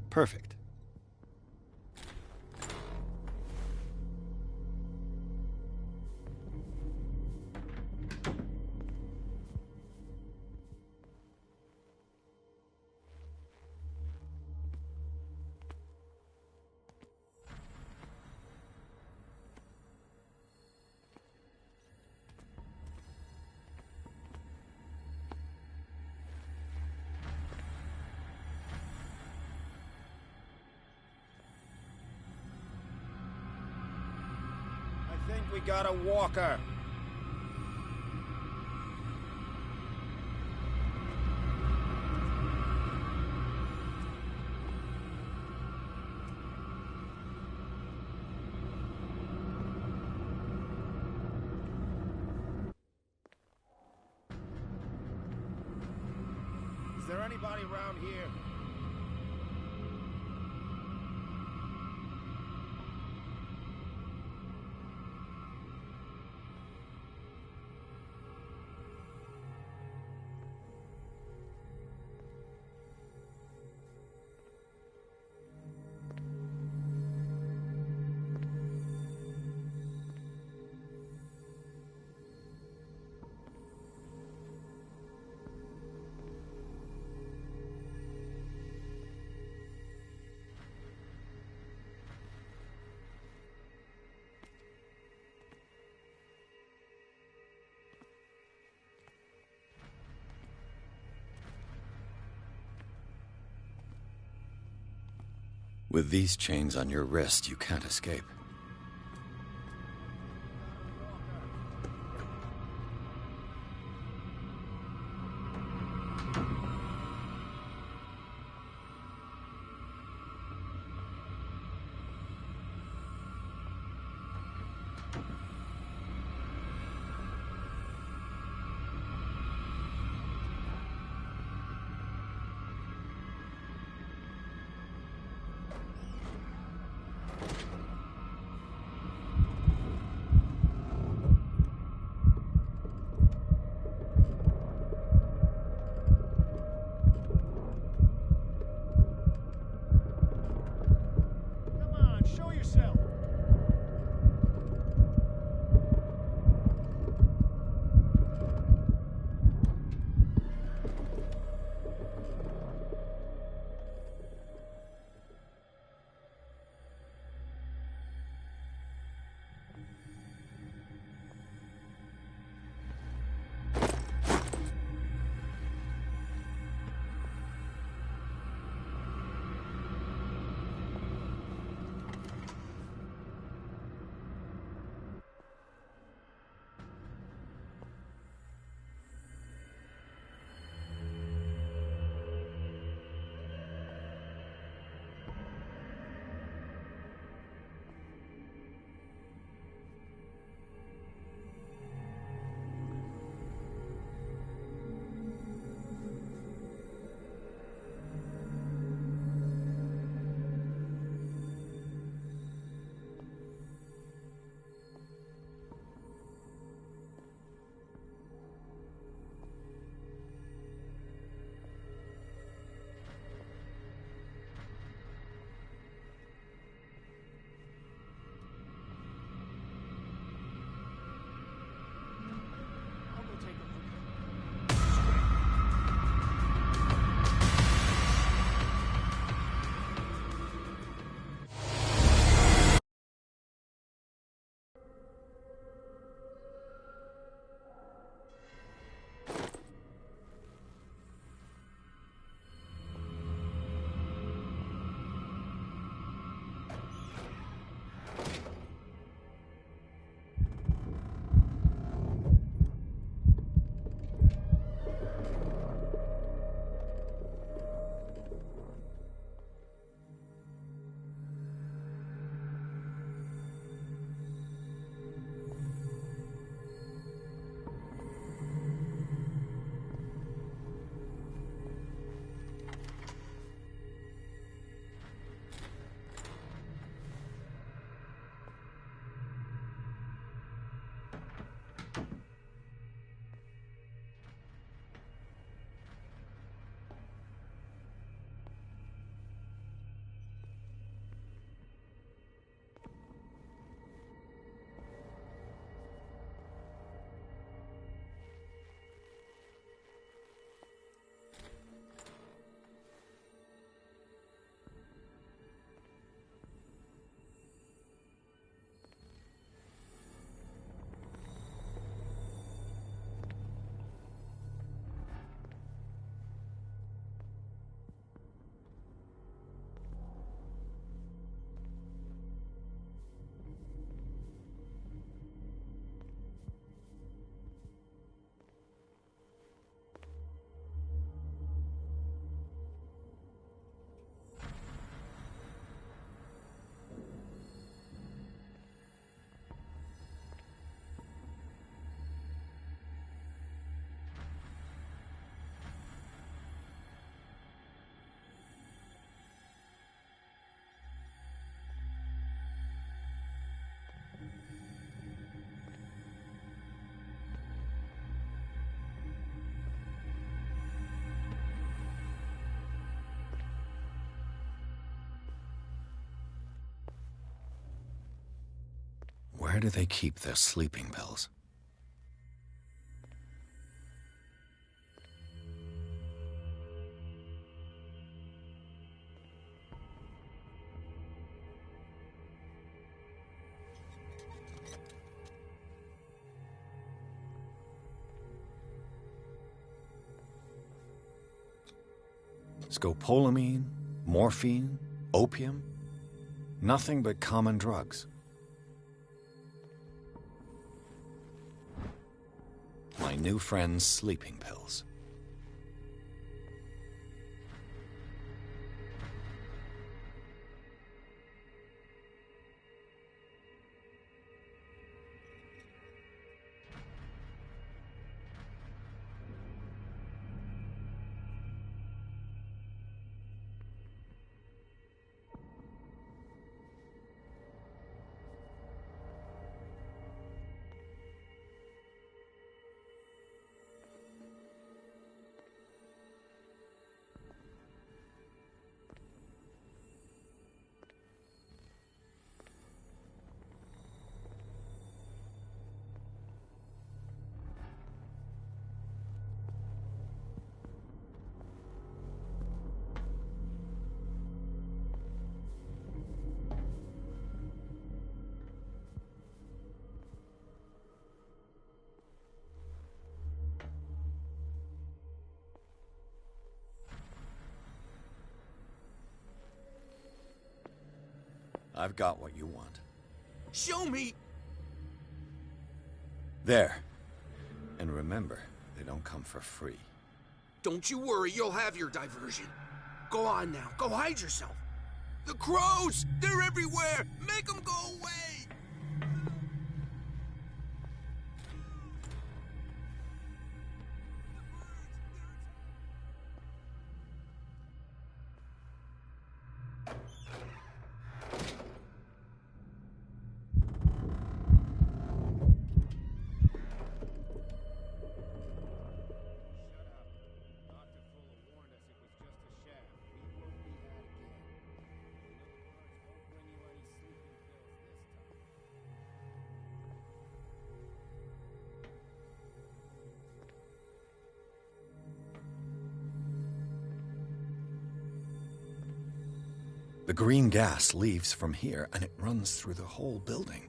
Perfect. I think we got a walker. Is there anybody around here? With these chains on your wrist, you can't escape. Where do they keep their sleeping pills? Scopolamine, morphine, opium. Nothing but common drugs. My new friend's sleeping pills. I've got what you want. Show me! There. And remember, they don't come for free. Don't you worry, you'll have your diversion. Go on now, go hide yourself. The crows! They're everywhere! Make them go away! The green gas leaves from here, and it runs through the whole building.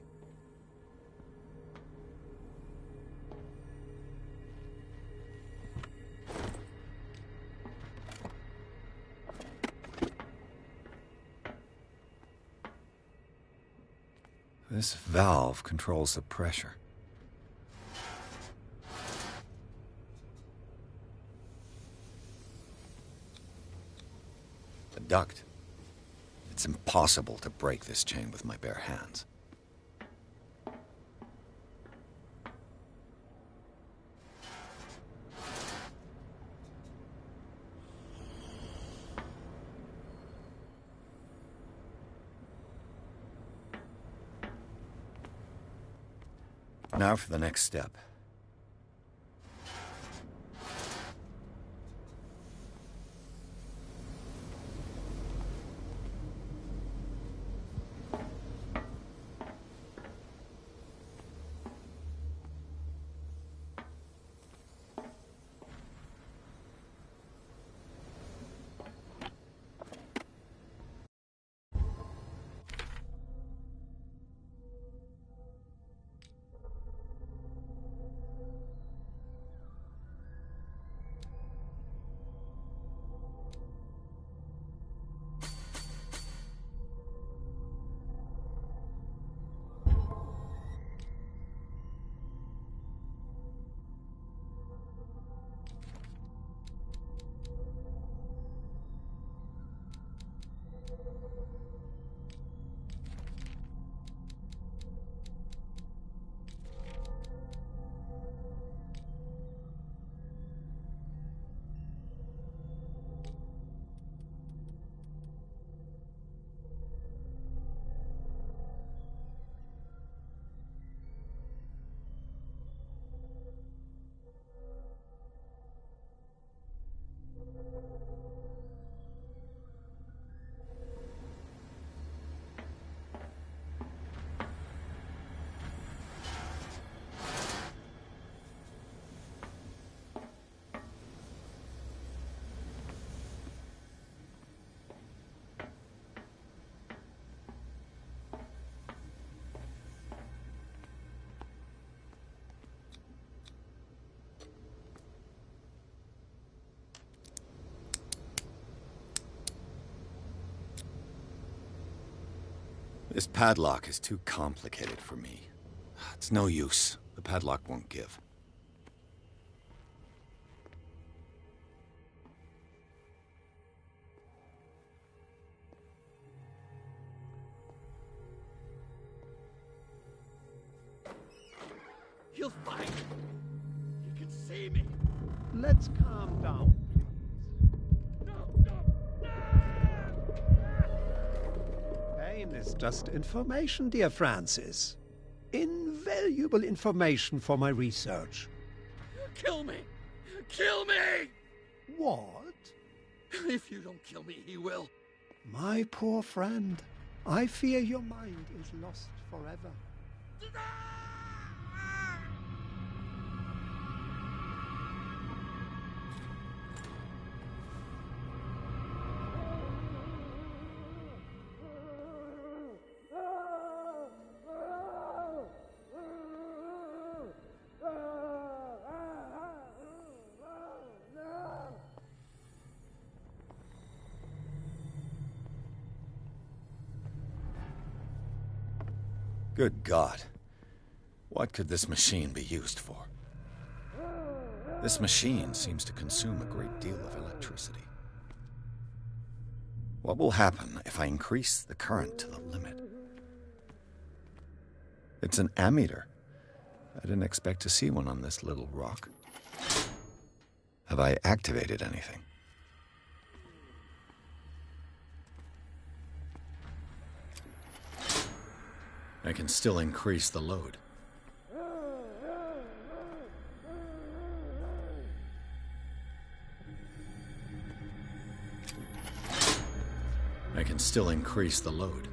This valve controls the pressure. The duct. It's impossible to break this chain with my bare hands. Now for the next step. This padlock is too complicated for me. It's no use. The padlock won't give. He'll fight. He can see me. Let's calm down. Pain is just information, dear Francis. Invaluable information for my research. Kill me! Kill me! What? If you don't kill me, he will. My poor friend, I fear your mind is lost forever. Good God. What could this machine be used for? This machine seems to consume a great deal of electricity. What will happen if I increase the current to the limit? It's an ammeter. I didn't expect to see one on this little rock. Have I activated anything? I can still increase the load. I can still increase the load.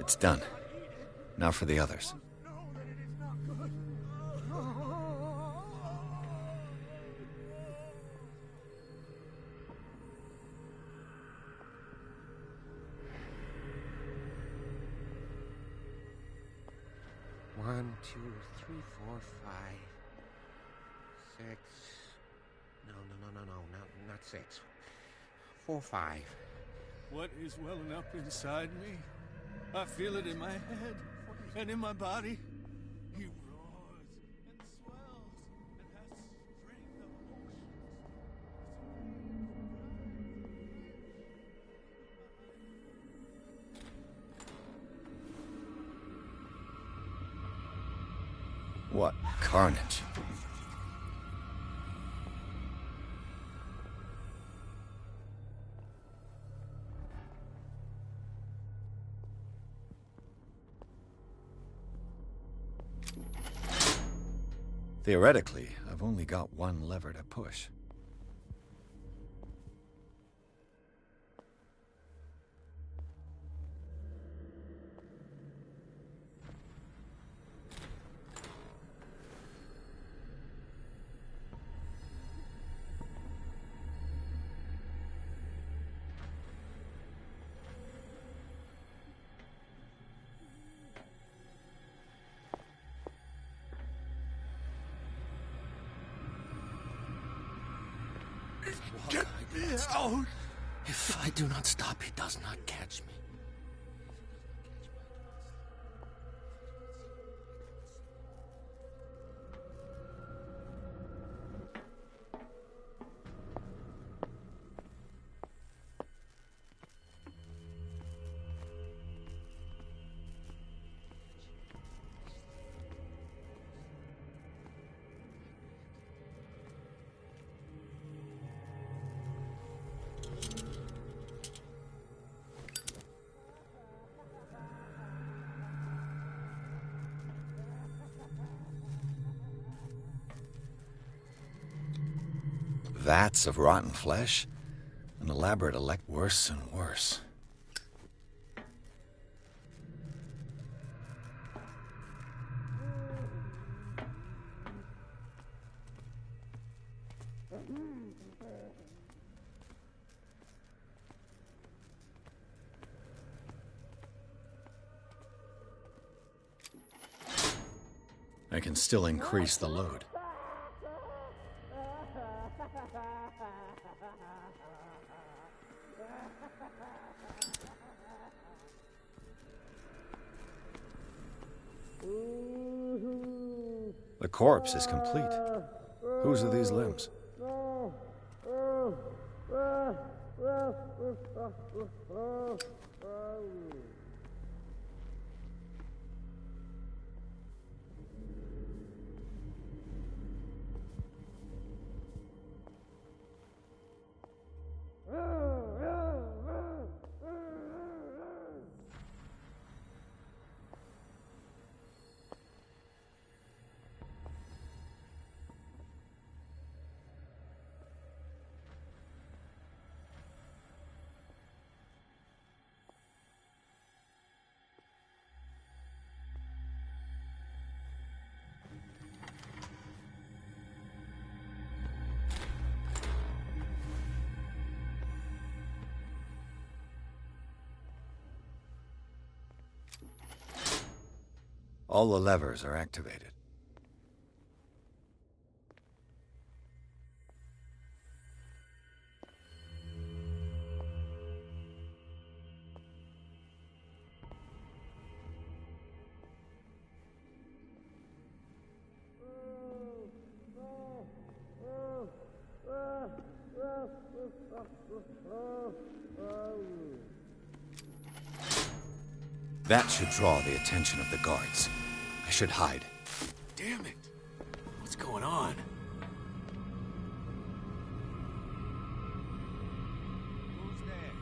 It's done. Now for the others. One, two, three, four, five, six. No, not six. 4, 5. What is welling up inside me? I feel it in my head and in my body. He roars and swells and has strength of What carnage. Theoretically, I've only got one lever to push. Get me out! If I do not stop, he does not catch me. Vats of rotten flesh? An elaborate worse and worse. I can still increase the load. The corpse is complete. Whose are these limbs? All the levers are activated. That should draw the attention of the guards. I should hide. Damn it! What's going on? Who's there?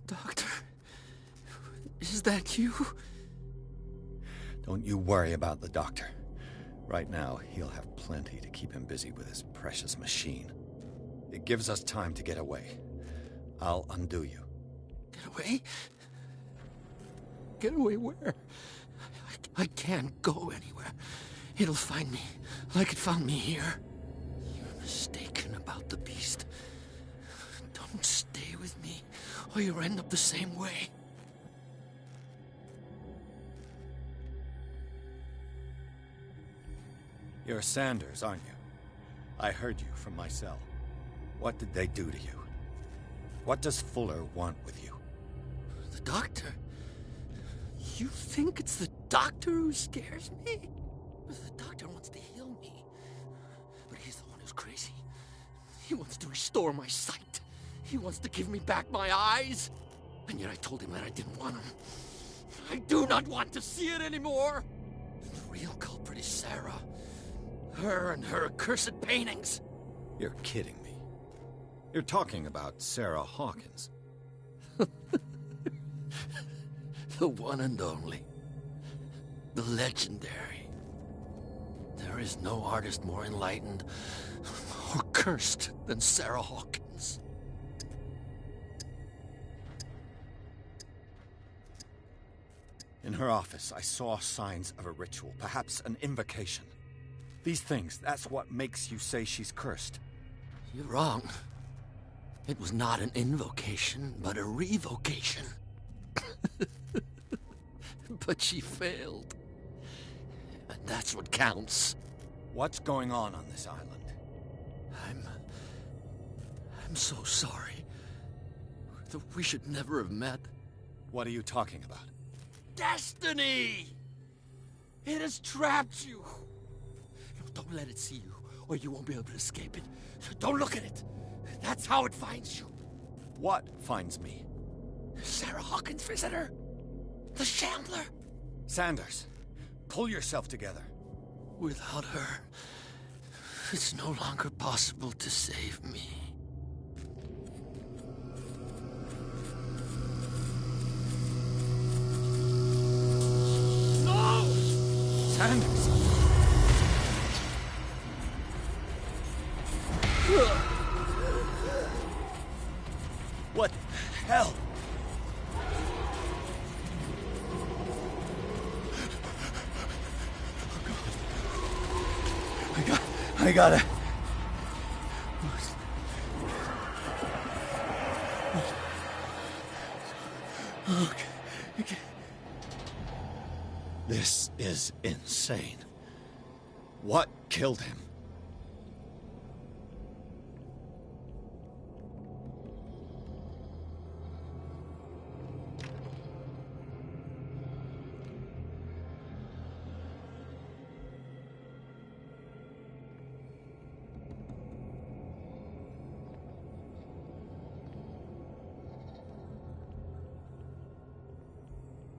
Doctor, is that you? Don't you worry about the doctor. Right now, he'll have plenty to keep him busy with his precious machine. It gives us time to get away. I'll undo you. Get away? Get away where? I can't go anywhere. It'll find me, like it found me here. You're mistaken about the beast. Don't stay with me, or you'll end up the same way. You're Sanders, aren't you? I heard you from my cell. What did they do to you? What does Fuller want with you? The doctor? You think it's the doctor who scares me? The doctor wants to heal me. But he's the one who's crazy. He wants to restore my sight. He wants to give me back my eyes. And yet I told him that I didn't want them. I do not want to see it anymore. The real culprit is Sarah. Her and her accursed paintings. You're kidding me. You're talking about Sarah Hawkins. The one and only. The legendary. There is no artist more enlightened or cursed than Sarah Hawkins. In her office, I saw signs of a ritual, perhaps an invocation. These things, that's what makes you say she's cursed. You're wrong. It was not an invocation, but a revocation. But she failed. And that's what counts. What's going on this island? I'm so sorry. We should never have met. What are you talking about? Destiny! It has trapped you. Don't let it see you, or you won't be able to escape it. Don't look at it. That's how it finds you. what finds me? Sarah Hawkins' visitor. The Shambler. Sanders, pull yourself together. Without her, it's no longer possible to save me. No! Sanders! What the hell? I gotta... Okay. This is insane. What killed him?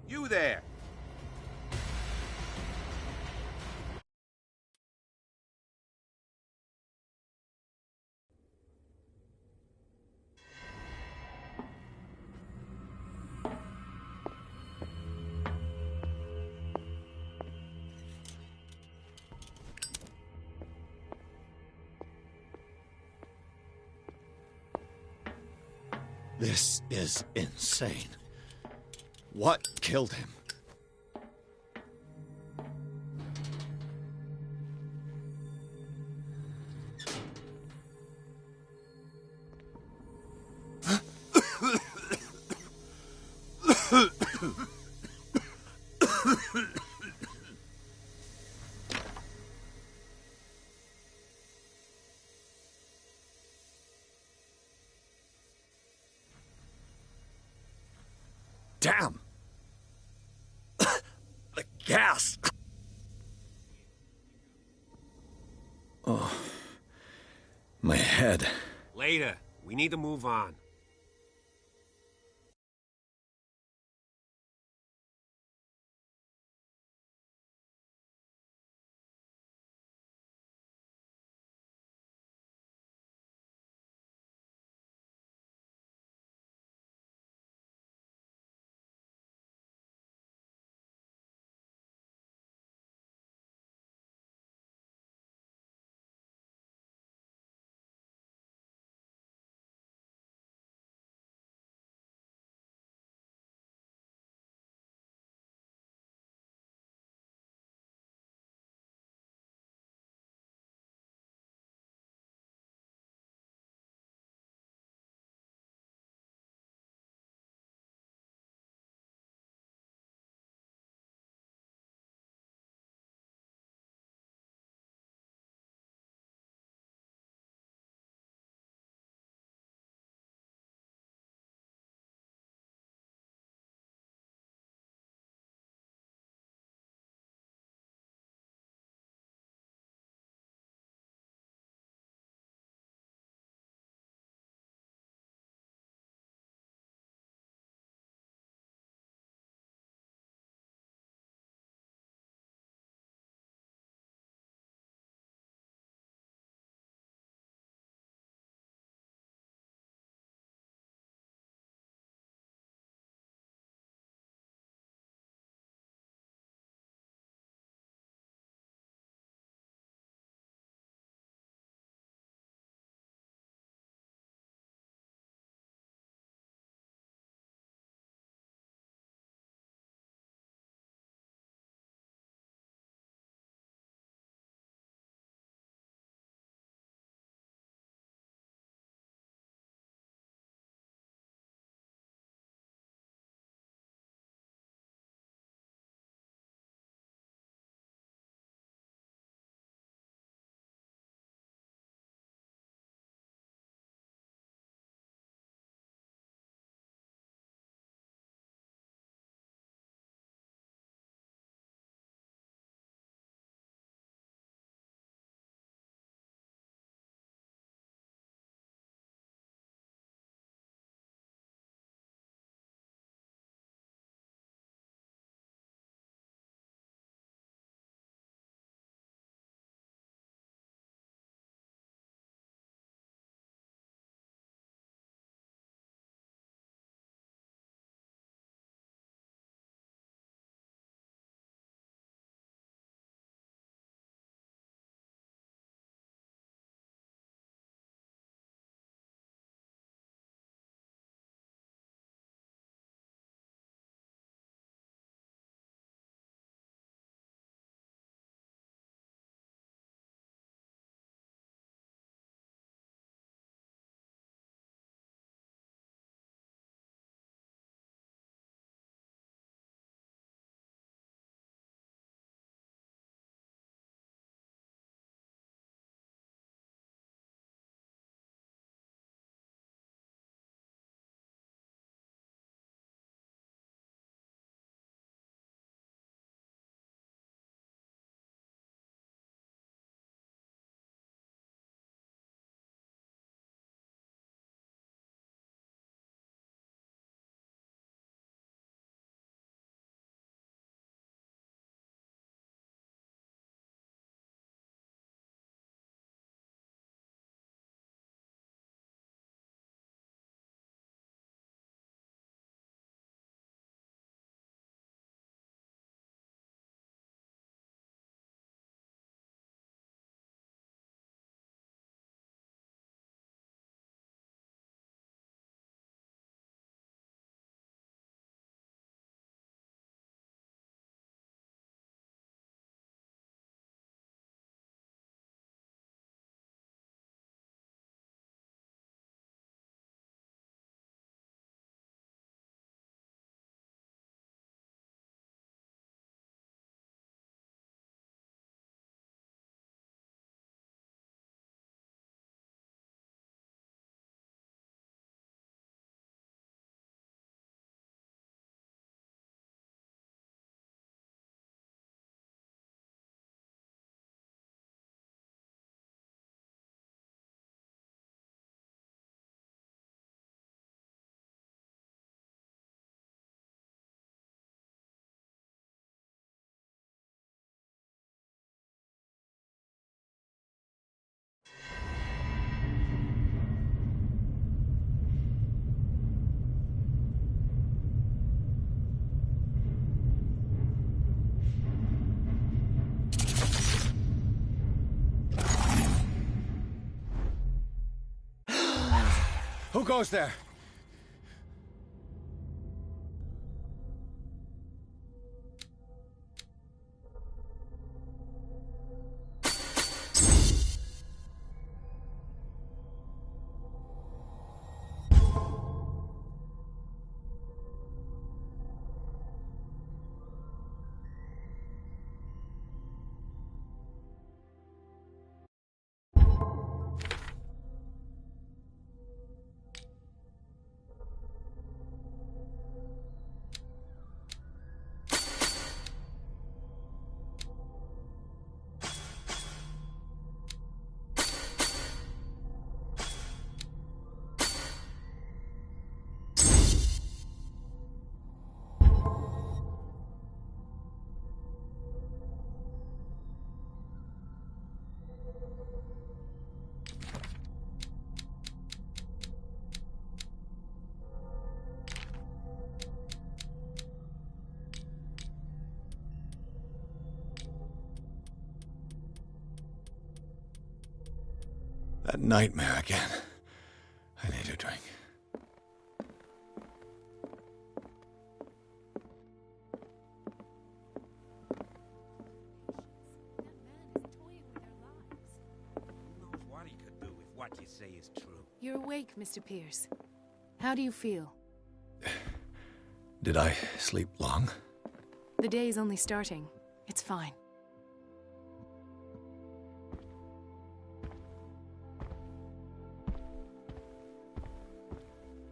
You there! This is insane. What killed him? Damn! The gas! Oh, my head. Later. We need to move on. Who goes there? That nightmare again. I need a drink. Who knows what he could do if what you say is true? You're awake, Mr. Pierce. How do you feel? Did I sleep long? The day is only starting. It's fine.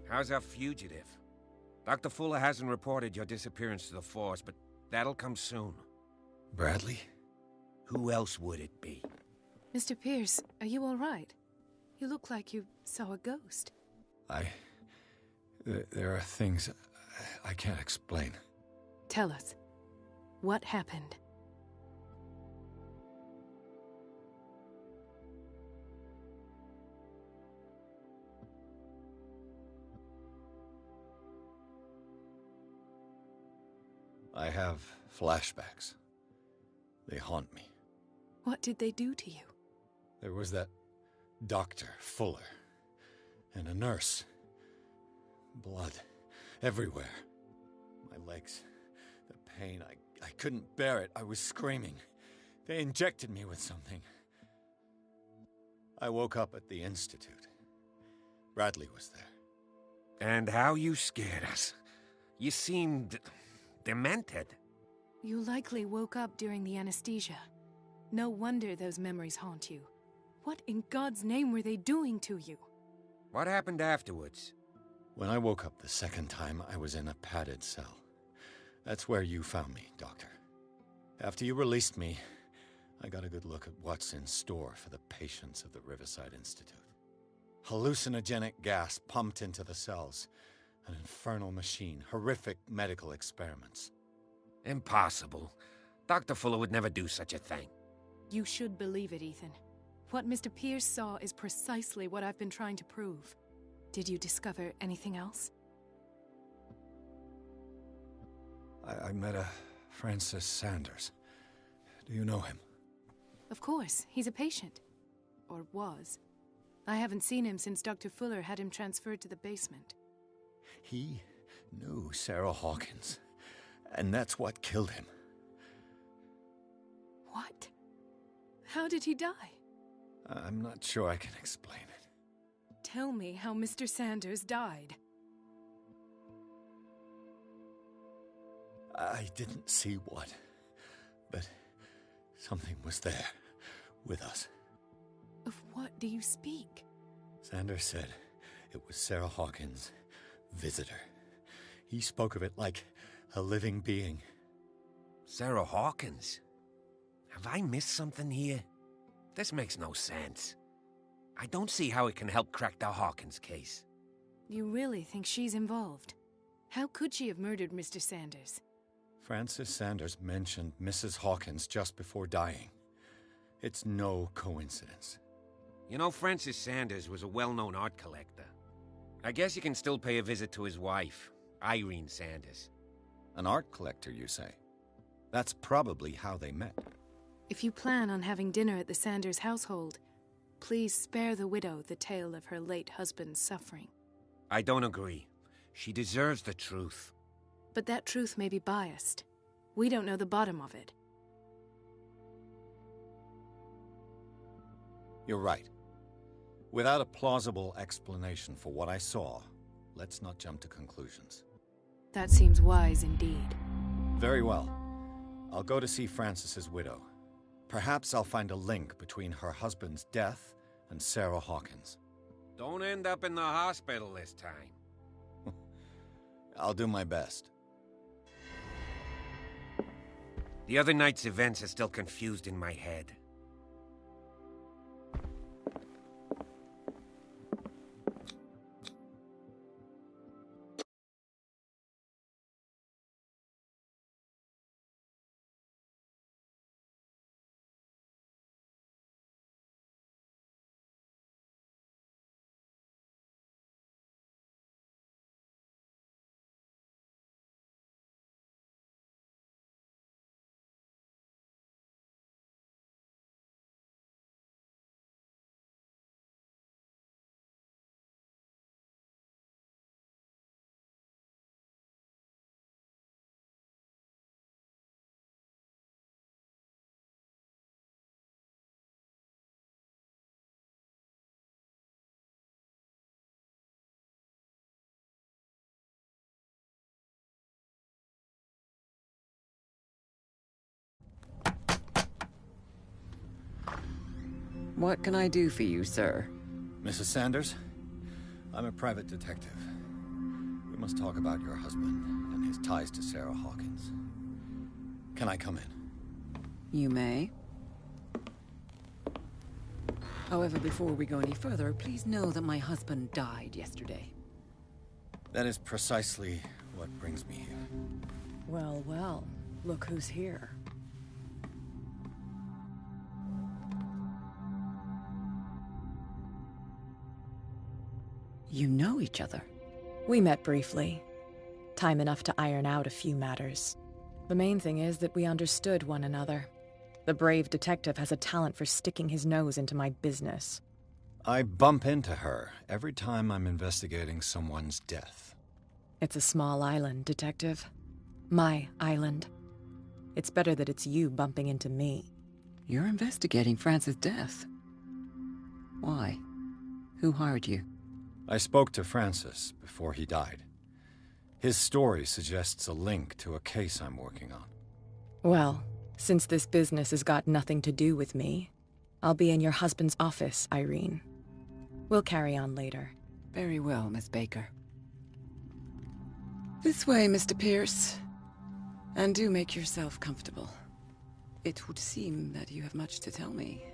How's our fugitive? Dr. Fuller hasn't reported your disappearance to the force, but that'll come soon. Bradley? Who else would it be? Mr. Pierce, are you all right? You look like you saw a ghost. There are things I can't explain. Tell us. What happened? I have flashbacks. They haunt me. What did they do to you? There was that Dr. Fuller and a nurse. Blood everywhere. My legs, the pain, I couldn't bear it. I was screaming. They injected me with something. I woke up at the Institute. Bradley was there. And how you scared us. You seemed demented. You likely woke up during the anesthesia. No wonder those memories haunt you. What in God's name were they doing to you? What happened afterwards? When I woke up the second time, I was in a padded cell. That's where you found me, Doctor. After you released me, I got a good look at what's in store for the patients of the Riverside Institute. Hallucinogenic gas pumped into the cells. An infernal machine. Horrific medical experiments. Impossible. Dr. Fuller would never do such a thing. You should believe it, Ethan. What Mr. Pierce saw is precisely what I've been trying to prove. Did you discover anything else? I met a Francis Sanders. Do you know him? Of course. He's a patient. Or was. I haven't seen him since Dr. Fuller had him transferred to the basement. He knew Sarah Hawkins, and that's what killed him. What? How did he die? I'm not sure I can explain it. Tell me how Mr. Sanders died. I didn't see what, but something was there, with us. Of what do you speak? Sanders said it was Sarah Hawkins' visitor. He spoke of it like a living being. Sarah Hawkins? Have I missed something here? This makes no sense. I don't see how it can help crack the Hawkins case. You really think she's involved? How could she have murdered Mr. Sanders? Francis Sanders mentioned Mrs. Hawkins just before dying. It's no coincidence. You know, Francis Sanders was a well-known art collector. I guess you can still pay a visit to his wife, Irene Sanders. An art collector, you say? That's probably how they met. If you plan on having dinner at the Sanders household, please spare the widow the tale of her late husband's suffering. I don't agree. She deserves the truth. But that truth may be biased. We don't know the bottom of it. You're right. Without a plausible explanation for what I saw, let's not jump to conclusions. That seems wise indeed. Very well. I'll go to see Francis's widow. Perhaps I'll find a link between her husband's death and Sarah Hawkins. Don't end up in the hospital this time. I'll do my best. The other night's events are still confused in my head. What can I do for you, sir? Mrs. Sanders, I'm a private detective. We must talk about your husband and his ties to Sarah Hawkins. Can I come in? You may. However, before we go any further, please know that my husband died yesterday. That is precisely what brings me here. Well, well, look who's here. You know each other? We met briefly. Time enough to iron out a few matters. The main thing is that we understood one another. The brave detective has a talent for sticking his nose into my business. I bump into her every time I'm investigating someone's death. It's a small island, Detective. My island. It's better that it's you bumping into me. You're investigating Francis' death. Why? Who hired you? I spoke to Francis before he died. His story suggests a link to a case I'm working on. Well, since this business has got nothing to do with me, I'll be in your husband's office, Irene. We'll carry on later. Very well, Miss Baker. This way, Mr. Pierce. And do make yourself comfortable. It would seem that you have much to tell me.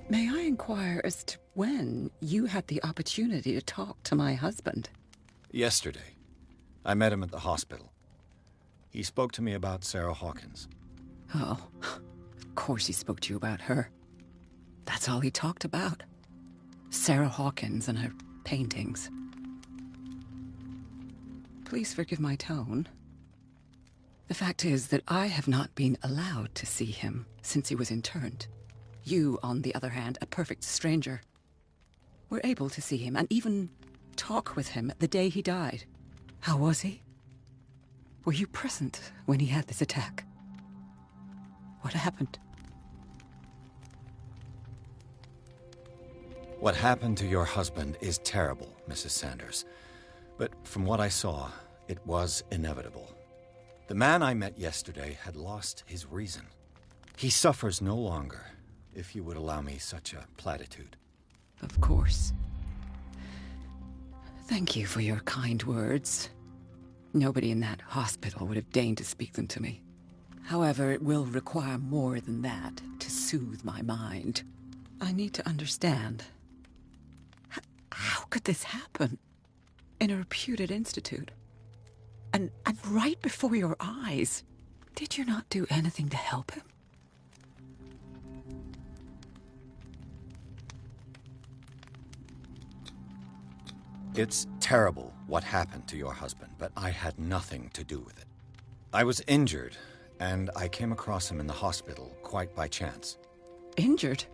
May I inquire as to when you had the opportunity to talk to my husband? Yesterday. I met him at the hospital. He spoke to me about Sarah Hawkins. Oh, of course he spoke to you about her. That's all he talked about. Sarah Hawkins and her paintings. Please forgive my tone. The fact is that I have not been allowed to see him since he was interned. You, on the other hand, a perfect stranger, were able to see him and even talk with him the day he died. How was he? Were you present when he had this attack? What happened? What happened to your husband is terrible, Mrs. Sanders. But from what I saw, it was inevitable. The man I met yesterday had lost his reason. He suffers no longer, if you would allow me such a platitude. Of course. Thank you for your kind words. Nobody in that hospital would have deigned to speak them to me. However, it will require more than that to soothe my mind. I need to understand. How could this happen? In a reputed institute? And right before your eyes? Did you not do anything to help him? It's terrible what happened to your husband, but I had nothing to do with it. I was injured, And I came across him in the hospital, quite by chance. Injured?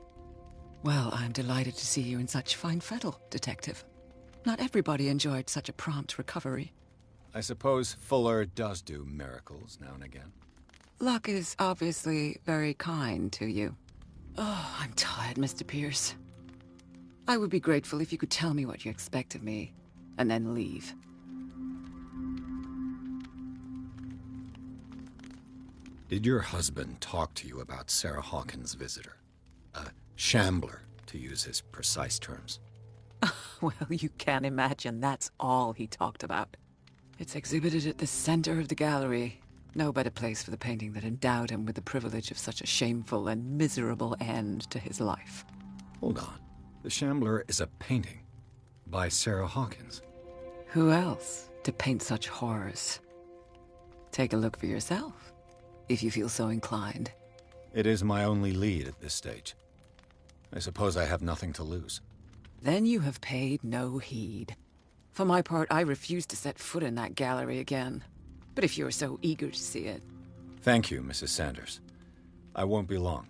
Well, I'm delighted to see you in such fine fettle, Detective. Not everybody enjoyed such a prompt recovery. I suppose Fuller does do miracles now and again. Luck is obviously very kind to you. Oh, I'm tired, Mr. Pierce. I would be grateful if you could tell me what you expect of me, and then leave. Did your husband talk to you about Sarah Hawkins' visitor? A shambler, to use his precise terms. Well, you can imagine that's all he talked about. It's exhibited at the center of the gallery. No better place for the painting that endowed him with the privilege of such a shameful and miserable end to his life. Hold on. The Shambler is a painting by Sarah Hawkins. Who else to paint such horrors? Take a look for yourself, if you feel so inclined. It is my only lead at this stage. I suppose I have nothing to lose. Then you have paid no heed. For my part, I refuse to set foot in that gallery again. But if you're so eager to see it... Thank you, Mrs. Sanders. I won't be long.